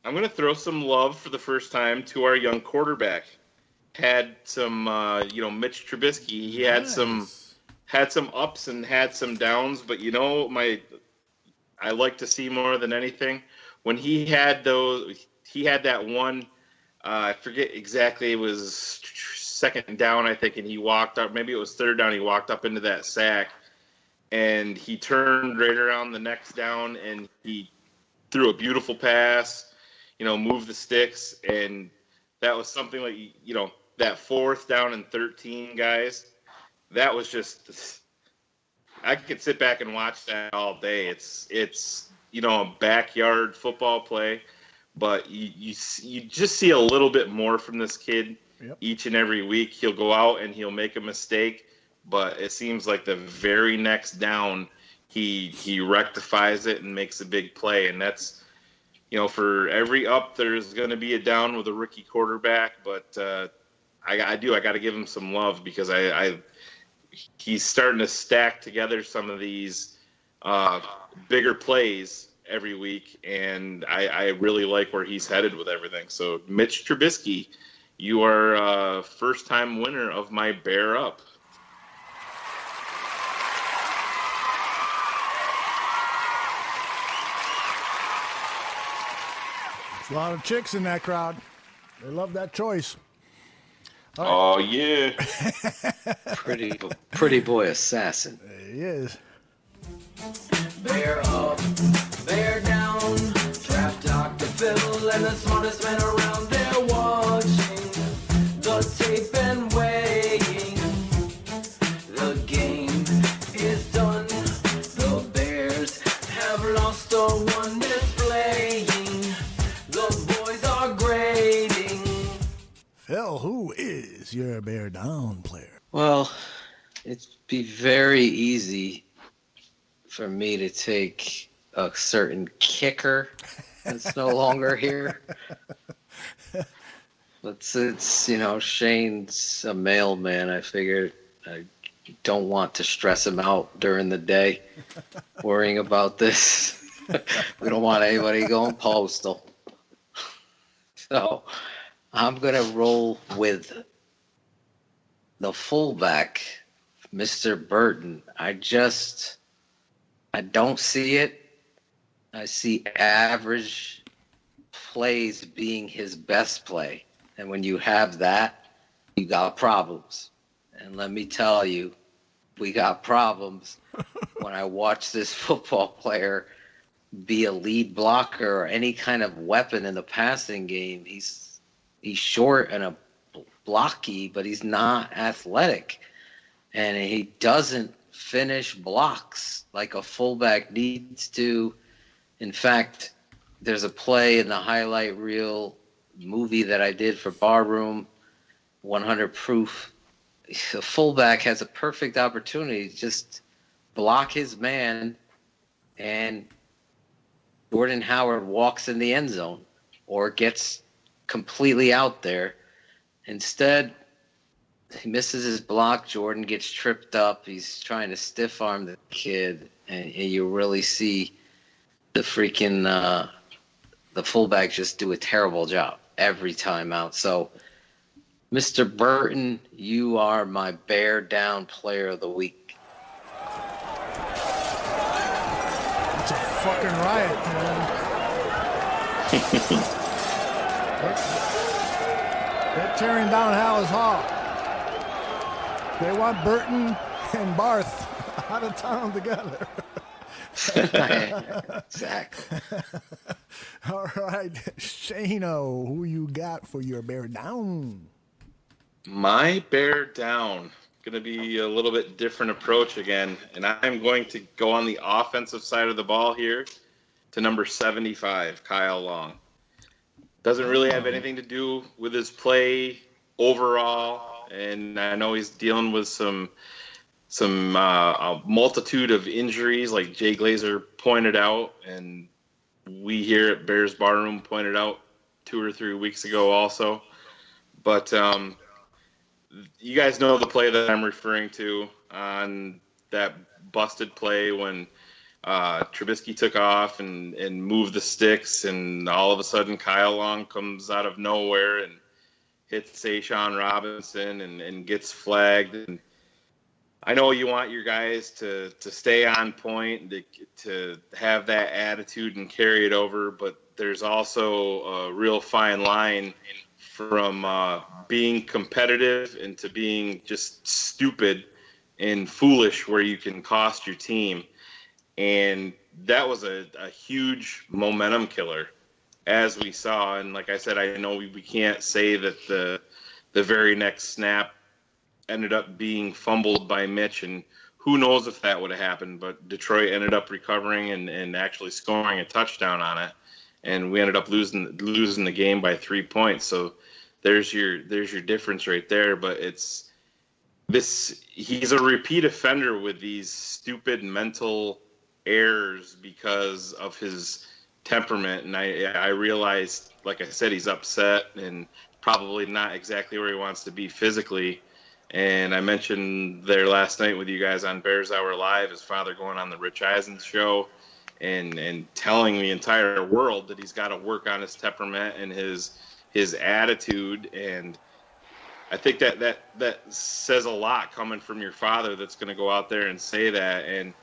I'm going to throw some love for the first time to our young quarterback. Had some, Mitch Trubisky. He had some ups and had some downs, but I like to see more than anything when he had that one. I forget exactly. It was second down, I think, and he walked up. Maybe it was third down. He walked up into that sack, and he turned right around the next down, and he threw a beautiful pass. Moved the sticks, and that was something like that 4th down and 13, guys. That was just. I could sit back and watch that all day. It's a backyard football play, but you just see a little bit more from this kid each and every week. He'll go out and he'll make a mistake, but it seems like the very next down he rectifies it and makes a big play. And that's for every up there's going to be a down with a rookie quarterback, but I got to give him some love because he's starting to stack together some of these bigger plays every week, and I really like where he's headed with everything. So, Mitch Trubisky, you are a first-time winner of my Bear Up. There's a lot of chicks in that crowd. They love that choice. Right. Oh, yeah. Pretty boy assassin. There he is. Bear up, bear down. Draft Dr. Phil and the smartest man around. They're watching the tape and weighing the It'd be very easy for me to take a certain kicker that's no longer here. But since, Shane's a mailman, I figured I don't want to stress him out during the day worrying about this. We don't want anybody going postal. So I'm going to roll with the fullback, Mr. Burton. I don't see it. I see average plays being his best play. And when you have that, you got problems. And let me tell you, we got problems when I watch this football player be a lead blocker or any kind of weapon in the passing game. He's short and a blocky, but he's not athletic. And he doesn't finish blocks like a fullback needs to. In fact, there's a play in the highlight reel movie that I did for Barroom 100 Proof. The fullback has a perfect opportunity to just block his man, and Jordan Howard walks in the end zone or gets completely out there. Instead, he misses his block. Jordan gets tripped up. He's trying to stiff arm the kid, and you really see the freaking the fullback just do a terrible job every time out. So, Mr. Burton, you are my bear down player of the week. It's a fucking riot, man. They're tearing down Hallis Hall. They want Burton and Barth out of town together. Exactly. All right, Shano, who you got for your bear down? My bear down, going to be a little bit different approach again, and I'm going to go on the offensive side of the ball here to number 75, Kyle Long. Doesn't really have anything to do with his play overall, and I know he's dealing with some a multitude of injuries, like Jay Glazer pointed out, and we here at Bears Barroom pointed out 2 or 3 weeks ago also. But you guys know the play that I'm referring to on that busted play when Trubisky took off and moved the sticks, and all of a sudden Kyle Long comes out of nowhere and hits Sayshawn Robinson and gets flagged. And I know you want your guys to stay on point, to have that attitude and carry it over, but there's also a real fine line from being competitive and to being just stupid and foolish where you can cost your team. And that was a huge momentum killer, as we saw. And like I said, I know we can't say that the very next snap ended up being fumbled by Mitch, and who knows if that would have happened, but Detroit ended up recovering and actually scoring a touchdown on it, and we ended up losing the game by 3 points. So there's your difference right there. But he's a repeat offender with these stupid mental errors because of his temperament, and I realized, like I said, he's upset and probably not exactly where he wants to be physically. And I mentioned there last night with you guys on Bears Hour Live, his father going on the Rich Eisen show and telling the entire world that he's got to work on his temperament and his attitude. And I think that says a lot coming from your father that's going to go out there and say that. And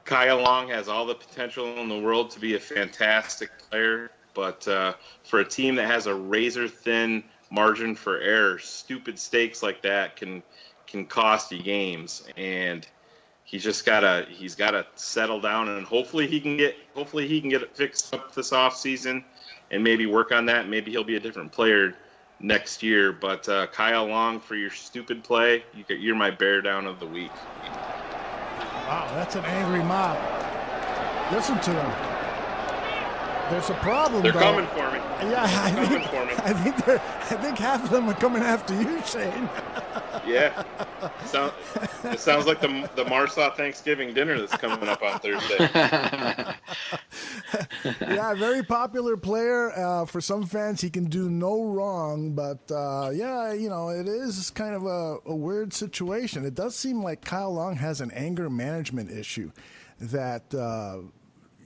Kyle Long has all the potential in the world to be a fantastic player, but for a team that has a razor-thin margin for error, stupid stakes like that can cost you games. And he's gotta settle down, and hopefully he can get it fixed up this offseason and maybe work on that. Maybe he'll be a different player next year. But Kyle Long, for your stupid play, you're my bear down of the week. Wow, that's an angry mob. Listen to them. There's a problem. They're though. coming for me. Yeah, I think half of them are coming after you, Shane. Yeah. It sounds like the Marsaw Thanksgiving dinner that's coming up on Thursday. Yeah, very popular player. For some fans, he can do no wrong. But, it is kind of a weird situation. It does seem like Kyle Long has an anger management issue that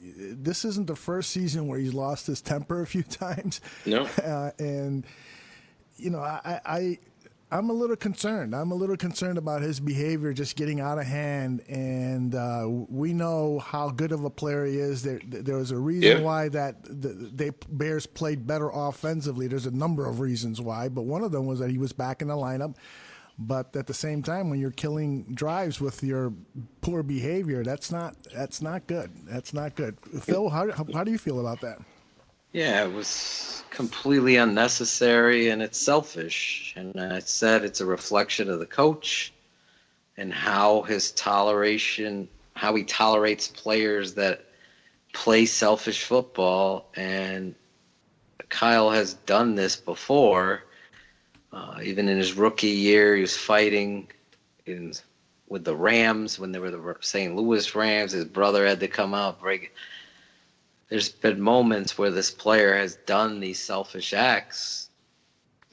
this isn't the first season where he's lost his temper a few times. No. And, I'm a little concerned. I'm a little concerned about his behavior just getting out of hand. And we know how good of a player he is. There was a reason why that the Bears played better offensively. There's a number of reasons why, but one of them was that he was back in the lineup. But at the same time, when you're killing drives with your poor behavior, that's not good. That's not good. Phil, how do you feel about that? Yeah, it was completely unnecessary and it's selfish. And I said it's a reflection of the coach and how he tolerates players that play selfish football. And Kyle has done this before. Even in his rookie year, he was fighting with the Rams when they were the St. Louis Rams. His brother had to come out, break it. There's been moments where this player has done these selfish acts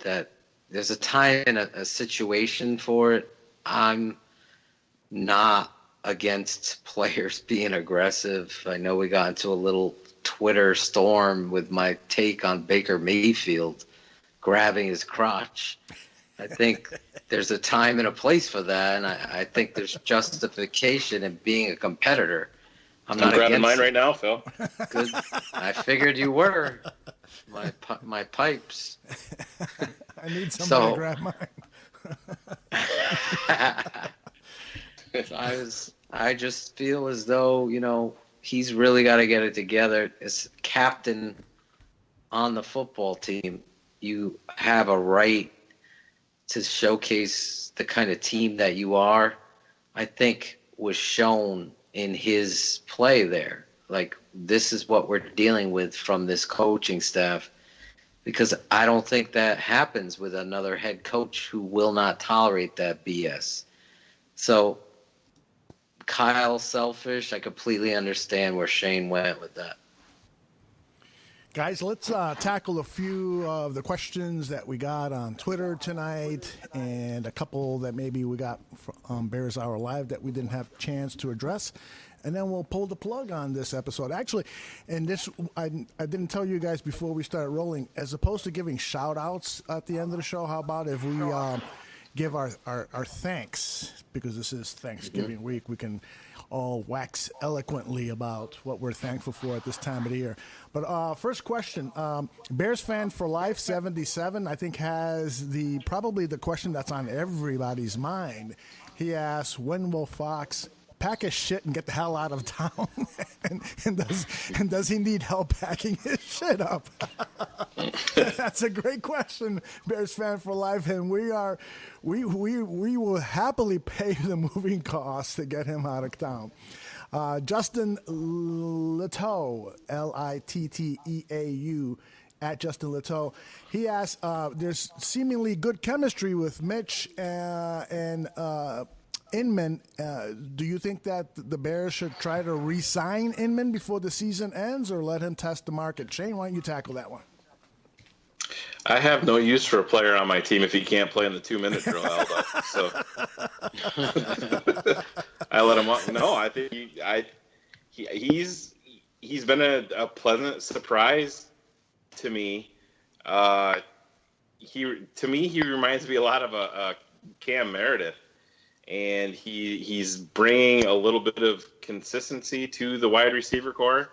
that there's a time and a situation for it. I'm not against players being aggressive. I know we got into a little Twitter storm with my take on Baker Mayfield grabbing his crotch. I think there's a time and a place for that, and I think there's justification in being a competitor. I'm not grabbing against mine right now, Phil. Good. I figured you were. My pipes. I need somebody to grab mine. I just feel as though, he's really got to get it together. As captain on the football team, you have a right to showcase the kind of team that you are. I think was shown in his play there. Like, this is what we're dealing with from this coaching staff, because I don't think that happens with another head coach who will not tolerate that BS. So Kyle selfish. I completely understand where Shane went with that. Guys, let's tackle a few of the questions that we got on Twitter tonight and a couple that maybe we got from Bears Hour Live that we didn't have a chance to address. And then we'll pull the plug on this episode. Actually, and this I didn't tell you guys before we started rolling, as opposed to giving shout-outs at the end of the show, how about if we give our thanks, because this is Thanksgiving week, we can all wax eloquently about what we're thankful for at this time of the year. But first question, Bears fan for life 77, I think has probably the question that's on everybody's mind. He asks, when will Fox pack his shit and get the hell out of town? and does he need help packing his shit up? That's a great question, Bears fan for life, and we will happily pay the moving costs to get him out of town. Justin Litteau, Litteau, at Justin Litteau, he asks, there's seemingly good chemistry with Mitch and Inman. Do you think that the Bears should try to re-sign Inman before the season ends, or let him test the market? Shane, why don't you tackle that one? I have no use for a player on my team if he can't play in the 2-minute drill, Aldo. So I let him up. No, I think he's been a pleasant surprise to me. He reminds me a lot of a Cam Meredith, and he's bringing a little bit of consistency to the wide receiver core.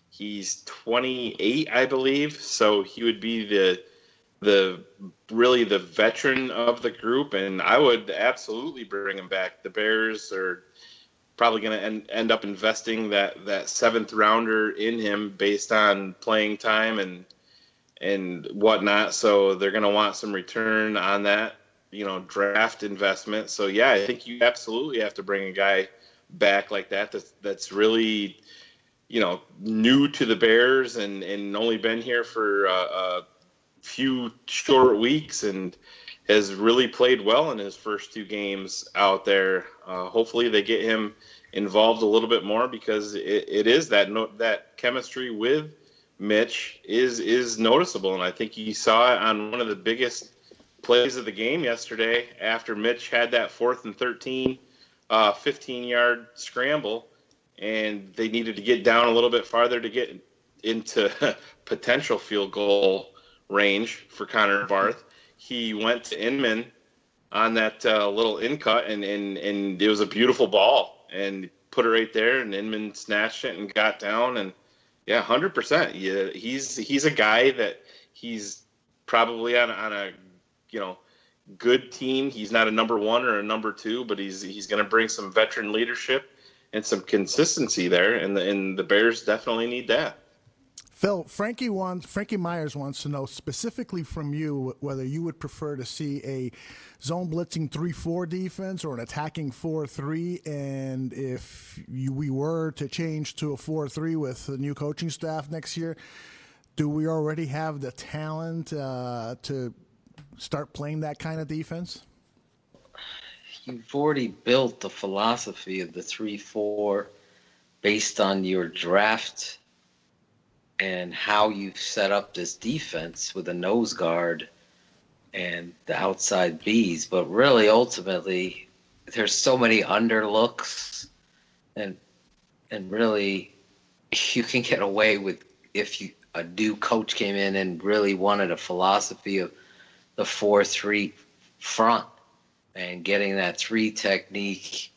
He's 28, I believe, so he would be the really the veteran of the group, and I would absolutely bring him back. The Bears are probably going to end up investing that 7th rounder in him based on playing time and whatnot. So they're going to want some return on that, draft investment. So yeah, I think you absolutely have to bring a guy back like that. That's really, new to the Bears and only been here for a few short weeks and has really played well in his first 2 games out there. Hopefully they get him involved a little bit more because it is that chemistry with Mitch is noticeable. And I think you saw it on one of the biggest plays of the game yesterday after Mitch had that 4th and 13, 15-yard scramble, and they needed to get down a little bit farther to get into potential field goal range for Connor Barth. He went to Inman on that little in cut, and it was a beautiful ball, and put it right there, and Inman snatched it and got down, and 100%. Yeah, he's a guy that he's probably on a good team. He's not a number 1 or a number 2, but he's going to bring some veteran leadership and some consistency there, and the Bears definitely need that. Phil, Frankie Myers wants to know specifically from you whether you would prefer to see a zone blitzing 3-4 defense or an attacking 4-3, and if we were to change to a 4-3 with the new coaching staff next year, do we already have the talent to start playing that kind of defense? You've already built the philosophy of the 3-4 based on your draft and how you've set up this defense with a nose guard and the outside Bs. But really, ultimately, there's so many underlooks, and really, you can get away with if a new coach came in and really wanted a philosophy of the 4-3 front and getting that 3 technique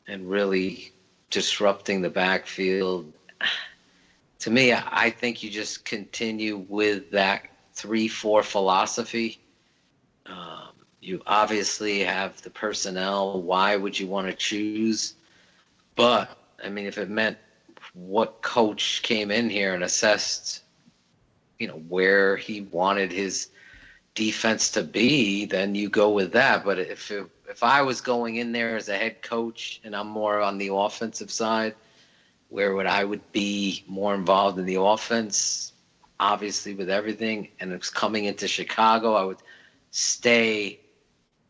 and really disrupting the backfield. To me, I think you just continue with that 3-4 philosophy. You obviously have the personnel. Why would you want to choose? But, I mean, if it meant what coach came in here and assessed, where he wanted his defense to be, then you go with that. But if I was going in there as a head coach and I'm more on the offensive side, where I would be more involved in the offense, obviously with everything, and it's coming into Chicago, I would stay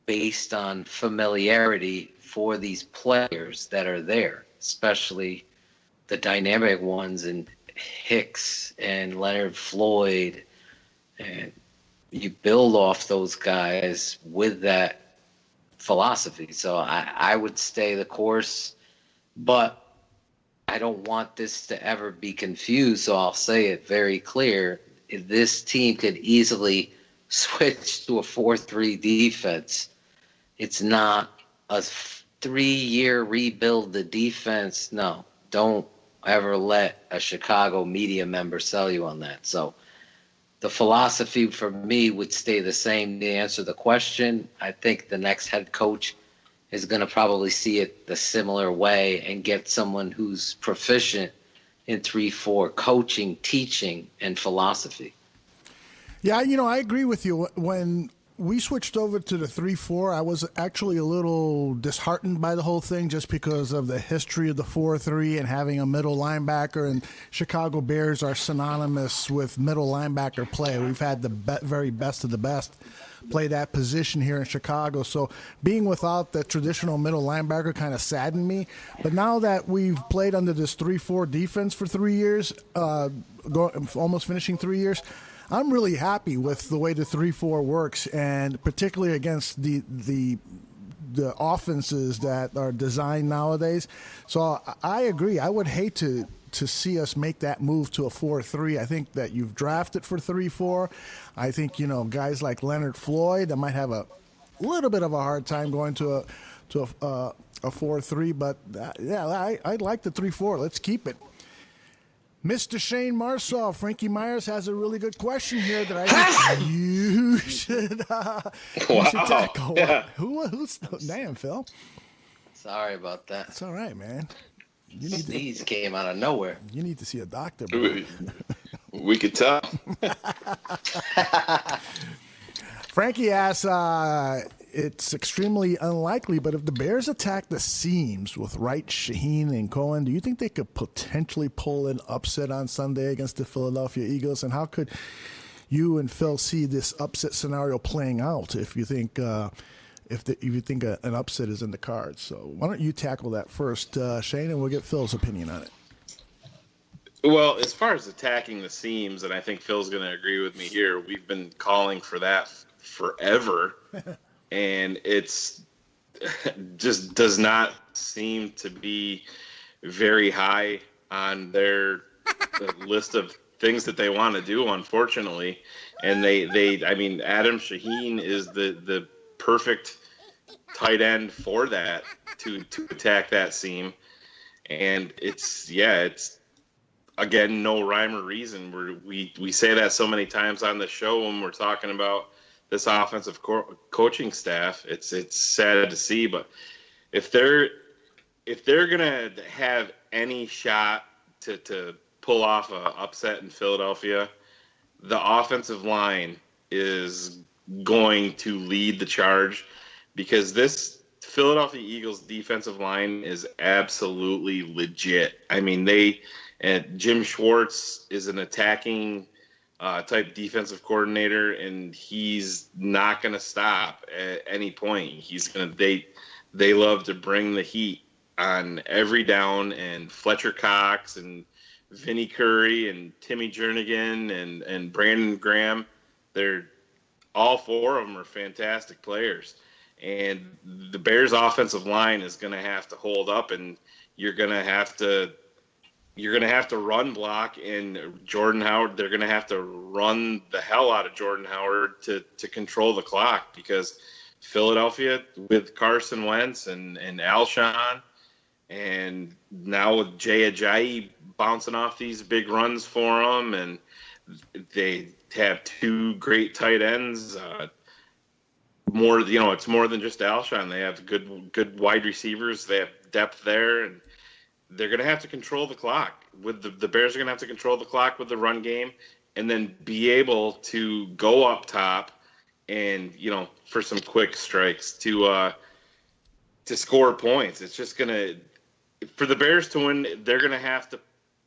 based on familiarity for these players that are there, especially the dynamic ones in Hicks and Leonard Floyd, and you build off those guys with that philosophy. So I would stay the course, but I don't want this to ever be confused, so I'll say it very clear. If this team could easily switch to a 4-3 defense, it's not a 3-year rebuild the defense. No, don't ever let a Chicago media member sell you on that. So the philosophy for me would stay the same to answer the question. I think the next head coach is going to probably see it the similar way and get someone who's proficient in 3-4 coaching, teaching, and philosophy. Yeah, I agree with you. When we switched over to the 3-4, I was actually a little disheartened by the whole thing just because of the history of the 4-3 and having a middle linebacker, and Chicago Bears are synonymous with middle linebacker play. We've had the very best of the best play that position here in Chicago. So being without the traditional middle linebacker kind of saddened me. But now that we've played under this 3-4 defense for 3 years, almost finishing 3 years, I'm really happy with the way the 3-4 works, and particularly against the offenses that are designed nowadays. So I agree. I would hate to see us make that move to a 4-3. I think that you've drafted for 3-4. I think, guys like Leonard Floyd, I might have a little bit of a hard time going to a 4-3, but I like the 3-4. Let's keep it. Mr. Shane Marsaw, Frankie Myers has a really good question here that I think you should tackle. Yeah. Who's damn, Phil? Sorry about that. It's all right, man. Sneeze came out of nowhere. You need to see a doctor, bro. We could tell. Frankie asks, it's extremely unlikely, but if the Bears attack the seams with Wright, Shaheen, and Cohen, do you think they could potentially pull an upset on Sunday against the Philadelphia Eagles? And how could you and Phil see this upset scenario playing out if you think if you think an upset is in the cards? So why don't you tackle that first, Shane, and we'll get Phil's opinion on it. Well, as far as attacking the seams, and I think Phil's going to agree with me here, we've been calling for that forever, and it's just does not seem to be very high on their list of things that they want to do, unfortunately. And I mean, Adam Shaheen is the perfect tight end for that, to attack that seam. And it's again, no rhyme or reason. We say that so many times on the show when we're talking about this offensive coaching staff. It's sad to see, but if they're gonna have any shot to pull off a upset in Philadelphia, the offensive line is going to lead the charge, because this Philadelphia Eagles defensive line is absolutely legit. I mean, Jim Schwartz is an attacking type defensive coordinator, and he's not going to stop at any point. They love to bring the heat on every down, and Fletcher Cox and Vinnie Curry and Timmy Jernigan and Brandon Graham, they're all four of them are fantastic players. And the Bears offensive line is going to have to hold up, and you're going to have to run block, and Jordan Howard, they're going to have to run the hell out of Jordan Howard to control the clock, because Philadelphia, with Carson Wentz and Alshon, and now with Jay Ajayi bouncing off these big runs for them, and they have two great tight ends. It's more than just Alshon. They have good wide receivers. They have depth there, and they're going to have to control the clock. The Bears are going to have to control the clock with the run game, and then be able to go up top and, for some quick strikes to score points. It's just going to, for the Bears to win, they're going to have to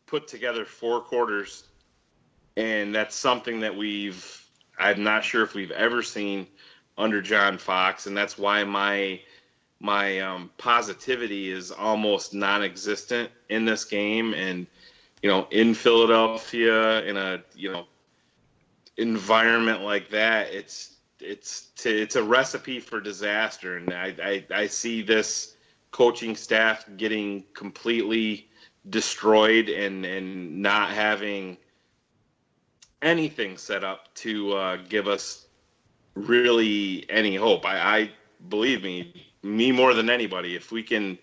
put together four quarters, and that's something that I'm not sure if we've ever seen under John Fox, and that's why my positivity is almost non-existent in this game. And in Philadelphia, in a environment like that, it's a recipe for disaster. And I see this coaching staff getting completely destroyed and not having anything set up to give us really any hope. I believe me more than anybody, if we can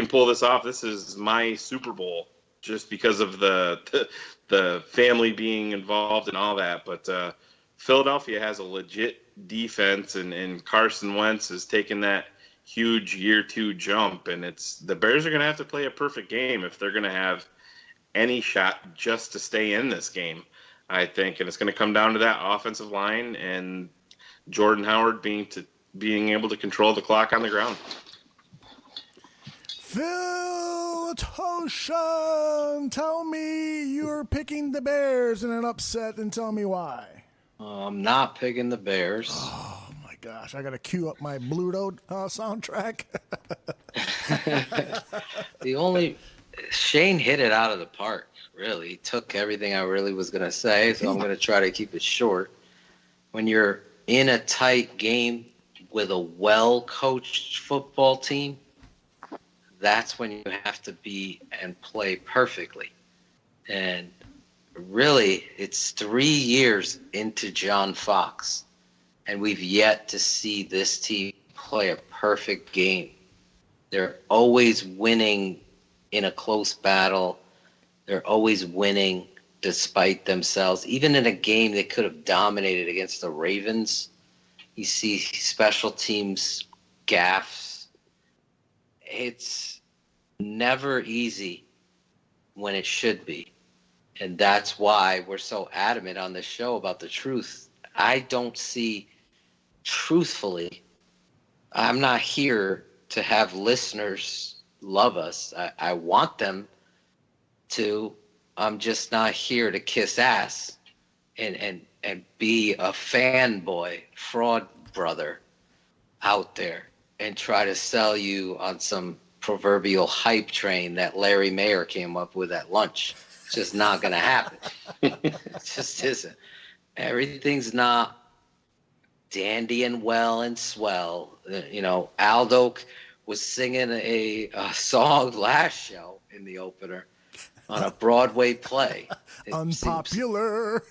pull this off, this is my Super Bowl, just because of the family being involved and all that. But Philadelphia has a legit defense, and Carson Wentz has taken that huge year 2 jump, and the Bears are going to have to play a perfect game if they're going to have any shot just to stay in this game, I think. And it's going to come down to that offensive line and Jordan Howard being able to control the clock on the ground. Phil Toshan, tell me you're picking the Bears in an upset, and tell me why. I'm not picking the Bears. Oh my gosh, I got to cue up my Bluto soundtrack. Shane hit it out of the park, really. He took everything I really was going to say, so I'm going to try to keep it short. When you're in a tight game with a well-coached football team, that's when you have to be and play perfectly. And really, it's 3 years into John Fox, and we've yet to see this team play a perfect game. They're always winning in a close battle. They're always winning despite themselves. Even in a game they could have dominated against the Ravens, you see special teams gaffes. It's never easy when it should be. And that's why we're so adamant on this show about the truth. I don't see, truthfully, I'm not here to have listeners love us. I want them to. I'm just not here to kiss ass and be a fanboy, fraud brother out there and try to sell you on some proverbial hype train that Larry Mayer came up with at lunch. It's just not going to happen. It just isn't. Everything's not dandy and well and swell. Aldo was singing a song last show in the opener on a Broadway play. Unpopular.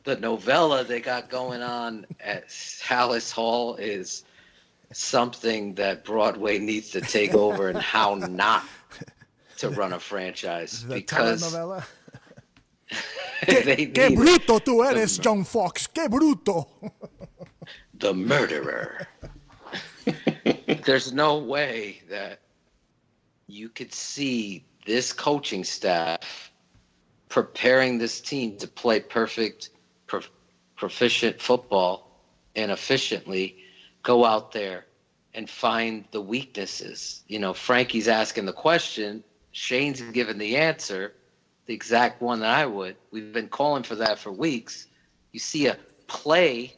The novella they got going on at Hallis Hall is something that Broadway needs to take over, and how not to run a franchise. The because telenovela. they Que need bruto tú eres, John Fox. Que bruto. the murderer. There's no way that you could see this coaching staff preparing this team to play perfect, proficient football and efficiently go out there and find the weaknesses. Frankie's asking the question, Shane's given the answer, the exact one that I would. We've been calling for that for weeks. You see a play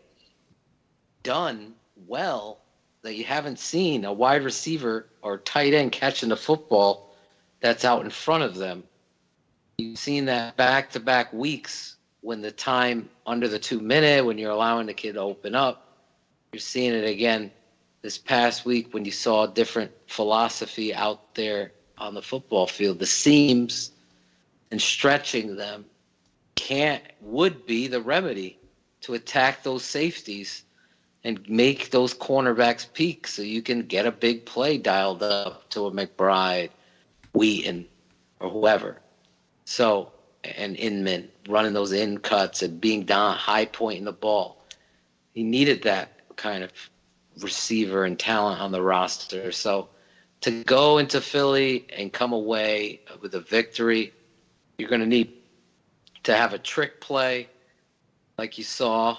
done well that you haven't seen, a wide receiver or tight end catching the football that's out in front of them. You've seen that back-to-back weeks when the time under the 2 minute, when you're allowing the kid to open up. You're seeing it again this past week when you saw a different philosophy out there on the football field. The seams and stretching them would be the remedy to attack those safeties and make those cornerbacks peak so you can get a big play dialed up to a McBride, Wheaton, or whoever. So, and Inman running those in cuts and being down high pointing the ball. He needed that kind of receiver and talent on the roster. So to go into Philly and come away with a victory, you're going to need to have a trick play like you saw.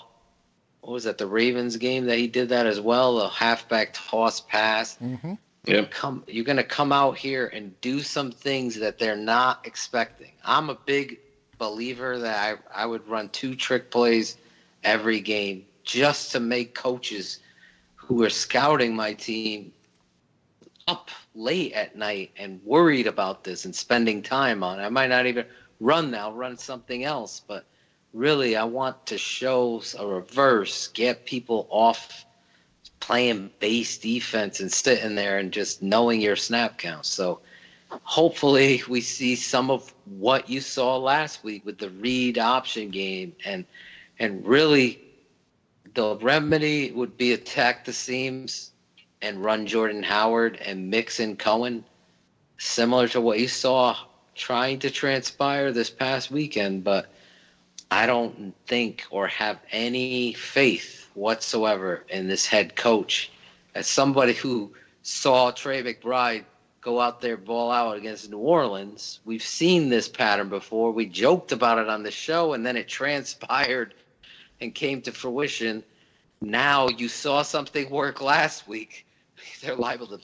What was that, the Ravens game that he did that as well? A halfback toss pass. Mm-hmm. You're going to come out here and do some things that they're not expecting. I'm a big believer that I would run 2 trick plays every game just to make coaches who are scouting my team up late at night and worried about this and spending time on it. I might not even run now, run something else, but really I want to show a reverse, get people off playing base defense and sitting there and just knowing your snap count. So hopefully we see some of what you saw last week with the read option game, and really the remedy would be attack the seams and run Jordan Howard and mix in Cohen, similar to what you saw trying to transpire this past weekend. But I don't think or have any faith whatsoever in this head coach. As somebody who saw Trey McBride go out there, ball out against New Orleans, we've seen this pattern before. We joked about it on the show, and then it transpired and came to fruition. Now you saw something work last week. They're liable to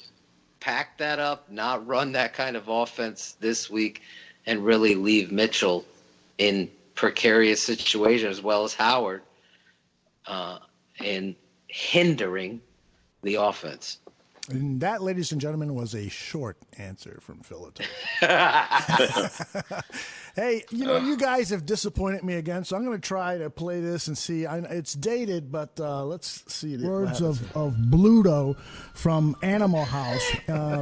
pack that up, not run that kind of offense this week, and really leave Mitchell in precarious situation as well as Howard, and hindering the offense. And that, ladies and gentlemen, was a short answer from Philadelphia. Hey, you guys have disappointed me again, so I'm going to try to play this and see. It's dated, but let's see. Words of Bluto from Animal House,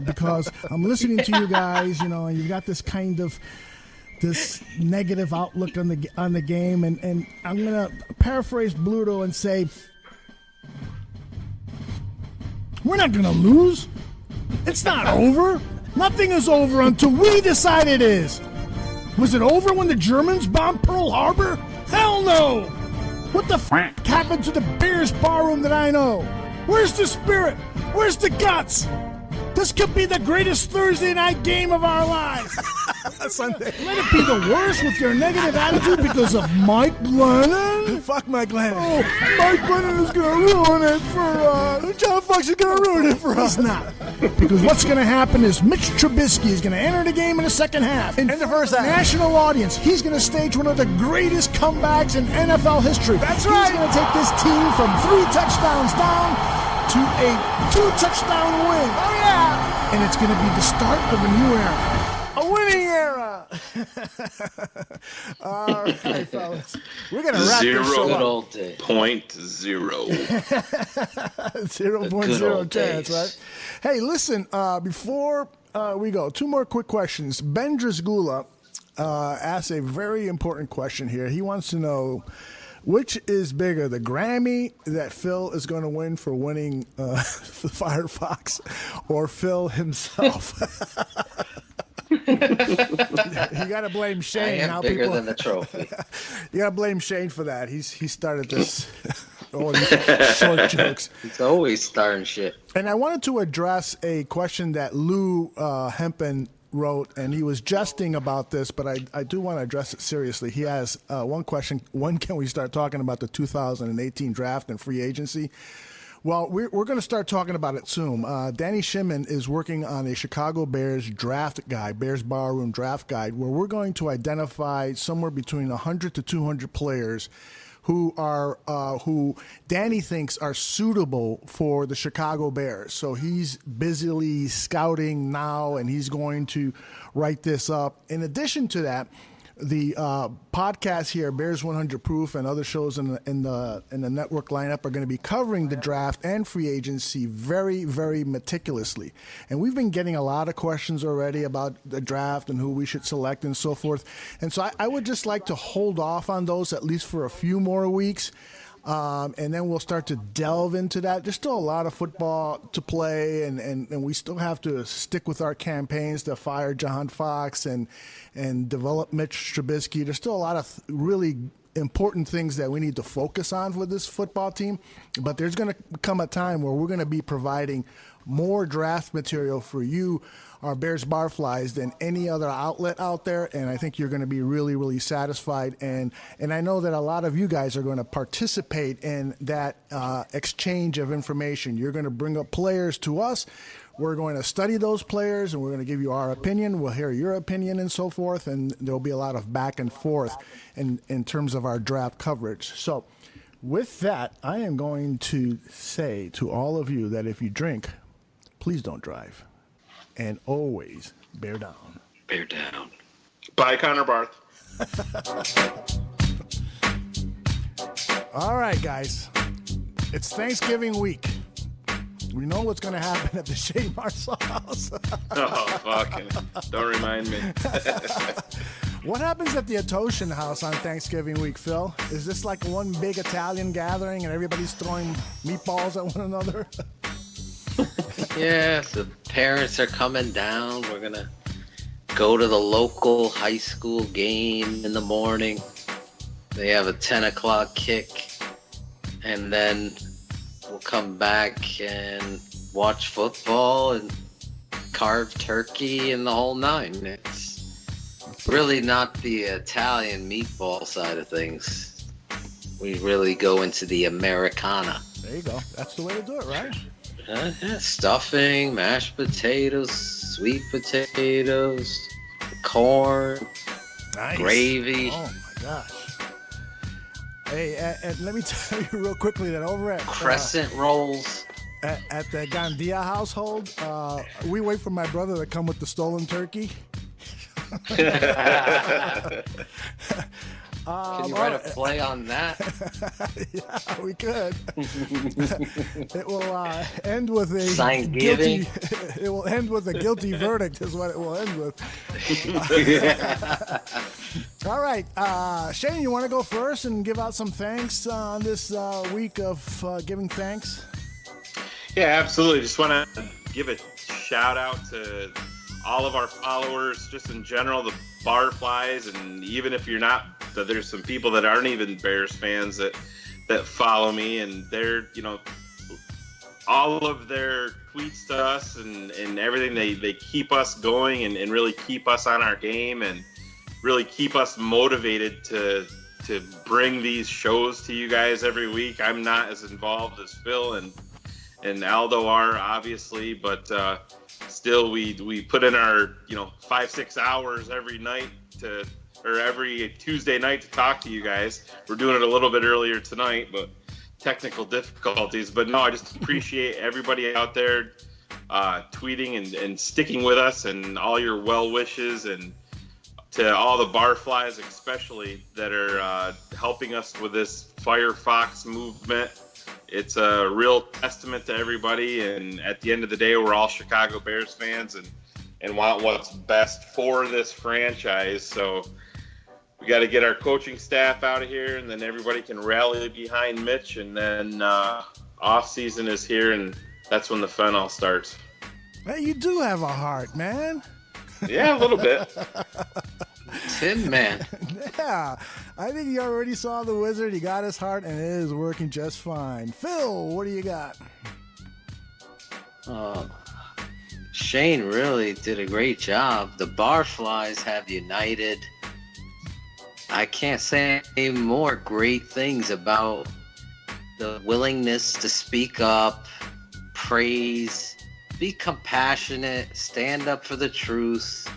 because I'm listening to you guys, and you've got this kind of this negative outlook on the game, and I'm going to paraphrase Bluto and say, we're not going to lose. It's not over. Nothing is over until we decide it is. Was it over when the Germans bombed Pearl Harbor? Hell no. What the f*** happened to the Bears barroom that I know? Where's the spirit? Where's the guts? This could be the greatest Thursday night game of our lives. Sunday. Let it be the worst with your negative attitude because of Mike Glennon. Fuck Mike Glennon. Oh, Mike Glennon is going to ruin it for us. John Fox is going to ruin it for us. He's not. Because what's going to happen is Mitch Trubisky is going to enter the game in the second half. In the first half. National audience. He's going to stage one of the greatest comebacks in NFL history. That's right. He's going to take this team from 3 touchdowns down to a 2-touchdown win. Oh, yeah. And it's going to be the start of a new era. A winning era. All right, fellas. We're going to wrap this show up. 0.0. 0.0 chance, right? Hey, listen, before we go, 2 more quick questions. Ben Drisgula asked a very important question here. He wants to know, which is bigger, the Grammy that Phil is going to win for winning Firefox, or Phil himself? You got to blame Shane. I am bigger than the trophy. You got to blame Shane for that. He started this. All these short jokes. He's always starting shit. And I wanted to address a question that Lou Hempen wrote, and he was jesting about this, but I do want to address it seriously. He has one question: when can we start talking about the 2018 draft and free agency? Well, we're going to start talking about it soon. Danny Shimon is working on a Chicago Bears draft guide, Bears Barroom draft guide, where we're going to identify somewhere between 100 to 200 players who Danny thinks are suitable for the Chicago Bears. So he's busily scouting now, and he's going to write this up. In addition to that, the podcast here, Bears 100 Proof, and other shows in the network lineup are going to be covering the draft and free agency very, very meticulously. And we've been getting a lot of questions already about the draft and who we should select and so forth. And so I would just like to hold off on those at least for a few more weeks. And then we'll start to delve into that. There's still a lot of football to play, and we still have to stick with our campaigns to fire John Fox and develop Mitch Trubisky. There's still a lot of really important things that we need to focus on for this football team. But there's going to come a time where we're going to be providing more draft material for you, our Bears Barflies, than any other outlet out there, and I think you're going to be really, really satisfied. And I know that a lot of you guys are going to participate in that exchange of information. You're going to bring up players to us. We're going to study those players, and we're going to give you our opinion. We'll hear your opinion and so forth, and there'll be a lot of back and forth in terms of our draft coverage. So with that, I am going to say to all of you that if you drink, please don't drive. And always bear down. Bear down. Bye, Connor Barth. All right, guys. It's Thanksgiving week. We know what's going to happen at the Shea Marceau house. Oh, fucking. Don't remind me. What happens at the Atoshan house on Thanksgiving week, Phil? Is this like one big Italian gathering and everybody's throwing meatballs at one another? Yeah, the parents are coming down. We're going to go to the local high school game in the morning. They have a 10 o'clock kick. And then we'll come back and watch football and carve turkey and the whole nine. It's really not the Italian meatball side of things. We really go into the Americana. There you go. That's the way to do it, right? Yeah, stuffing, mashed potatoes, sweet potatoes, corn, nice. Gravy. Oh my gosh. Hey, and let me tell you real quickly that over at crescent rolls at the Gandia household, we wait for my brother to come with the stolen turkey. Can you write a play on that? Yeah, we could. It will end with a guilty. It will end with a guilty verdict, is what it will end with. All right, Shane, you want to go first and give out some thanks on this week of giving thanks? Yeah, absolutely. Just want to give a shout out to all of our followers, just in general, the Barflies, and even if you're not, there's some people that aren't even Bears fans that follow me, and they're, all of their tweets to us and everything. They keep us going and really keep us on our game and really keep us motivated to bring these shows to you guys every week. I'm not as involved as Phil and Aldo are, obviously, but still we put in our 5-6 hours every night or every Tuesday night to talk to you guys. We're doing it a little bit earlier tonight, but technical difficulties. But no, I just appreciate everybody out there tweeting and sticking with us and all your well wishes, and to all the barflies especially that are helping us with this Firefox movement. It's a real testament to everybody, and at the end of the day, we're all Chicago Bears fans and want what's best for this franchise. So we got to get our coaching staff out of here, and then everybody can rally behind Mitch, and then off season is here, and that's when the fun all starts. Hey, you do have a heart, man. Yeah, a little bit. Tin Man. Yeah, I think you already saw the wizard. He got his heart, and it is working just fine. Phil, what do you got? Shane really did a great job. The Barflies have united. I can't say any more great things about the willingness to speak up, praise, be compassionate, stand up for the truth.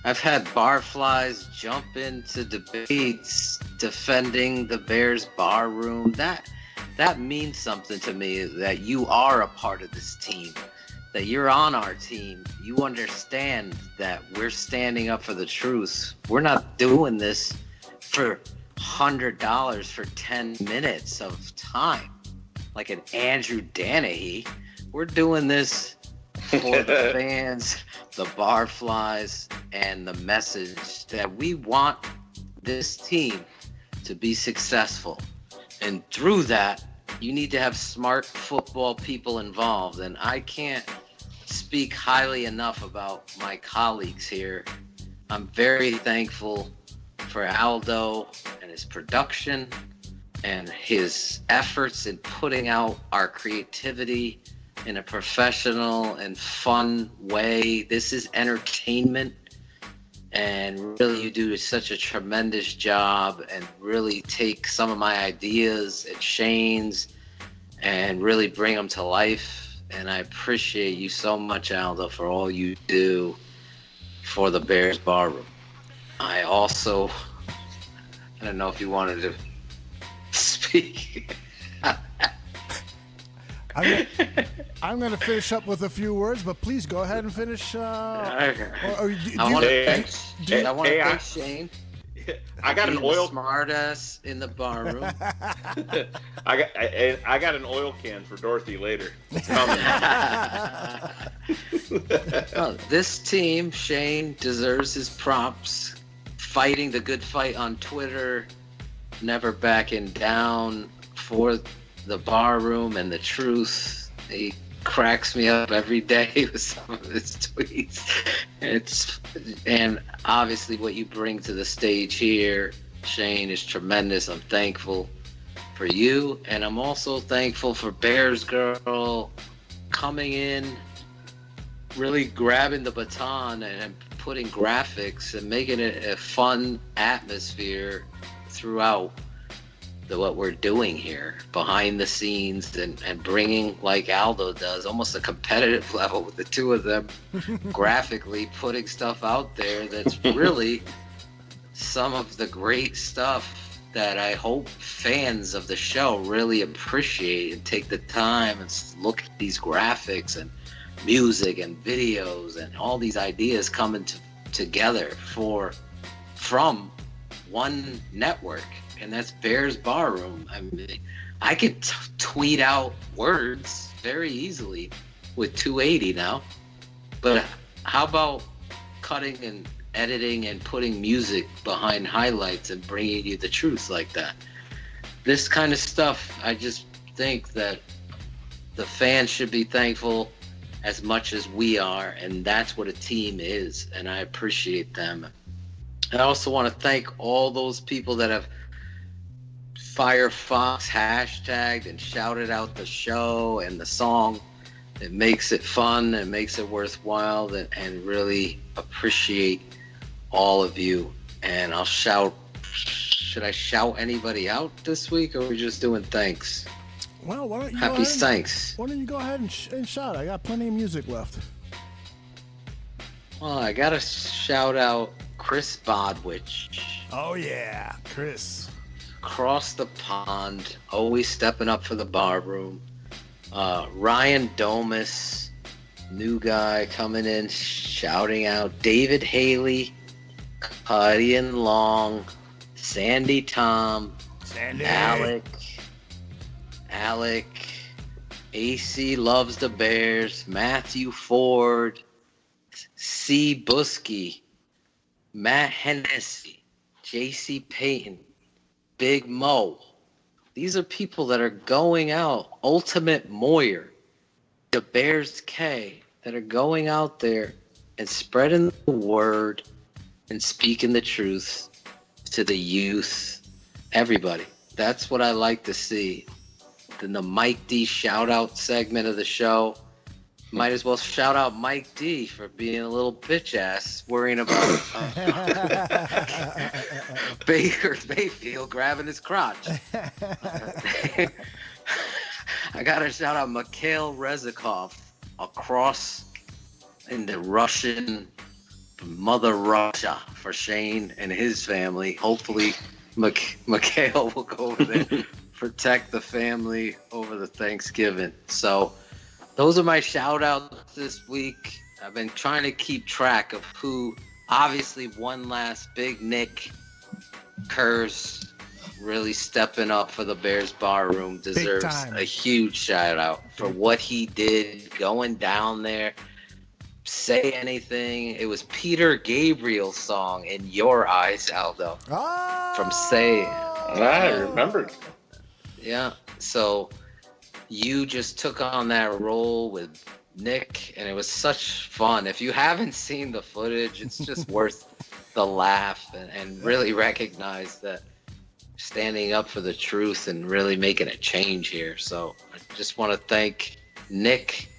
I've had Barflies jump into debates defending the Bears bar room. That means something to me, that you are a part of this team, that you're on our team. You understand that we're standing up for the truth. We're not doing this for $100 for 10 minutes of time like an Andrew Danahy. We're doing this for the fans, the Barflies, and the message that we want this team to be successful. And through that, you need to have smart football people involved. And I can't speak highly enough about my colleagues here. I'm very thankful for Aldo and his production and his efforts in putting out our creativity in a professional and fun way. This is entertainment, and really you do such a tremendous job and really take some of my ideas and Shane's and really bring them to life. And I appreciate you so much, Aldo, for all you do for the Bears Bar Room. I also, I don't know if you wanted to speak. I'm going to finish up with a few words, but please go ahead and finish. I want to thank Shane. I got an oil smartass in the bar room. I got an oil can for Dorothy later. It's coming. This team, Shane, deserves his props. Fighting the good fight on Twitter, never backing down for the bar room and the truth. He cracks me up every day with some of his tweets. And obviously what you bring to the stage here, Shane, is tremendous. I'm thankful for you, and I'm also thankful for Bears Girl coming in, really grabbing the baton and putting graphics and making it a fun atmosphere throughout what we're doing here behind the scenes, and bringing, like Aldo does, almost a competitive level with the two of them graphically putting stuff out there that's really some of the great stuff that I hope fans of the show really appreciate and take the time and look at these graphics and music and videos and all these ideas coming together from one network. And that's Bears Bar Room. I mean, I could tweet out words very easily with 280 now, but how about cutting and editing and putting music behind highlights and bringing you the truth like that? This kind of stuff, I just think that the fans should be thankful as much as we are, and that's what a team is, and I appreciate them. I also want to thank all those people that have Firefox hashtagged and shouted out the show and the song. It makes it fun, it makes it worthwhile, and really appreciate all of you. And I'll shout. Should I shout anybody out this week, or are we just doing thanks? Well, why don't you Happy thanks. Why don't you go ahead and shout? I got plenty of music left. Well, I gotta shout out Chris Bodwich. Oh yeah, Chris. Across the pond, always stepping up for the bar room. Ryan Domus, new guy coming in, shouting out. David Haley, Cuddy and Long, Sandy Tom, Alec, AC loves the Bears, Matthew Ford, C. Busky, Matt Hennessy, J.C. Payton, Big Mo. These are people that are going out. Ultimate Moyer, the Bears K, that are going out there and spreading the word and speaking the truth to the youth, everybody. That's what I like to see. Then the Mike D shout out segment of the show. Might as well shout out Mike D for being a little bitch ass, worrying about Baker Mayfield grabbing his crotch. I gotta shout out Mikhail Rezikov across in the Russian Mother Russia for Shane and his family. Hopefully Mikhail will go over there, protect the family over the Thanksgiving. So those are my shout outs this week. I've been trying to keep track of who, obviously one last Big Nick Kurz, really stepping up for the Bears bar room, deserves a huge shout out for what he did going down there. Say anything. It was Peter Gabriel's song In Your Eyes, Aldo. From Say. I remember. Yeah. So you just took on that role with Nick, and it was such fun. If you haven't seen the footage, it's just worth the laugh and really recognize that standing up for the truth and really making a change here. So I just want to thank Nick.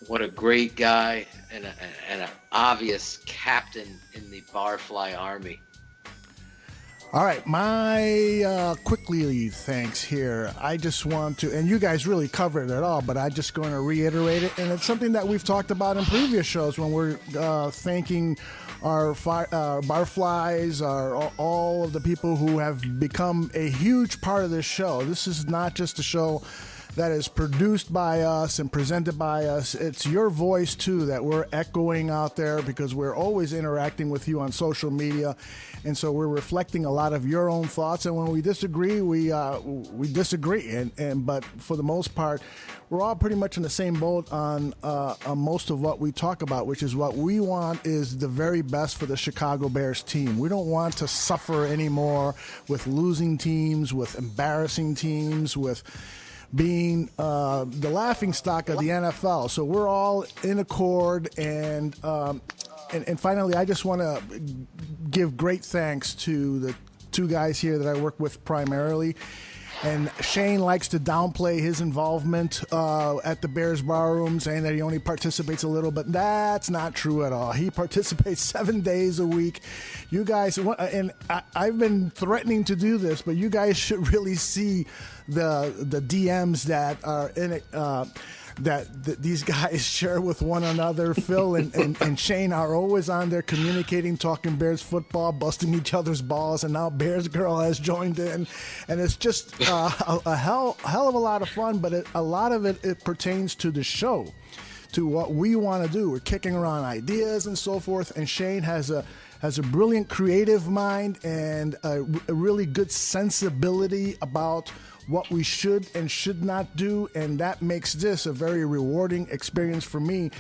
What a great guy and an obvious captain in the Barfly Army. All right, my quickly thanks here. I just want to, and you guys really covered it all, but I'm just going to reiterate it. And it's something that we've talked about in previous shows when we're thanking our barflies, all of the people who have become a huge part of this show. This is not just a show that is produced by us and presented by us. It's your voice too that we're echoing out there, because we're always interacting with you on social media, and so we're reflecting a lot of your own thoughts. And when we disagree, we disagree. But for the most part, we're all pretty much in the same boat on most of what we talk about, which is what we want is the very best for the Chicago Bears team. We don't want to suffer anymore with losing teams, with embarrassing teams, with being the laughingstock of the NFL. So we're all in accord. And finally, I just want to give great thanks to the two guys here that I work with primarily. And Shane likes to downplay his involvement at the Bears bar room, saying that he only participates a little, but that's not true at all. He participates 7 days a week. You guys, and I've been threatening to do this, but you guys should really see the DMs that are in it. That these guys share with one another. Phil and Shane are always on there communicating, talking Bears football, busting each other's balls, and now Bears Girl has joined in. And it's just a hell of a lot of fun, but a lot of it pertains to the show, to what we want to do. We're kicking around ideas and so forth, and Shane has a brilliant creative mind and a really good sensibility about what we should and should not do, and that makes this a very rewarding experience for me.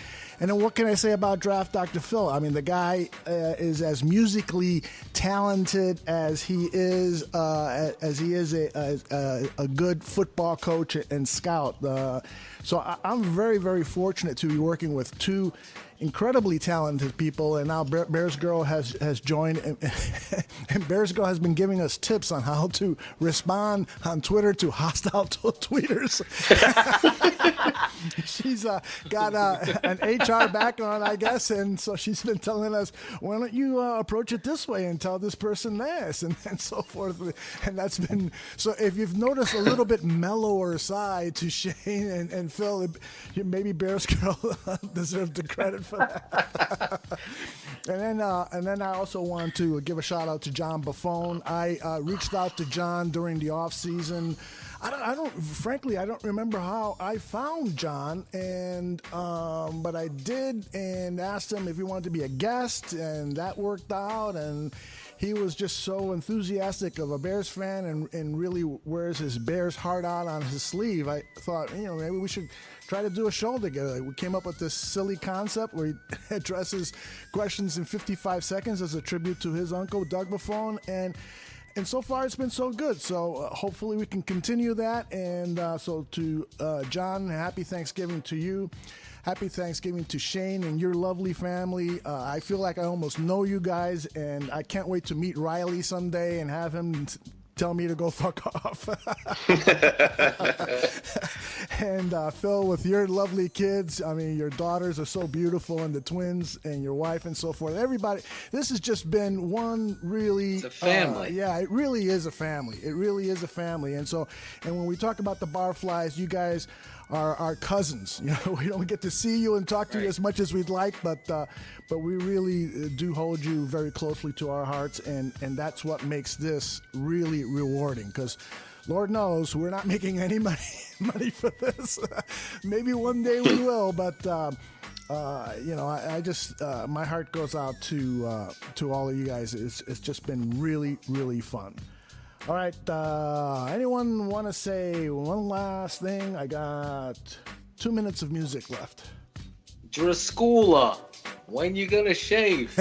And then what can I say about Draft Dr. Phil? I mean, the guy is as musically talented as he is a good football coach and scout. So I'm very, very fortunate to be working with two incredibly talented people, and now Bears Girl has joined, and Bears Girl has been giving us tips on how to respond on Twitter to hostile tweeters. She's got an HR background, I guess, and so she's been telling us, why don't you approach it this way and tell this person this, and so forth. And that's been, so if you've noticed a little bit mellower side to Shane and Phil, maybe Bears Girl deserves the credit for that. And then I also want to give a shout out to John Buffone. I reached out to John during the off season. Frankly, I don't remember how I found John, but I did, and asked him if he wanted to be a guest, and that worked out. And he was just so enthusiastic of a Bears fan, and really wears his Bears heart out on his sleeve. I thought, maybe we should try to do a show together. We came up with this silly concept where he addresses questions in 55 seconds as a tribute to his uncle, Doug Buffone, and so far it's been so good. So hopefully we can continue that. And so to John, happy Thanksgiving to you. Happy Thanksgiving to Shane and your lovely family. I feel like I almost know you guys, and I can't wait to meet Riley someday and have him tell me to go fuck off. And Phil, with your lovely kids, I mean, your daughters are so beautiful, and the twins and your wife and so forth. Everybody, this has just been one really... It's a family. Yeah, it really is a family. It really is a family. And when we talk about the Barflies, you guys are our cousins. We don't get to see you and talk to you as much as we'd like, but we really do hold you very closely to our hearts, and that's what makes this really rewarding, because Lord knows we're not making any money for this. Maybe one day we will, but I just my heart goes out to all of you guys. It's just been really, really fun. All right, anyone want to say one last thing? I got 2 minutes of music left. Drascula, when you gonna shave?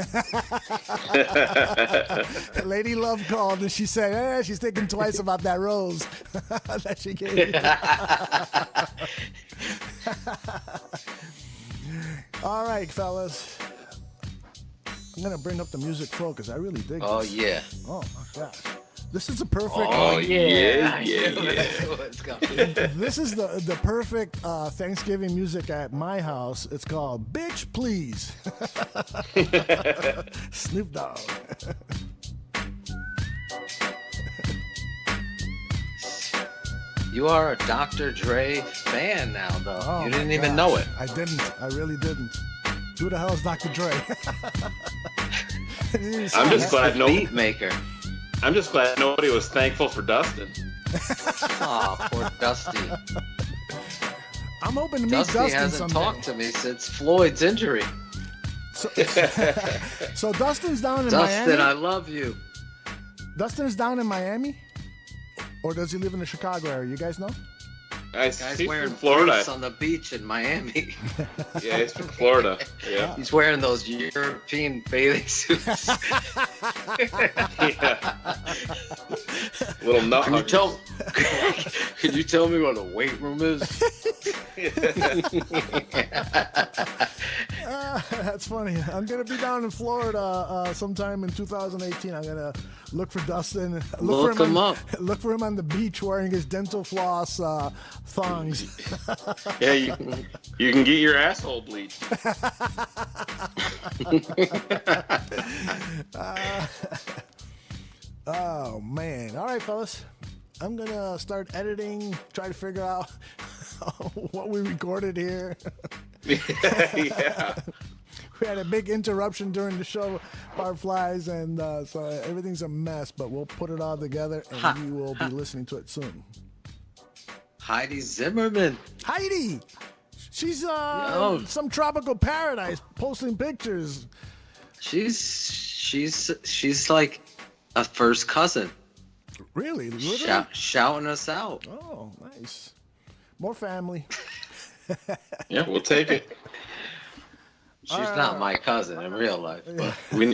Lady Love called and she said, she's thinking twice about that rose that she gave you. All right, fellas. I'm going to bring up the music flow because I really dig this. Oh, yeah. Oh, my gosh. This is a perfect... Oh, yeah. Let's go. This is the perfect Thanksgiving music at my house. It's called Bitch Please. Snoop Dogg. You are a Dr. Dre fan now, though. Oh, you didn't even know it. I didn't. I really didn't. Who the hell is Dr. Dre? I'm just glad beat maker. I'm just glad nobody was thankful for Dustin. Oh, poor Dusty. I'm hoping to meet Dusty Dustin hasn't someday. talked to me since Floyd's injury. So Dustin's down in Miami? Dustin, I love you. Dustin's down in Miami? Or does he live in the Chicago area? You guys know? Guy's He's wearing from Florida. briefs on the beach in Miami. Yeah, he's from Florida. Yeah. He's wearing those European bathing suits. Yeah. Little nut Can you tell me what a weight room is? That's funny. I'm going to be down in Florida sometime in 2018. I'm going to look for Dustin. Look him up. Look for him on the beach wearing his dental floss thongs. Yeah, you can get your asshole bleached. Oh, man. All right, fellas. I'm going to start editing, try to figure out what we recorded here. Yeah. We had a big interruption during the show, Barflies, and so everything's a mess, but we'll put it all together, and you will be listening to it soon. Heidi Zimmerman. Heidi! She's some tropical paradise posting pictures. She's like a first cousin. Really? Literally? Shouting us out. Oh, nice. More family. Yeah, we'll take it. She's not my cousin in real life. But. We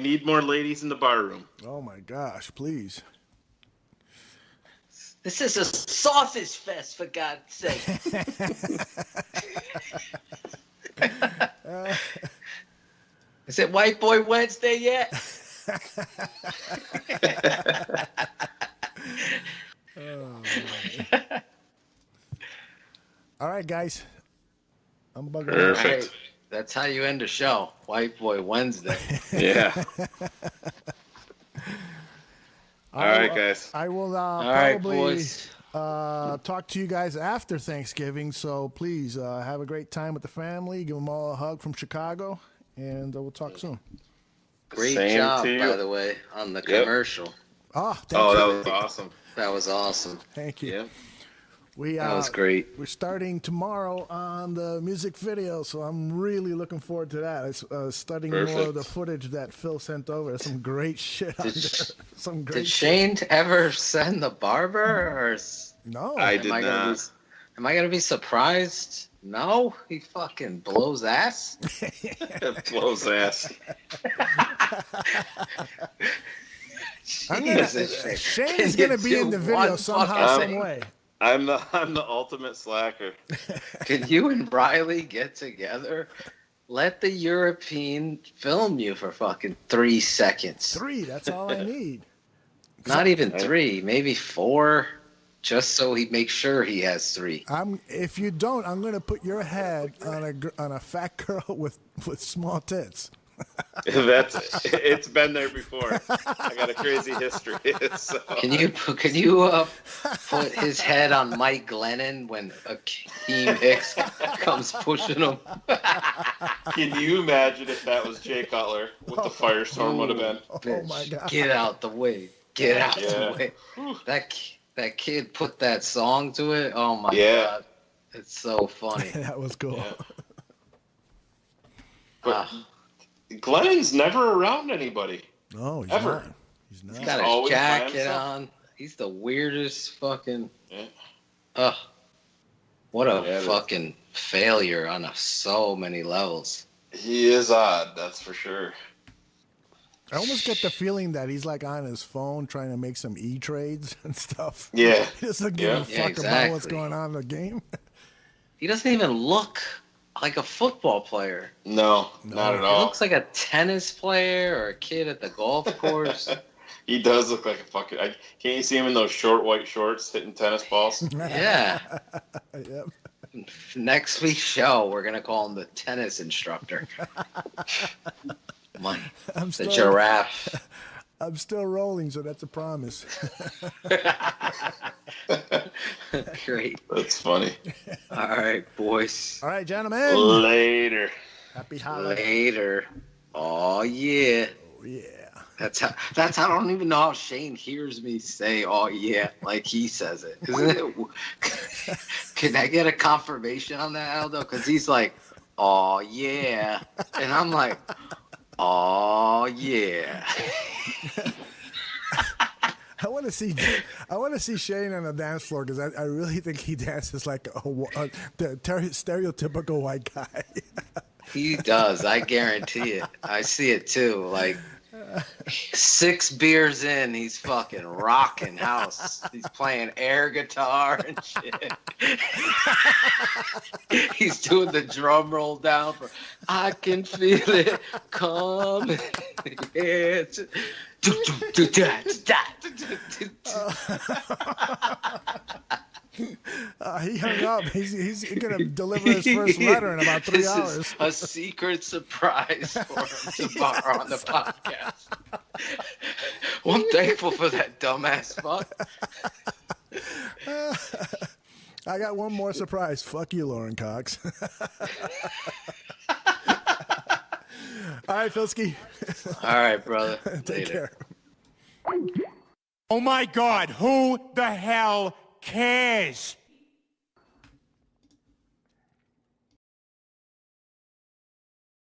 need more ladies in the bar room. Oh my gosh, please. This is a sausage fest, for God's sake. Is it White Boy Wednesday yet? All right, guys. I'm bugging out. Perfect. Right. That's how you end a show. White Boy Wednesday. Yeah. All right, guys. I will right, probably boys. talk to you guys after Thanksgiving. So please have a great time with the family. Give them all a hug from Chicago, and we'll talk soon. Great Same job, to you. by the way, on the commercial. Oh, thank Oh, you. that was awesome. That was awesome. Thank you. Yep. That was great. We're starting tomorrow on the music video, so I'm really looking forward to that. It's studying more of Perfect. the footage that Phil sent over. There's some great shit on there. Some great Did shit. Shane ever send the barber? Or No. I did not. Am I gonna be surprised? No, he fucking blows ass. Blows ass. Shane is going to be in the video somehow, some way. I'm the ultimate slacker. Can you and Riley get together? Let the European film you for fucking 3 seconds. 3, that's all I need. Not even 3, maybe 4, just so he makes sure he has 3. If you don't, I'm going to put your head on a fat girl with small tits. It's been there before. I got a crazy history. So. Can you put his head on Mike Glennon when Akeem Hicks comes pushing him? Can you imagine if that was Jay Cutler, what the firestorm would have been? Oh my God! Get out the way! Get out the way! That kid put that song to it. Oh my God! It's so funny. That was cool. Yeah. But Glennon's never around anybody. No, he's ever. not. He's not. He's got his Always by jacket himself. on. He's the weirdest fucking. Yeah. What a fucking failure on so many levels. He is odd, that's for sure. I almost get the feeling that he's like on his phone trying to make some e-trades and stuff. Yeah. He doesn't give a fuck about what's going on in the game. He doesn't even look like a football player. No, not at He all. looks like a tennis player or a kid at the golf course. He does look like a fucking. Can't you see him in those short white shorts hitting tennis balls? Yeah. Yep. Next week's show, we're gonna call him the tennis instructor. The giraffe. I'm still rolling, so that's a promise. Great. That's funny. All right, boys. All right, gentlemen. Later. Happy holidays. Later. Oh yeah. Oh yeah. That's how I don't even know how Shane hears me say "oh yeah" like he says it. Isn't it? Can I get a confirmation on that, Aldo? Because he's like, "oh yeah," and I'm like, "oh yeah." I want to see Shane on the dance floor because I really think he dances like the stereotypical white guy. He does. I guarantee it. I see it too. Like 6 beers in, he's fucking rocking house. He's playing air guitar and shit. He's doing the drum roll down for "I can feel it coming." Yeah. He hung up. He's going to deliver his first letter in about 3 hours. This is a secret surprise for him tomorrow on the podcast. Well, I'm thankful for that dumbass fuck. I got one more surprise. Fuck you, Lauren Cox. All right, Filsky. All right, brother. Take care. Oh my God, who the hell cares?